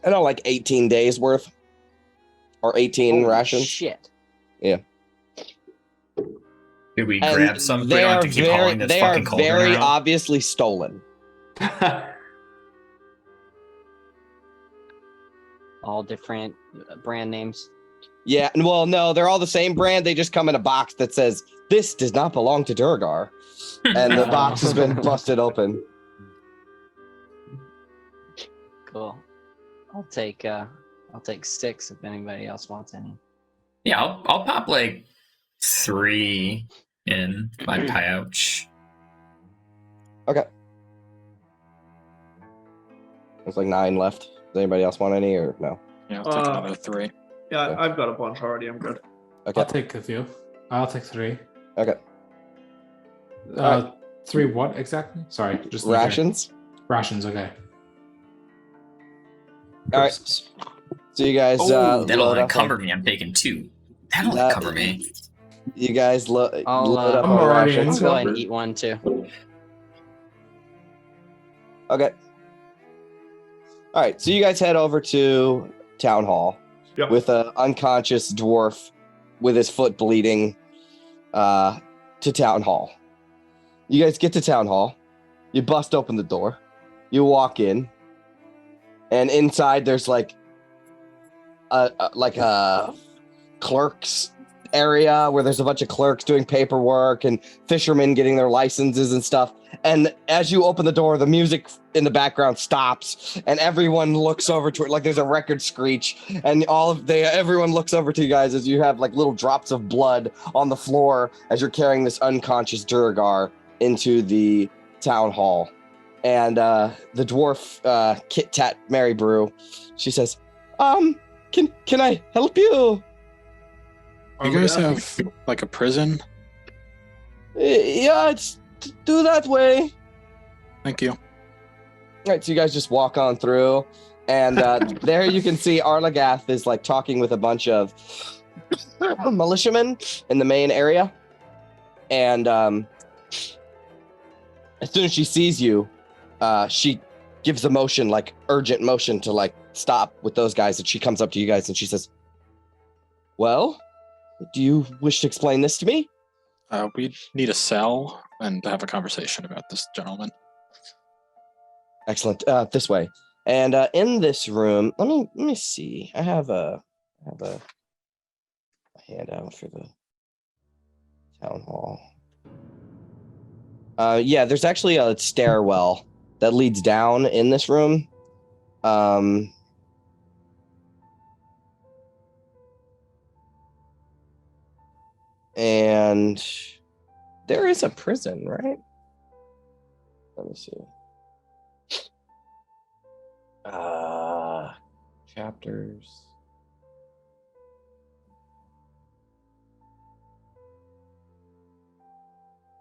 don't know, like 18 days worth, or 18 Holy rations. Shit. Did we And grab some? We they don't are have to keep very, hauling this they are fucking cauldron very out. obviously stolen. All different brand names. Yeah, and well, no, they're all the same brand. They just come in a box that says this does not belong to Durgar, and the box has been busted open. Cool. I'll take I'll take 6 if anybody else wants any. Yeah, I'll pop like 3 in my pouch. Okay. There's like 9 left. Does anybody else want any or no? Yeah, I'll take another 3. Yeah, Okay. I've got a bunch already. I'm good. Okay. I'll take a few. I'll take 3. Okay. 3 what exactly? Sorry, just Rations. Rations. Okay. All right. So you guys Oh, that'll load up. encumber me. I'm taking 2. That'll That- encumber me. You guys load up I'm on already rations. I'll go ahead and eat one too. Okay. All right. So you guys head over to town hall Yep. with an unconscious dwarf with his foot bleeding to town hall. You guys get to town hall. You bust open the door. You walk in, and inside there's like a clerks area where there's a bunch of clerks doing paperwork and fishermen getting their licenses and stuff. And as you open the door, the music in the background stops, and everyone looks over to it like there's a record screech, and everyone looks over to you guys as you have like little drops of blood on the floor as you're carrying this unconscious Durgar into the town hall. And the dwarf Kit Tat Mary Brew, she says, can I help you? You guys have like a prison? Yeah, it's do that way. Thank you. All right, so you guys just walk on through, and there you can see Arlagath is like talking with a bunch of militiamen in the main area. And as soon as she sees you, she gives a motion, like urgent motion to like stop with those guys, and she comes up to you guys and she says, well, do you wish to explain this to me? We need a cell and have a conversation about this gentleman. Excellent. This way. And in this room, let me see. I have a handout for the town hall. Yeah, there's actually a stairwell that leads down in this room. And there is a prison, right? Let me see. Chapters.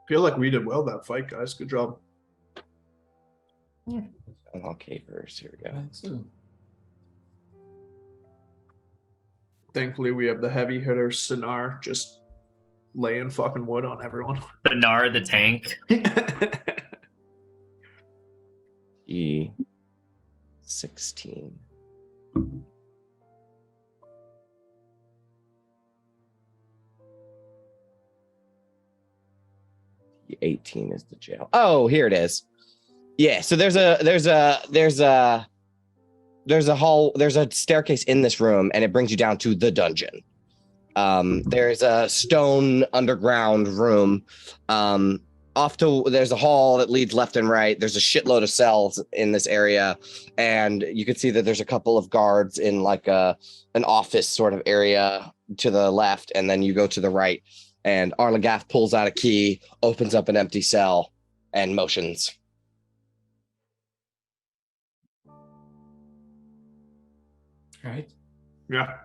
Feel like we did well that fight, guys. Good job. Town capers. Here we go. Thankfully, we have the heavy hitter Sinar just laying fucking wood on everyone. Benar the tank. E16. E18 is the jail. Oh, here it is. Yeah, so there's a staircase in this room, and it brings you down to the dungeon. There's a stone underground room. There's a hall that leads left and right. There's a shitload of cells in this area, and you can see that there's a couple of guards in like an office sort of area to the left, and then you go to the right, and Arlagath pulls out a key, opens up an empty cell, and motions. Right. Yeah.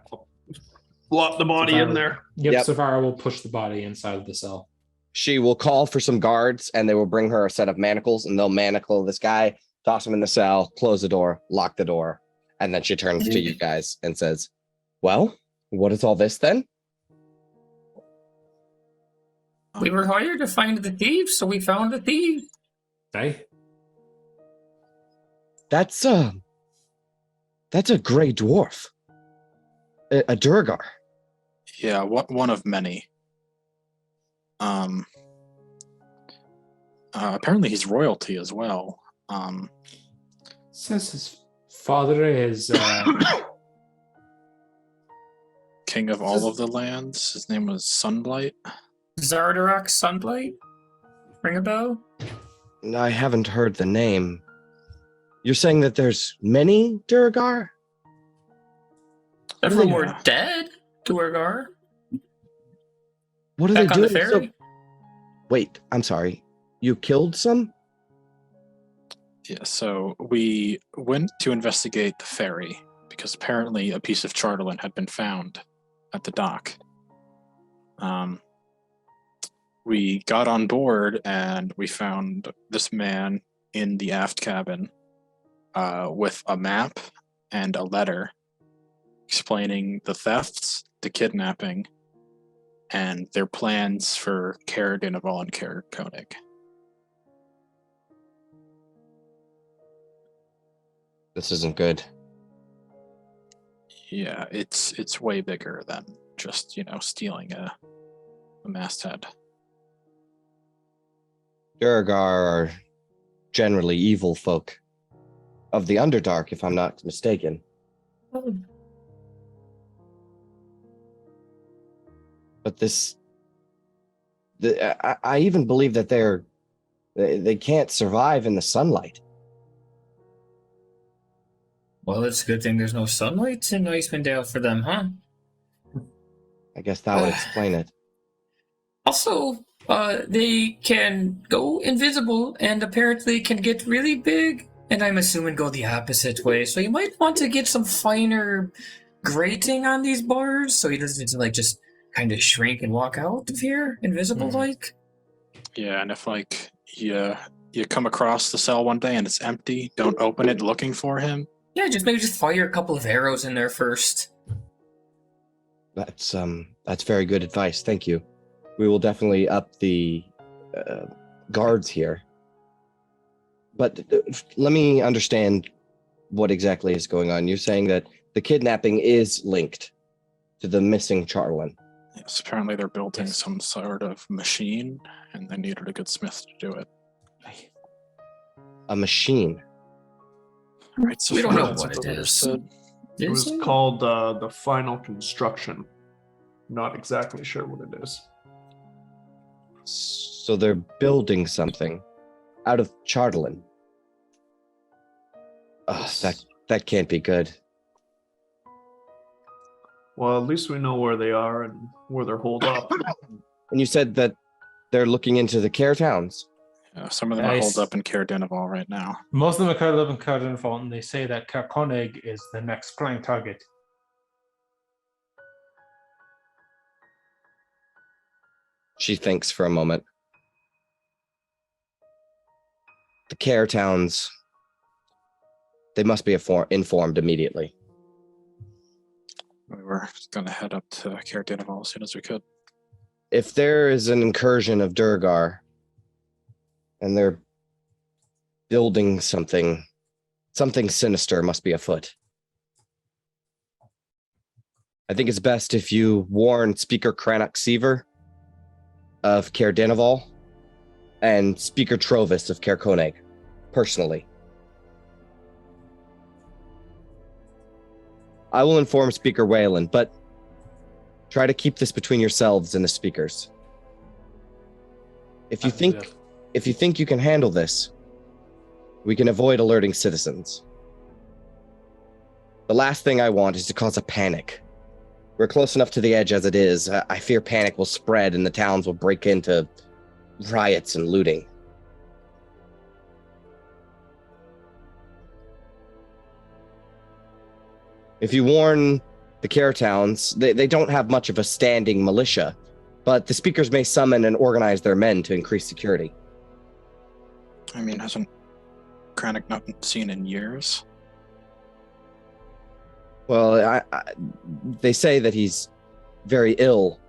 Lock the body in there. Yep. Savara will push the body inside of the cell. She will call for some guards, and they will bring her a set of manacles, and they'll manacle this guy, toss him in the cell, close the door, lock the door, and then she turns to you guys and says, well, what is all this then? We were hired to find the thieves, so we found the thief. Hey. That's a gray dwarf. A Durgar. Yeah, one of many. Apparently he's royalty as well. Says his father is King of all of the lands. His name was Sunblight. Zardarak Sunblight? Ring a bell? I haven't heard the name. You're saying that there's many Durgar? Everyone Yeah. were dead, Duergar. What are Back they on the doing? ferry. Wait, I'm sorry. You killed some? Yeah, so we went to investigate the ferry because apparently a piece of charlatan had been found at the dock. We got on board and we found this man in the aft cabin with a map and a letter explaining the thefts, the kidnapping, and their plans for Caer Dineval and Caer Koenig. This isn't good. Yeah, it's way bigger than just, stealing a masthead. Durgar are generally evil folk of the Underdark, if I'm not mistaken. But I even believe that they can't survive in the sunlight. Well, it's a good thing there's no sunlight in Icewind Dale for them, huh? I guess that would explain it. Also, they can go invisible and apparently can get really big, and I'm assuming go the opposite way. So you might want to get some finer grating on these bars so he doesn't just kind of shrink and walk out of here, invisible like. Yeah, and if you come across the cell one day and it's empty, don't open it looking for him. Yeah, maybe fire a couple of arrows in there first. That's very good advice. Thank you. We will definitely up the guards here. But let me understand what exactly is going on. You're saying that the kidnapping is linked to the missing charlatan. Yes, apparently they're building some sort of machine, and they needed a good smith to do it. A machine. Right, so We don't know that's what the it letter is. said. It was called the final construction. Not exactly sure what it is. So they're building something out of charlatan. That can't be good. Well, at least we know where they are and where they're holed up. And you said that they're looking into the care towns. Some of them are holed up in Caer Dineval right now. Most of them are curled up in Caer Dineval, and they say that Caer Koenig is the next prime target. She thinks for a moment. The care towns, they must be informed immediately. We were going to head up to Caer Dineval as soon as we could. If there is an incursion of Durgar, and they're building something sinister must be afoot. I think it's best if you warn Speaker Cranach Seaver of Caer Dineval and Speaker Trovis of Caer Koenig, personally. I will inform Speaker Wayland, but try to keep this between yourselves and the speakers. If you think you can handle this, we can avoid alerting citizens. The last thing I want is to cause a panic. We're close enough to the edge as it is. I fear panic will spread and the towns will break into riots and looting. If you warn the care towns, they don't have much of a standing militia, but the speakers may summon and organize their men to increase security. I mean, hasn't Cranach not been seen in years? Well, they say that he's very ill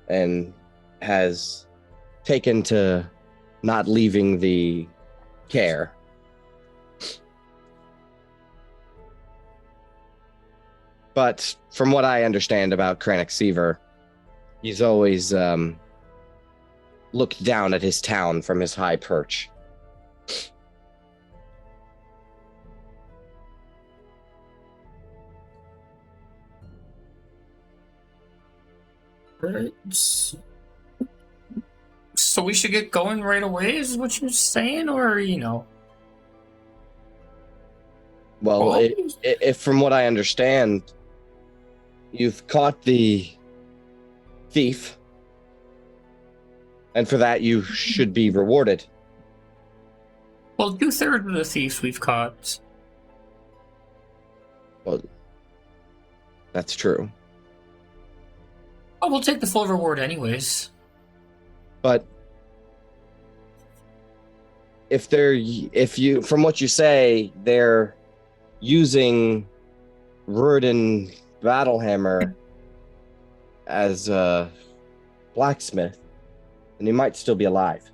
and has taken to not leaving the care. But from what I understand about Cranach Seaver, he's always looked down at his town from his high perch. Right. So we should get going right away, is what you're saying, or Well, if from what I understand, You've caught the thief, and for that you should be rewarded. Well, 2/3 of the thieves we've caught. Well, that's true. Oh, we'll take the full reward anyways. But if you, from what you say, they're using Rudin Battlehammer as a blacksmith, then he might still be alive.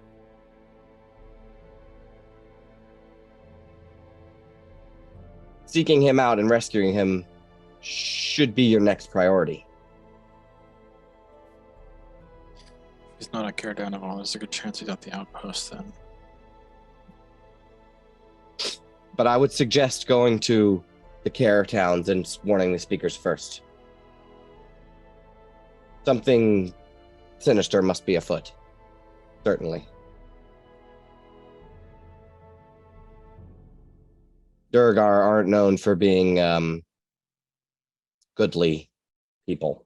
Seeking him out and rescuing him should be your next priority. He's not at Cairdanavon. There's a good chance he's at the outpost then. But I would suggest going to the care towns and warning the speakers first. Something sinister must be afoot. Certainly. Durgar aren't known for being goodly people.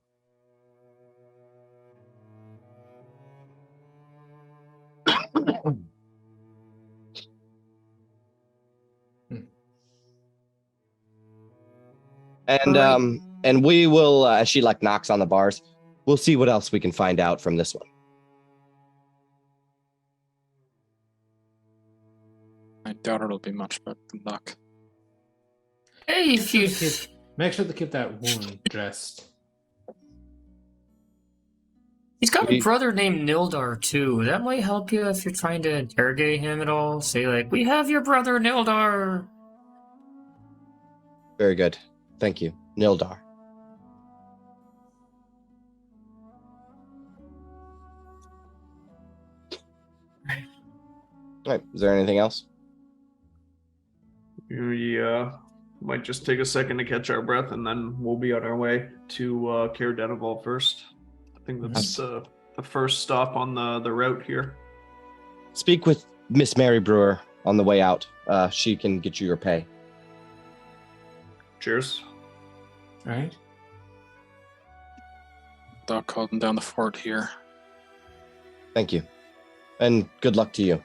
And we will, as she like knocks on the bars, we'll see what else we can find out from this one. I doubt it'll be much, but good luck. Hey, if you... Make sure to keep that wound dressed. He's got a brother named Nildar, too. That might help you if you're trying to interrogate him at all. Say, like, we have your brother Nildar. Very good. Thank you. Nildar. All right. Is there anything else? We might just take a second to catch our breath, and then we'll be on our way to Cairdanavon first. I think that's the first stop on the route here. Speak with Miss Mary Brewer on the way out. She can get you your pay. Cheers. All right. Doc called him down the fort here. Thank you. And good luck to you.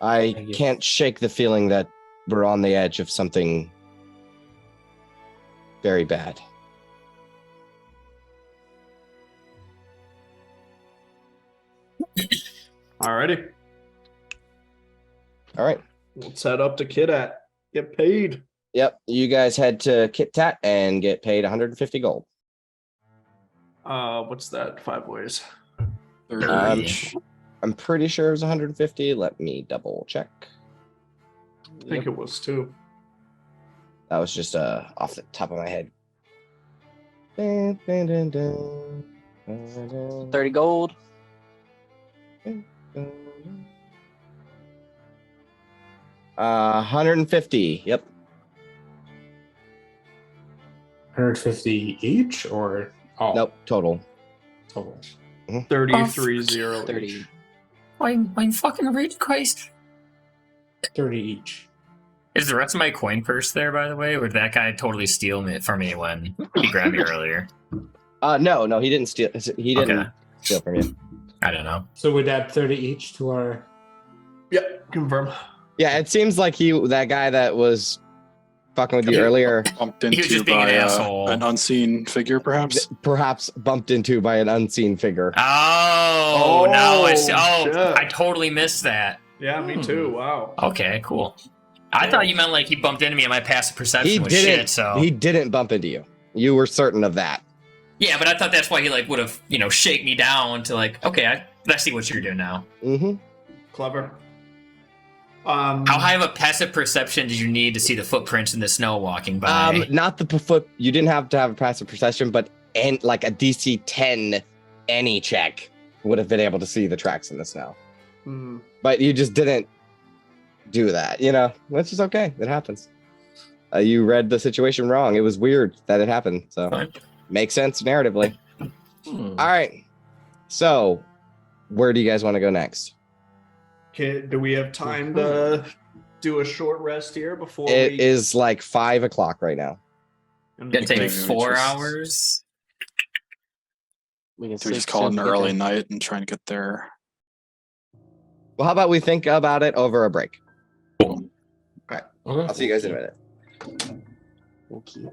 I Thank you. can't shake the feeling that we're on the edge of something very bad. Alrighty. All right. Let's head up to Kidat. Get paid. Yep. You guys head to Kit Tat and get paid 150 gold. What's that? 5 ways. I'm pretty sure it was 150. Let me double check. I think it was too. That was just off the top of my head. Dun, dun, dun, dun. Dun, dun, 30 gold. dun, dun. 150. Yep. 150 each or all? Nope. Total. Total. 33-0. 30. I'm fucking rage Christ. 30 each. Is the rest of my coin purse there, by the way? Or did that guy totally steal it from me when he grabbed me earlier? No, he didn't steal. He didn't Okay. steal from you. I don't know. So we'd add 30 each to our. Yep, confirm. Yeah, it seems like that guy that was fucking with you earlier, Bumped He was into just being an by asshole. an unseen figure, perhaps. perhaps bumped into by an unseen figure. Oh, now I see. Oh, shit. I totally missed that. Yeah, me too. Wow. Okay, cool. I thought you meant like he bumped into me and my passive perception He was didn't. shit, so... He didn't bump into you. You were certain of that. Yeah, but I thought that's why he like would have, shake me down to like, okay, I see what you're doing now. Mm-hmm. Clever. How high of a passive perception did you need to see the footprints in the snow walking by? Not the foot. You didn't have to have a passive perception, but like a DC 10 any check would have been able to see the tracks in the snow. Hmm. But you just didn't do that. That's just okay. It happens. You read the situation wrong. It was weird that it happened. So Fine. makes sense narratively. All right. So where do you guys want to go next? Okay, do we have time to do a short rest here before It we... is like 5 o'clock right now. And Gonna take Maybe we 4 just- hours. We can Do we just sleep call it an soon, early okay. night and try and get there? Well, how about we think about it over a break? Okay. I'll see you guys in a minute. Okay.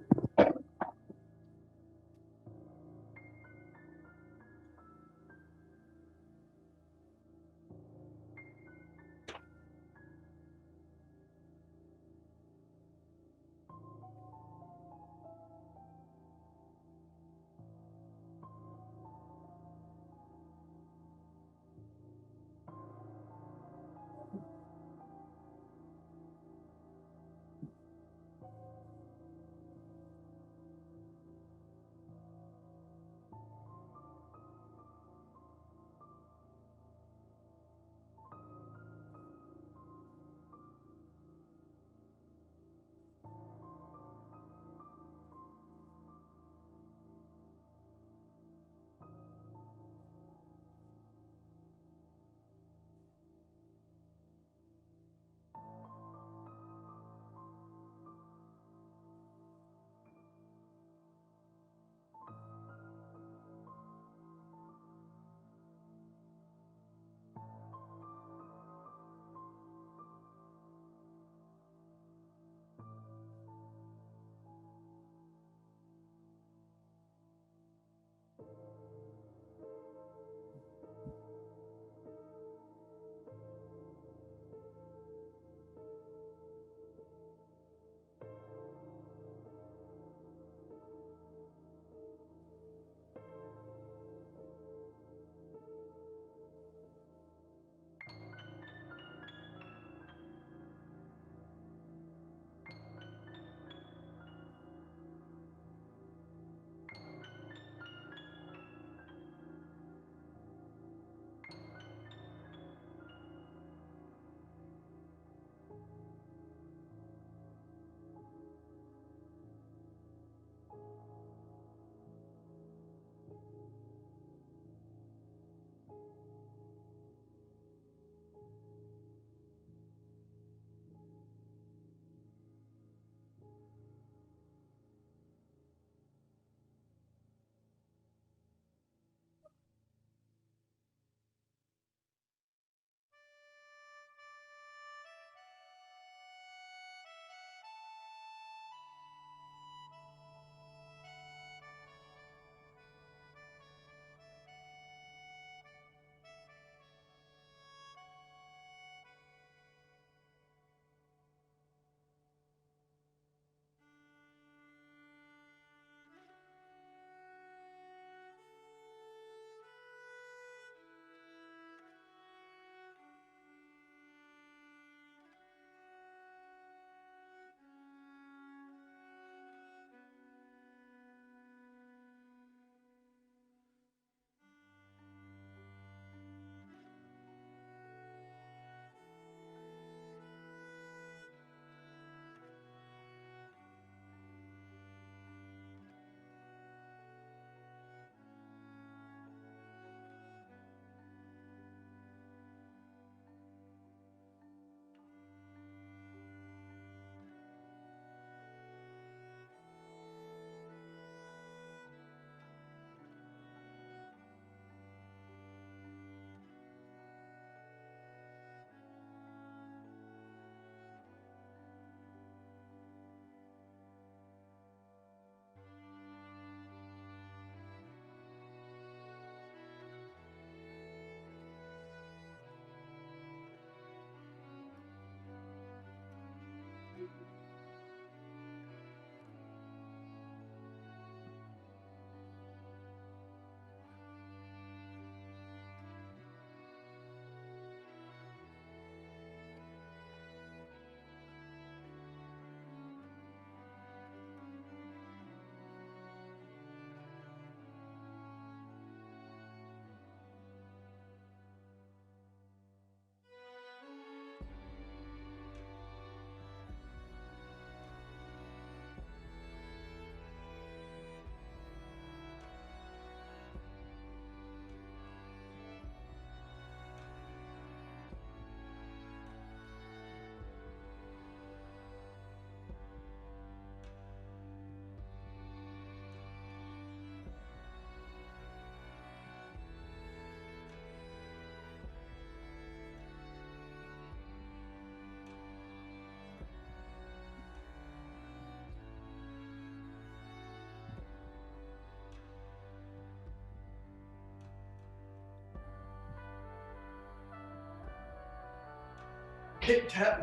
Kit Kat.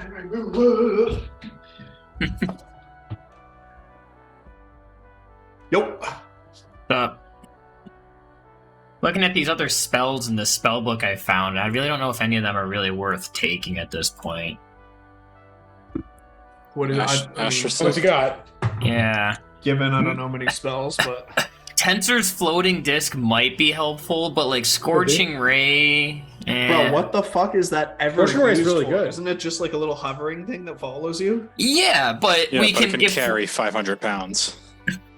Yup. Looking at these other spells in the spell book I found, I really don't know if any of them are really worth taking at this point. What is Ostracism. What you got? Yeah. Given I don't know many spells, but Tensor's floating disc might be helpful, but like Scorching Ray. bro, what the fuck is that ever Scorching Ray is used really for? good. Isn't it just like a little hovering thing that follows you? Yeah, but Yeah, we but can, it can if, carry 500 pounds.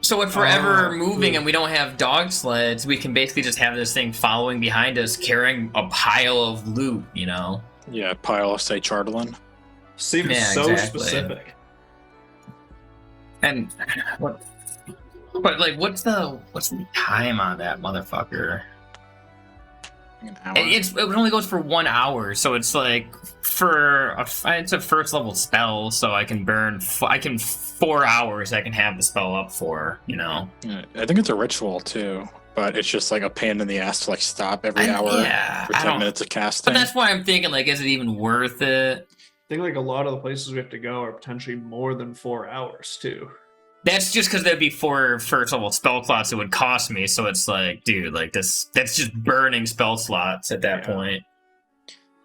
so if we're ever Oh, moving and we don't have dog sleds, we can basically just have this thing following behind us, carrying a pile of loot. You know. Yeah, pile of, say, Chardalin. Seems Yeah, so exactly. specific. And what? But like, what's the time on that motherfucker? An hour. It only goes for 1 hour, so it's like it's a first level spell, so I can burn 4 hours. I can have the spell up for, you know. Yeah, I think it's a ritual too, but it's just like a pain in the ass to like stop every hour Yeah, for I 10 don't. minutes of But casting. that's why I'm thinking, like, is it even worth it? I think like a lot of the places we have to go are potentially more than 4 hours too. That's just because there'd be 4 first level spell slots it would cost me. So it's like, dude, like that's just burning spell slots at that Yeah. point.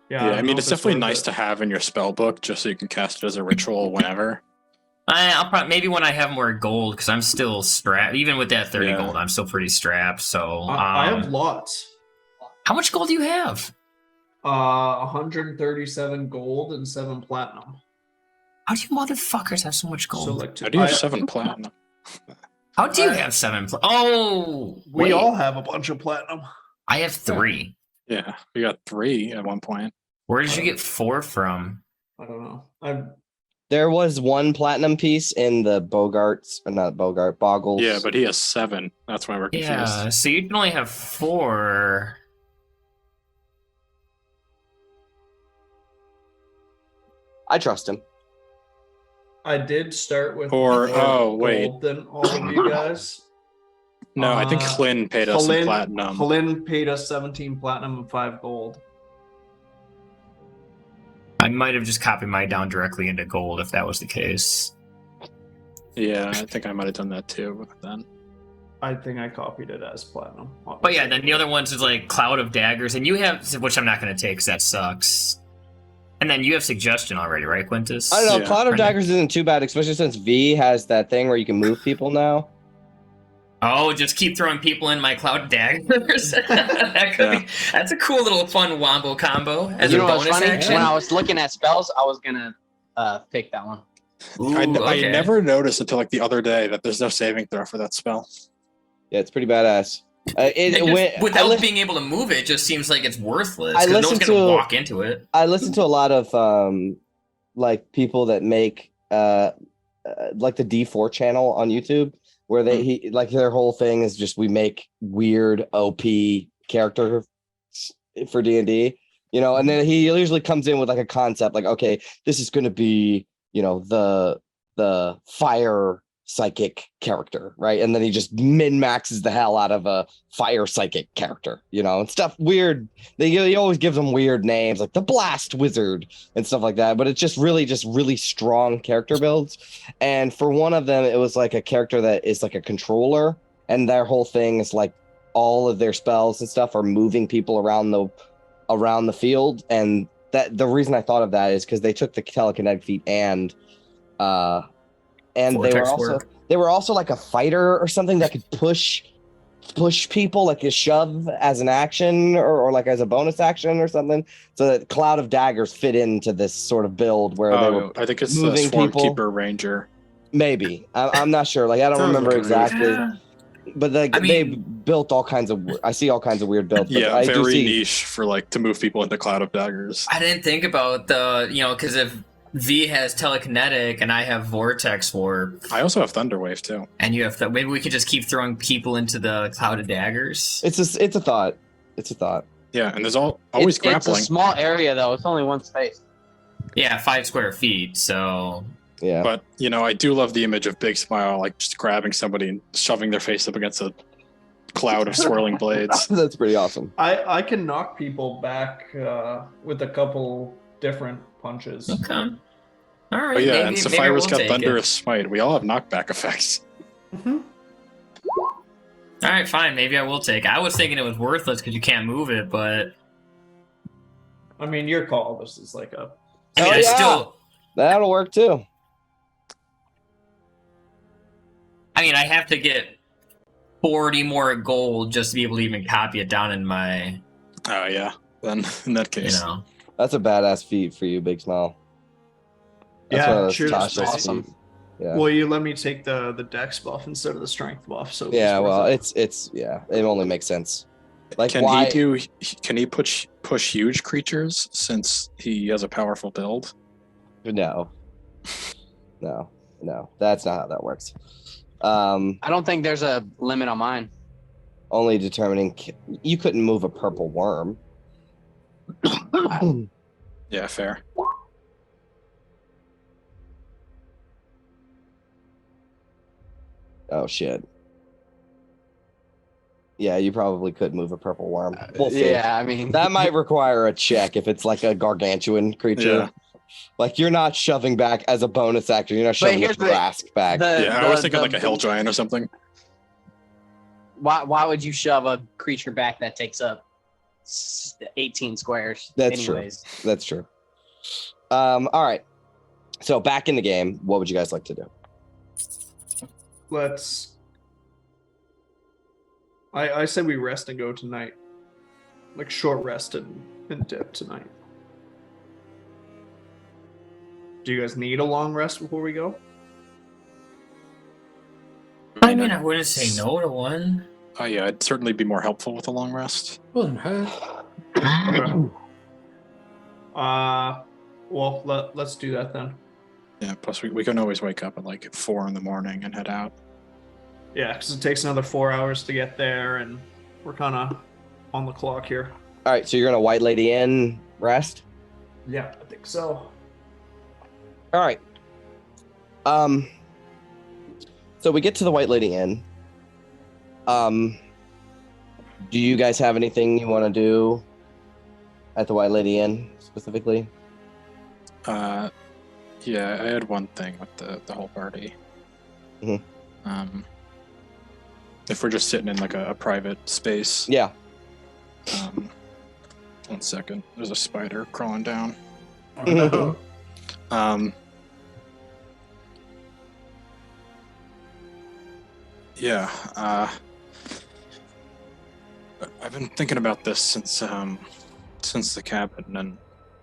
Yeah, don't I know mean, if it's definitely worth nice it. to have in your spell book just so you can cast it as a ritual whenever. I'll probably maybe when I have more gold, because I'm still strapped. Even with that 30 Yeah. gold, I'm still pretty strapped. So I have lots. how much gold do you have? 137 gold and 7 platinum. How do you motherfuckers have so much gold? So like How do you have 7 platinum? How do you I- have 7? Oh, we wait. all have a bunch of platinum. I have 3. Yeah, we got 3 at one point. Where did you get 4 from? I don't know. There was one platinum piece in the Bogarts, or not Bogart, Boggles. Yeah, but he has 7. That's why we're confused. Yeah, so you can only have 4. I trust him. I did start with Or- more oh, wait. gold than all of you guys. No, I think Uh, Hlyn paid us some platinum. Hlyn paid us 17 platinum and 5 gold. I might have just copied mine down directly into gold if that was the case. Yeah, I think I might have done that too then. I think I copied it as platinum. But yeah, then the other ones is like Cloud of Daggers, and you have, which I'm not going to take because that sucks. And then you have Suggestion already, right, Quintus? I don't know. Yeah. Cloud of Daggers isn't too bad, especially since V has that thing where you can move people now. Oh, just keep throwing people in my Cloud of Daggers. That could be, that's a cool little fun wombo combo as You a know what's bonus funny? action. When I was looking at spells, I was gonna pick that one. Ooh, I okay. never noticed until like the other day that there's no saving throw for that spell. Yeah, it's pretty badass. It just, Went, without being able to move it, just seems like it's worthless I because no one's listened going to to- walk into it. I listen to a lot of like people that make like the D4 channel on YouTube, where he like their whole thing is just we make weird OP character for D&D, you know, and then he usually comes in with like a concept like, okay, this is going to be, you know, the fire psychic character, right? And then he just min-maxes the hell out of a fire psychic character, you know, and stuff weird. He always gives them weird names like the blast wizard and stuff like that, but it's just really strong character builds. And for one of them, it was like a character that is like a controller, and their whole thing is like all of their spells and stuff are moving people around the field. And that the reason I thought of that is because they took the telekinetic feat and Vortex work. they were also like a fighter or something that could push people, like a shove as an action or like as a bonus action or something. So that Cloud of Daggers fit into this sort of build where they were I think it's the moving Swarm people. Keeper Ranger. maybe. I'm not sure. Like I don't Sounds remember like exactly. Yeah. But like I they mean- built all kinds of. I see all kinds of weird builds. But Yeah, I do very see. niche for like to move people into Cloud of Daggers. I didn't think about the, you know, because if V has telekinetic and I have vortex warp I also have Thunderwave too. and you have maybe we could just keep throwing people into the Cloud of Daggers. It's a thought. It's a thought. Yeah, and there's always It's grappling. a small area though. It's only one space. Yeah, 5 square feet. So Yeah. But you know, I do love the image of Big Smile like just grabbing somebody and shoving their face up against a cloud of swirling blades. That's pretty awesome. I can knock people back with a couple different punches. Okay. All right. Oh yeah, and maybe I Sapphira's will got take Thunderous Smite. We all have knockback effects. Mm-hmm. All right, fine. Maybe I will take it. I was thinking it was worthless because you can't move it, but I mean, your call. This is like a. I mean, Oh, I yeah. still. That'll work too. I mean, I have to get 40 more gold just to be able to even copy it down in my, Oh yeah. Then in that you case, know. That's a badass feat for you, Big Smile. That's Yeah, one of those cheers. Tasha's Awesome. feet. Yeah. Well, you let me take the dex buff instead of the strength buff, so Yeah, it's worth well, it. it's yeah, it only makes sense. Like can why? he push huge creatures since he has a powerful build? No, that's not how that works. I don't think there's a limit on mine. Only determining you couldn't move a purple worm. Yeah, fair. Oh shit. Yeah, you probably could move a purple worm. We'll see. Yeah, I mean, That might require a check if it's like a gargantuan creature. Yeah. Like you're not shoving back as a bonus action. You're not shoving a here's the- Rask back. Yeah, I was thinking like a hill giant or something. Why would you shove a creature back that takes up 18 squares? That's true. anyways? That's true. All right. So back in the game, what would you guys like to do? Let's. I said we rest and go tonight. Like short rest and dip tonight. Do you guys need a long rest before we go? I mean, I wouldn't say no to one. Oh yeah, it'd certainly be more helpful with a long rest. Wouldn't hurt. Well, let's do that then. Yeah, plus we can always wake up at like 4 in the morning and head out. Yeah, because it takes another 4 hours to get there, and we're kind of on the clock here. All right, so you're gonna White Lady Inn rest. Yeah, I think so. All right. So we get to the White Lady Inn. Do you guys have anything you want to do at the White Lady Inn specifically? Yeah, I had one thing with the whole party. Mhm. If we're just sitting in like a private space. Yeah. 1 second. There's a spider crawling down. Oh, Yeah. I've been thinking about this since the cabin and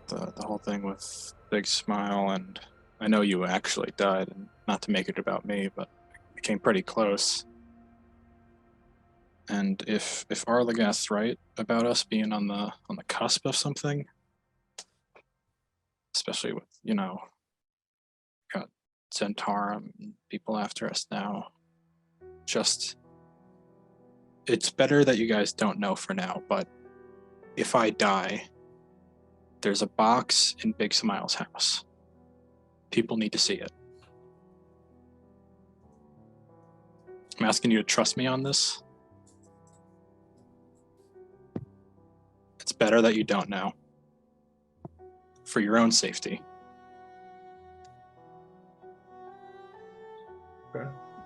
the whole thing with Big Smile, and I know you actually died, and not to make it about me, but it came pretty close. And if Arlagast's right about us being on the cusp of something, especially with, got Zentarum and people after us now, just it's better that you guys don't know for now, but if I die, there's a box in Big Smile's house. People need to see it. I'm asking you to trust me on this. It's better that you don't know. For your own safety.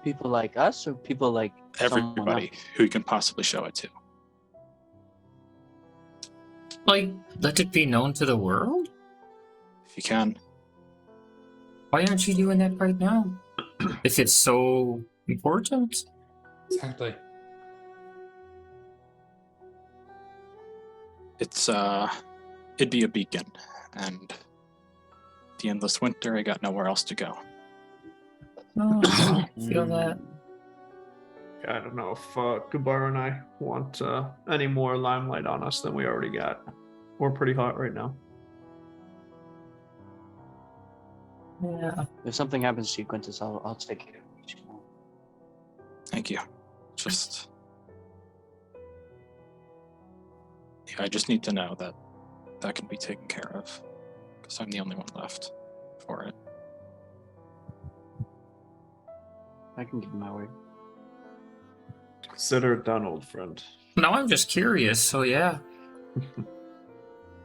People like us or people like someone Everybody else? who you can possibly show it to. Like, let it be known to the world? If you can. Why aren't you doing that right now? If it's so important? Exactly. It's it'd be a beacon, and the endless winter, I got nowhere else to go. No, I don't feel that. I don't know if Gabar and I want any more limelight on us than we already got. We're pretty hot right now. Yeah. If something happens to you, Quintus, I'll take care of you. Thank you. Just yeah, I just need to know that can be taken care of, because I'm the only one left for it. I can give you my word. Consider it done, old friend. Now I'm just curious, so yeah.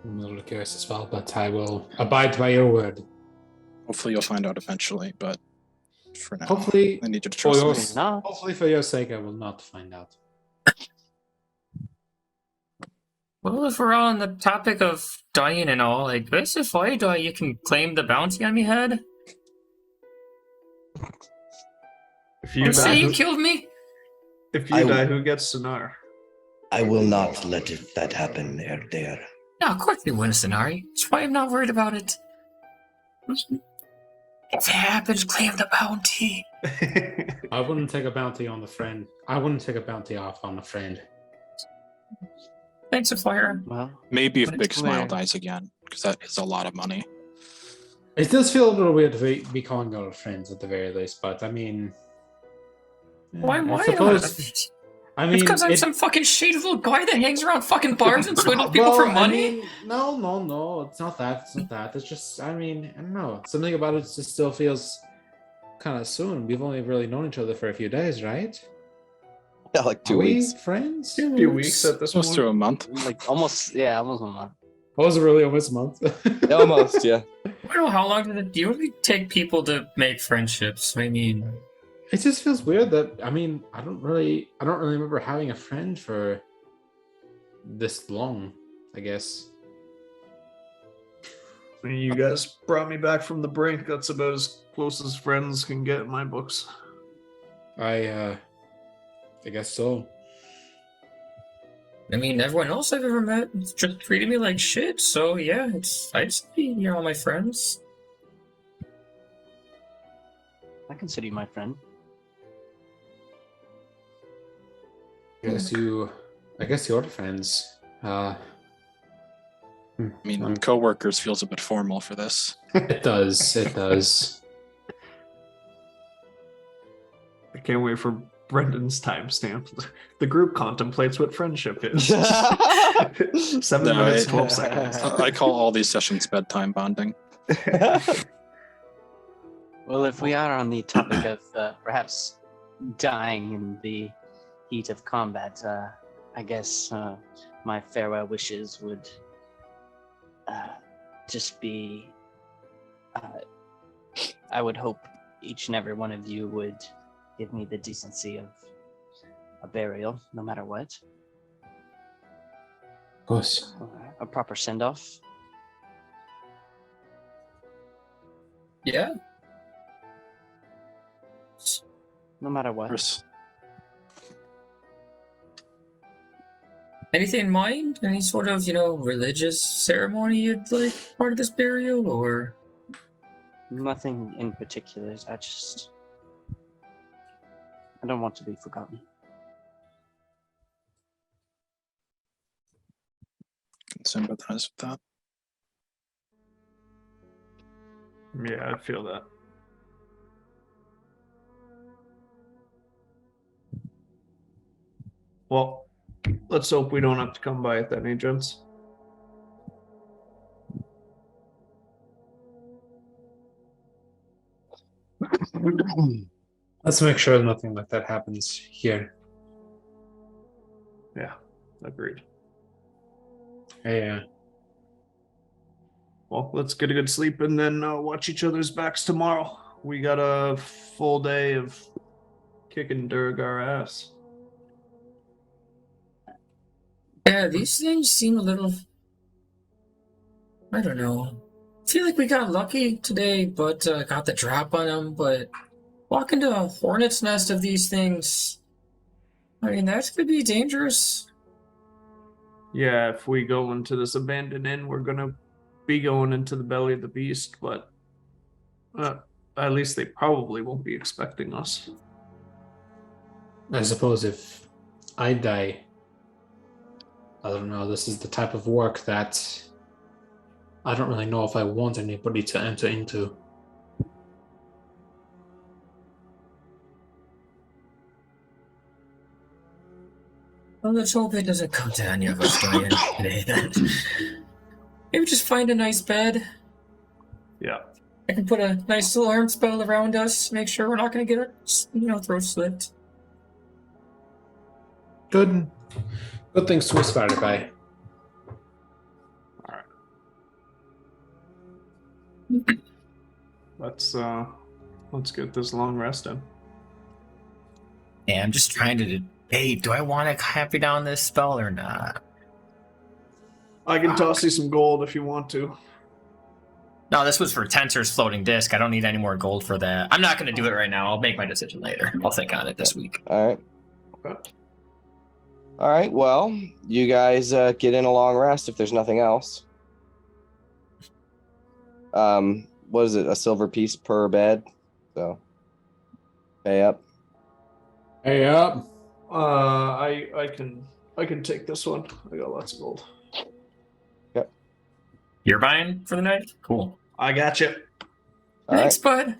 I'm a little curious as well, but I will abide by your word. Hopefully, you'll find out eventually, but for now, Hopefully, I need you to for trust your, me. No. hopefully for your sake, I will not find out. Well, if we're on the topic of dying and all, I guess if I die, you can claim the bounty on me head. If you And say die, you who, killed me. if you I- die, who gets Sonar? I will not let that happen, Erder. No, of course we win, Sonari. That's why I'm not worried about it. If it happens, claim the bounty. I wouldn't take a bounty on the friend. I wouldn't take a bounty off on a friend. Thanks, Fire. Well, Maybe if But Big it's Smile clear. dies again, because that is a lot of money. It does feel a little weird to be calling our friends at the very least, but I mean, Why? I Why suppose. not? I It's mean, because I'm some fucking shady little guy that hangs around fucking bars and swindles people well, for money. I mean, no, it's not that. It's not that. It's just, I mean, I don't know. Something about it just still feels kind of soon. We've only really known each other for a few days, right? Yeah, like 2 Are we weeks. friends? A few weeks at this Close point. to a month. like almost a month. Was it really almost a month? Almost, yeah. I don't know how long did it usually take people to make friendships. I mean, It just feels weird that I mean I don't really remember having a friend for this long, I guess. I mean, you guys brought me back from the brink. That's about as close as friends can get in my books. I guess so. I mean, everyone else I've ever met just treated me like shit. So yeah, I'd say you're all my friends. I consider you my friend. I guess you're friends. I mean, coworkers feels a bit formal for this. It does. It does. I can't wait for Brendan's timestamp. The group contemplates what friendship is. 7 No, minutes, I- 12 seconds. I call all these sessions bedtime bonding. Well, if we are on the topic of perhaps dying in the heat of combat, I guess my farewell wishes would just be I would hope each and every one of you would give me the decency of a burial, no matter what. Of course. A proper send off. Yeah. No matter what. Chris, Anything in mind? Any sort of, religious ceremony you'd like part of this burial, or? Nothing in particular. I don't want to be forgotten. can sympathize with that. Yeah, I feel that. Well, let's hope we don't have to come by it then, eh, gents? Let's make sure nothing like that happens here. Yeah, agreed. Yeah. Well, let's get a good sleep and then watch each other's backs tomorrow. We got a full day of kicking Durgar ass. Yeah, these things seem a little. I don't know. I feel like we got lucky today, but got the drop on them. But walk into a hornet's nest of these things. I mean, that could be dangerous. Yeah, if we go into this abandoned inn, we're gonna be going into the belly of the beast, but at least they probably won't be expecting us. I suppose if I die, I don't know, this is the type of work that I don't really know if I want anybody to enter into. Well, let's hope it doesn't come to any of us dying today then. Maybe just find a nice bed. Yeah. I can put a nice little arm spell around us, make sure we're not going to get our throat slit. Good things to aspire by. Let's get this long rest in. Yeah, I'm just trying to debate. Do I want to copy down this spell or not? I can toss you some gold if you want to. No, this was for Tensor's floating disc. I don't need any more gold for that. I'm not going to do it right now. I'll make my decision later. I'll think on it this week. All right. Okay. All right. Well, you guys get in a long rest if there's nothing else. What is it? A silver piece per bed. So, pay up. Hey up. I can take this one. I got lots of gold. You're buying for the night? Cool. I got you. All Thanks, right.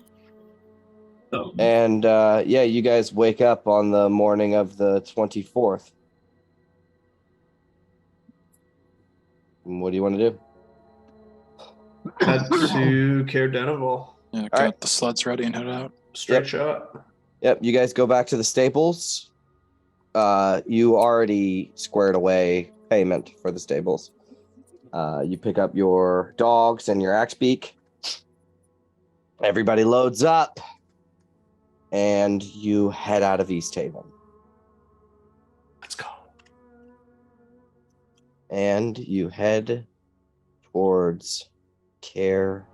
bud. And yeah, you guys wake up on the morning of the 24th. What do you want to do? Head to Caer Denival. Yeah, get right. the sleds ready and head out. Straight Yep. shot. Yep, you guys go back to the stables. You already squared away payment for the stables. You pick up your dogs and your axe beak. Everybody loads up, and you head out of Easthaven. Let's go. And you head towards Caer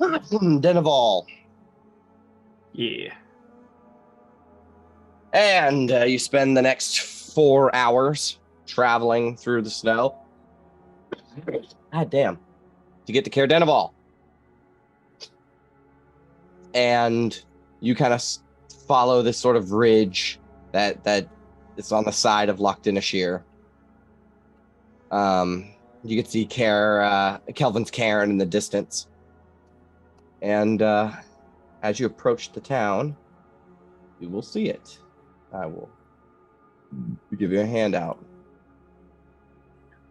Denival. Yeah. And you spend the next 4 hours traveling through the snow. God damn. To get to Caer Denival. And you kind of follow this sort of ridge that is on the side of Lochdenashire. You can see Kelvin's cairn in the distance. And as you approach the town, you will see it. I will give you a handout.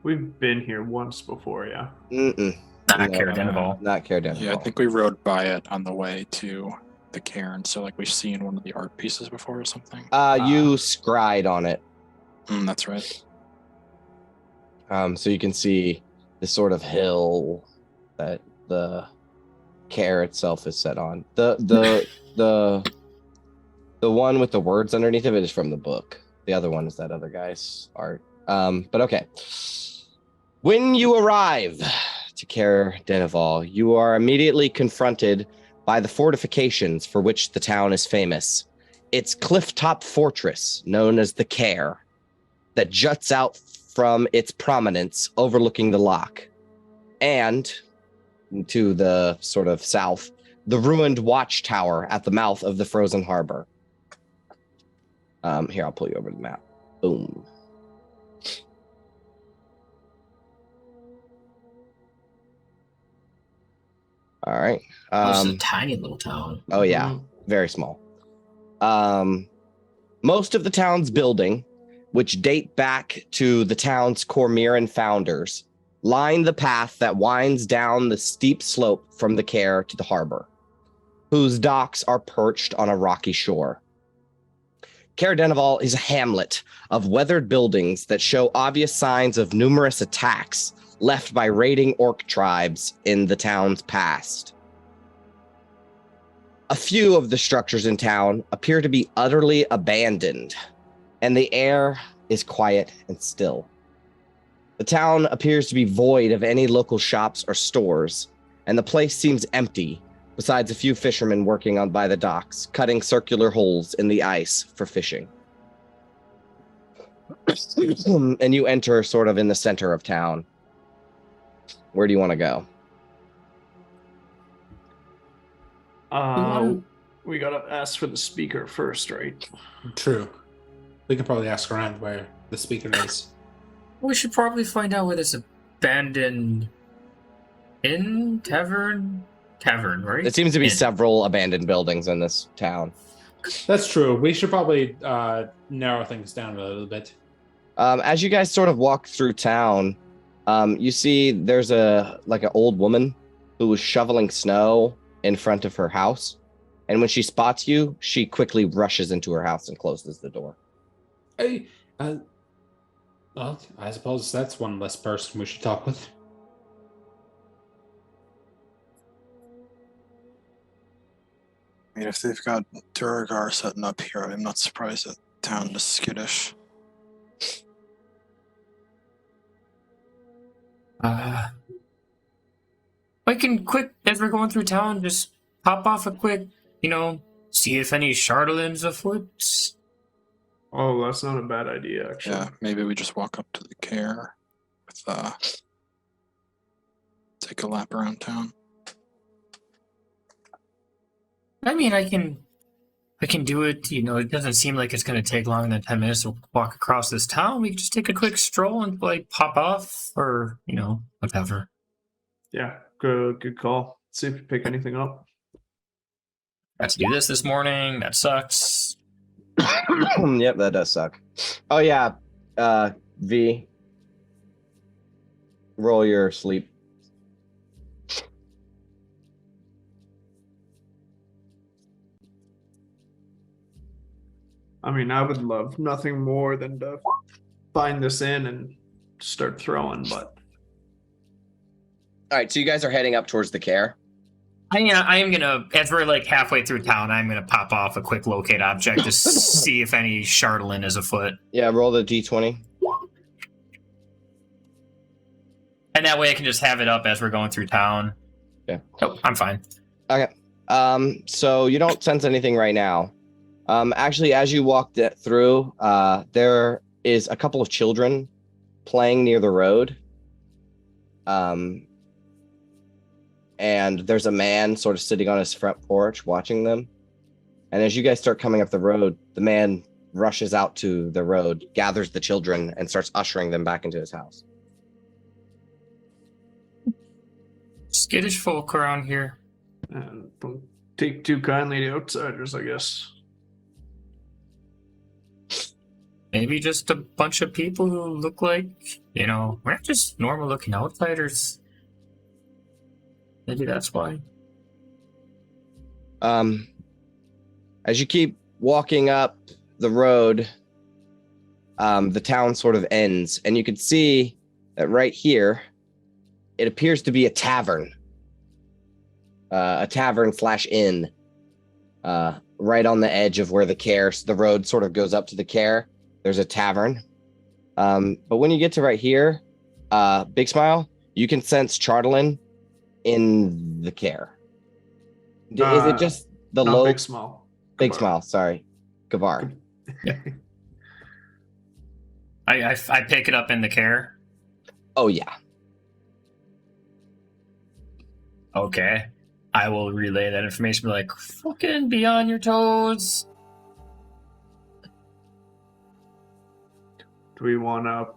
We've been here once before, yeah. Not Caer Denival. Not Caer Denival. Yeah, I think we rode by it on the way to the cairn. So like we've seen one of the art pieces before or something. You scried on it. That's right. So you can see the sort of hill that the Caer itself is set on. The one with the words underneath of it is from the book. The other one is that other guy's art. But okay. When you arrive to Caer Denival, you are immediately confronted by the fortifications for which the town is famous. Its cliff-top fortress, known as the Caer, that juts out from its prominence overlooking the loch. And to the sort of south, the ruined watchtower at the mouth of the frozen harbor. Here, I'll pull you over the map. Boom. All right. This is a tiny little town. Oh, yeah. Very small. Most of the town's building, which date back to the town's Cormyran founders, line the path that winds down the steep slope from the Caer to the harbor, whose docks are perched on a rocky shore. Caer Denival is a hamlet of weathered buildings that show obvious signs of numerous attacks left by raiding orc tribes in the town's past. A few of the structures in town appear to be utterly abandoned, and the air is quiet and still. The town appears to be void of any local shops or stores, and the place seems empty, besides a few fishermen working on by the docks, cutting circular holes in the ice for fishing. And you enter sort of in the center of town. Where do you want to go? We gotta ask for the speaker first, right? True. We can probably ask around where the speaker is. We should probably find out where this abandoned tavern, right? It seems to be Inn. several abandoned buildings in this town. That's true. We should probably narrow things down a little bit. As you guys sort of walk through town, you see there's an old woman who was shoveling snow in front of her house. And when she spots you, she quickly rushes into her house and closes the door. Hey, well, I suppose that's one less person we should talk with. I mean, if they've got Duragar setting up here, I'm not surprised that town is skittish. We can quick, as we're going through town, just pop off a quick, see if any Chardelins afoot. Oh, that's not a bad idea, actually. Yeah, maybe we just walk up to the care with take a lap around town. I mean, I can do it. It doesn't seem like it's going to take longer than 10 minutes to walk across this town. We can just take a quick stroll and pop off, or whatever. Yeah, good call. See if you pick anything up. Got to do this morning. That sucks. Yep, that does suck. Oh yeah, V. Roll your sleep. I mean, I would love nothing more than to find this in and start throwing, but All right, so you guys are heading up towards the care. I am gonna, as we're halfway through town, I'm gonna pop off a quick locate object to see if any Chardelin is afoot, Yeah, roll the d20. and that way I can just have it up as we're going through town. Yeah. Oh, I'm fine. Okay. So you don't sense anything right now. Actually, as you walk through, there is a couple of children playing near the road. And there's a man sort of sitting on his front porch watching them. And as you guys start coming up the road, the man rushes out to the road, gathers the children, and starts ushering them back into his house. Skittish folk around here. and don't take too kindly to outsiders, I guess. Maybe just a bunch of people who look like, we're not just normal looking outsiders. Maybe that's why. As you keep walking up the road, the town sort of ends, and you can see that right here, it appears to be a tavern. A tavern/inn, right on the edge of where the road sort of goes up to the care. There's a tavern. But when you get to right here, Big Smile, you can sense Chardelin in the care. Is it just the Not low? Big Smile. Big Gabar. Smile, sorry. Gavar. I pick it up in the care. Oh, yeah. Okay. I will relay that information. Be like, fucking be on your toes. Do we want to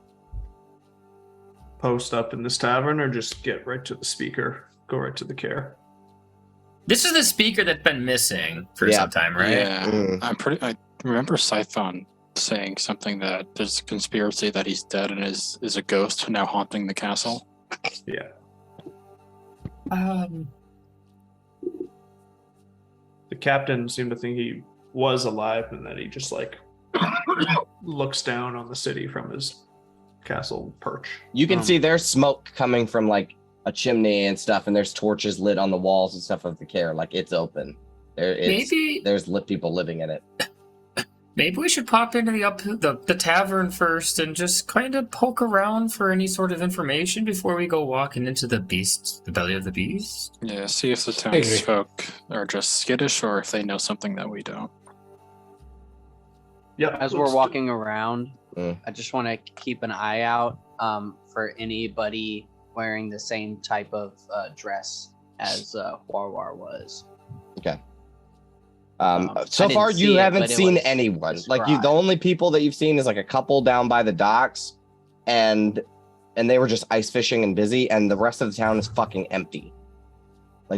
post up in this tavern or just get right to the speaker? Go right to the care. This is the speaker that's been missing for some time, right? Yeah, Mm. I remember Scython saying something that there's a conspiracy that he's dead and is a ghost now haunting the castle. Yeah. The captain seemed to think he was alive and that he just looks down on the city from his castle perch. You can see there's smoke coming from a chimney and stuff, and there's torches lit on the walls and stuff of the care. It's open. There's people living in it. Maybe we should pop into the tavern first and just kind of poke around for any sort of information before we go walking into the belly of the beast. Yeah, see if the Maybe. townsfolk are just skittish or if they know something that we don't. Yeah. As we're walking around, Mm. I just want to keep an eye out for anybody wearing the same type of dress as Warwar was. Okay. I So didn't far, see you it, haven't but it seen was anyone. The described. only people that you've seen is a couple down by the docks, and they were just ice fishing and busy, and the rest of the town is fucking empty.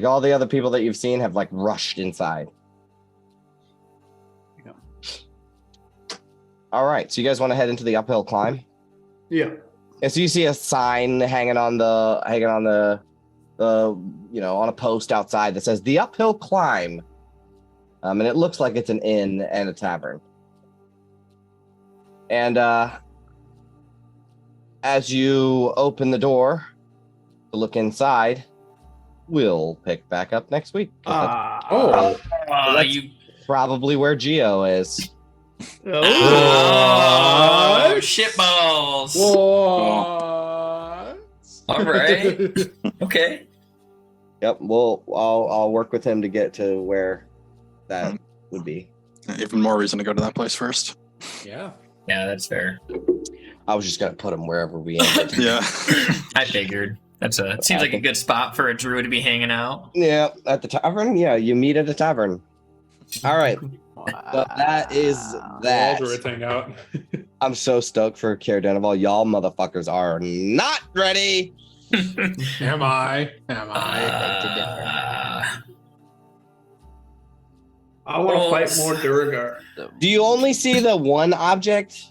All the other people that you've seen have rushed inside. Yeah. All right, so you guys want to head into the uphill climb? Yeah. And so you see a sign hanging on the on a post outside that says the uphill climb. And it looks like it's an inn and a tavern. And as you open the door to look inside, we'll pick back up next week. 'Cause that's Oh. that's- you. probably where Geo is. Oh, shitballs. What? All right. Okay. Yep. I'll work with him to get to where that would be. Even more reason to go to that place first. Yeah. Yeah, that's fair. I was just gonna put him wherever we ended. Yeah. I figured. Seems like a good spot for a druid to be hanging out. Yeah, at the tavern. Yeah, you meet at the tavern. All right. So that is that. Walter thing out. I'm so stoked for Care Denival. Y'all motherfuckers are not ready. Am I? I want to fight more Duragar. Do you only see the one object?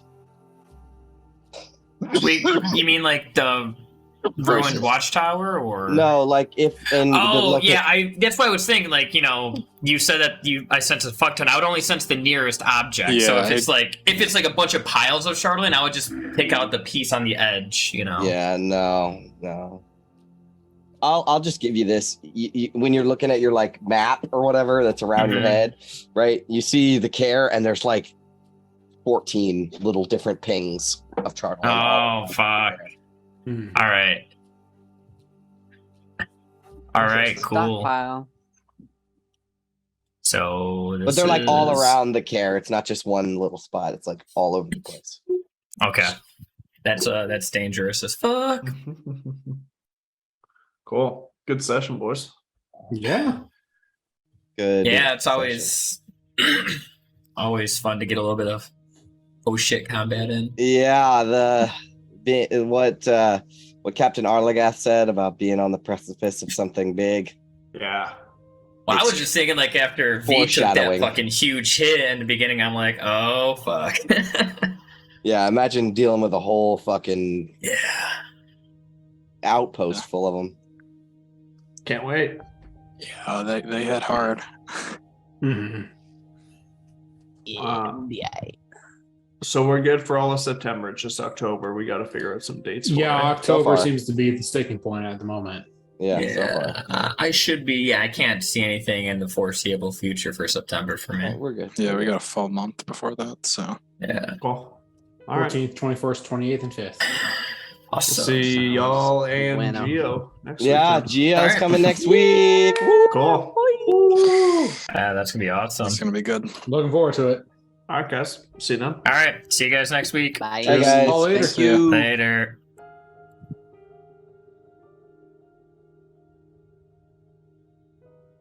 Wait, you mean like the ruined watchtower, or No, like if and Oh yeah, that's what I was thinking. Like, you said that I sense a fuck ton. I would only sense the nearest object. So Yeah, if it's like a bunch of piles of Charlatan, I would just pick out the piece on the edge. Yeah, no. I'll just give you this. When you're looking at your like map or whatever that's around your head, right? You see the Care, and there's like 14 little different pings of Charlatan. Oh fuck! All right. All right, cool. Stockpile. So, But they're like all around the Care. It's not just one little spot. It's like all over the place. Okay, that's dangerous as fuck. Cool. Good session, boys. Yeah. Good. Yeah, it's always always fun to get a little bit of oh shit combat in. Yeah, what Captain Arlagath said about being on the precipice of something big. Yeah. Well, I was just thinking, like, after V took that fucking huge hit in the beginning, I'm like, oh fuck. Yeah, imagine dealing with a whole fucking outpost full of them. Can't wait. Yeah, they hit hard. So we're good for all of September. It's just October. We got to figure out some dates. For Yeah, it. October seems to be the sticking point at the moment. I should be. Yeah, I can't see anything in the foreseeable future for September for me. We're good. Yeah, we got a full month before that, so. Yeah. Cool. All right. 14th, 21st, 28th, and 5th. Awesome. See y'all and Bueno. Geo next Yeah, week. Geo's coming next week. Cool. That's gonna be awesome. It's gonna be good. Looking forward to it. All right, guys. See you then. All right. See you guys next week. Bye. Hey guys. All later. Thank you. Later.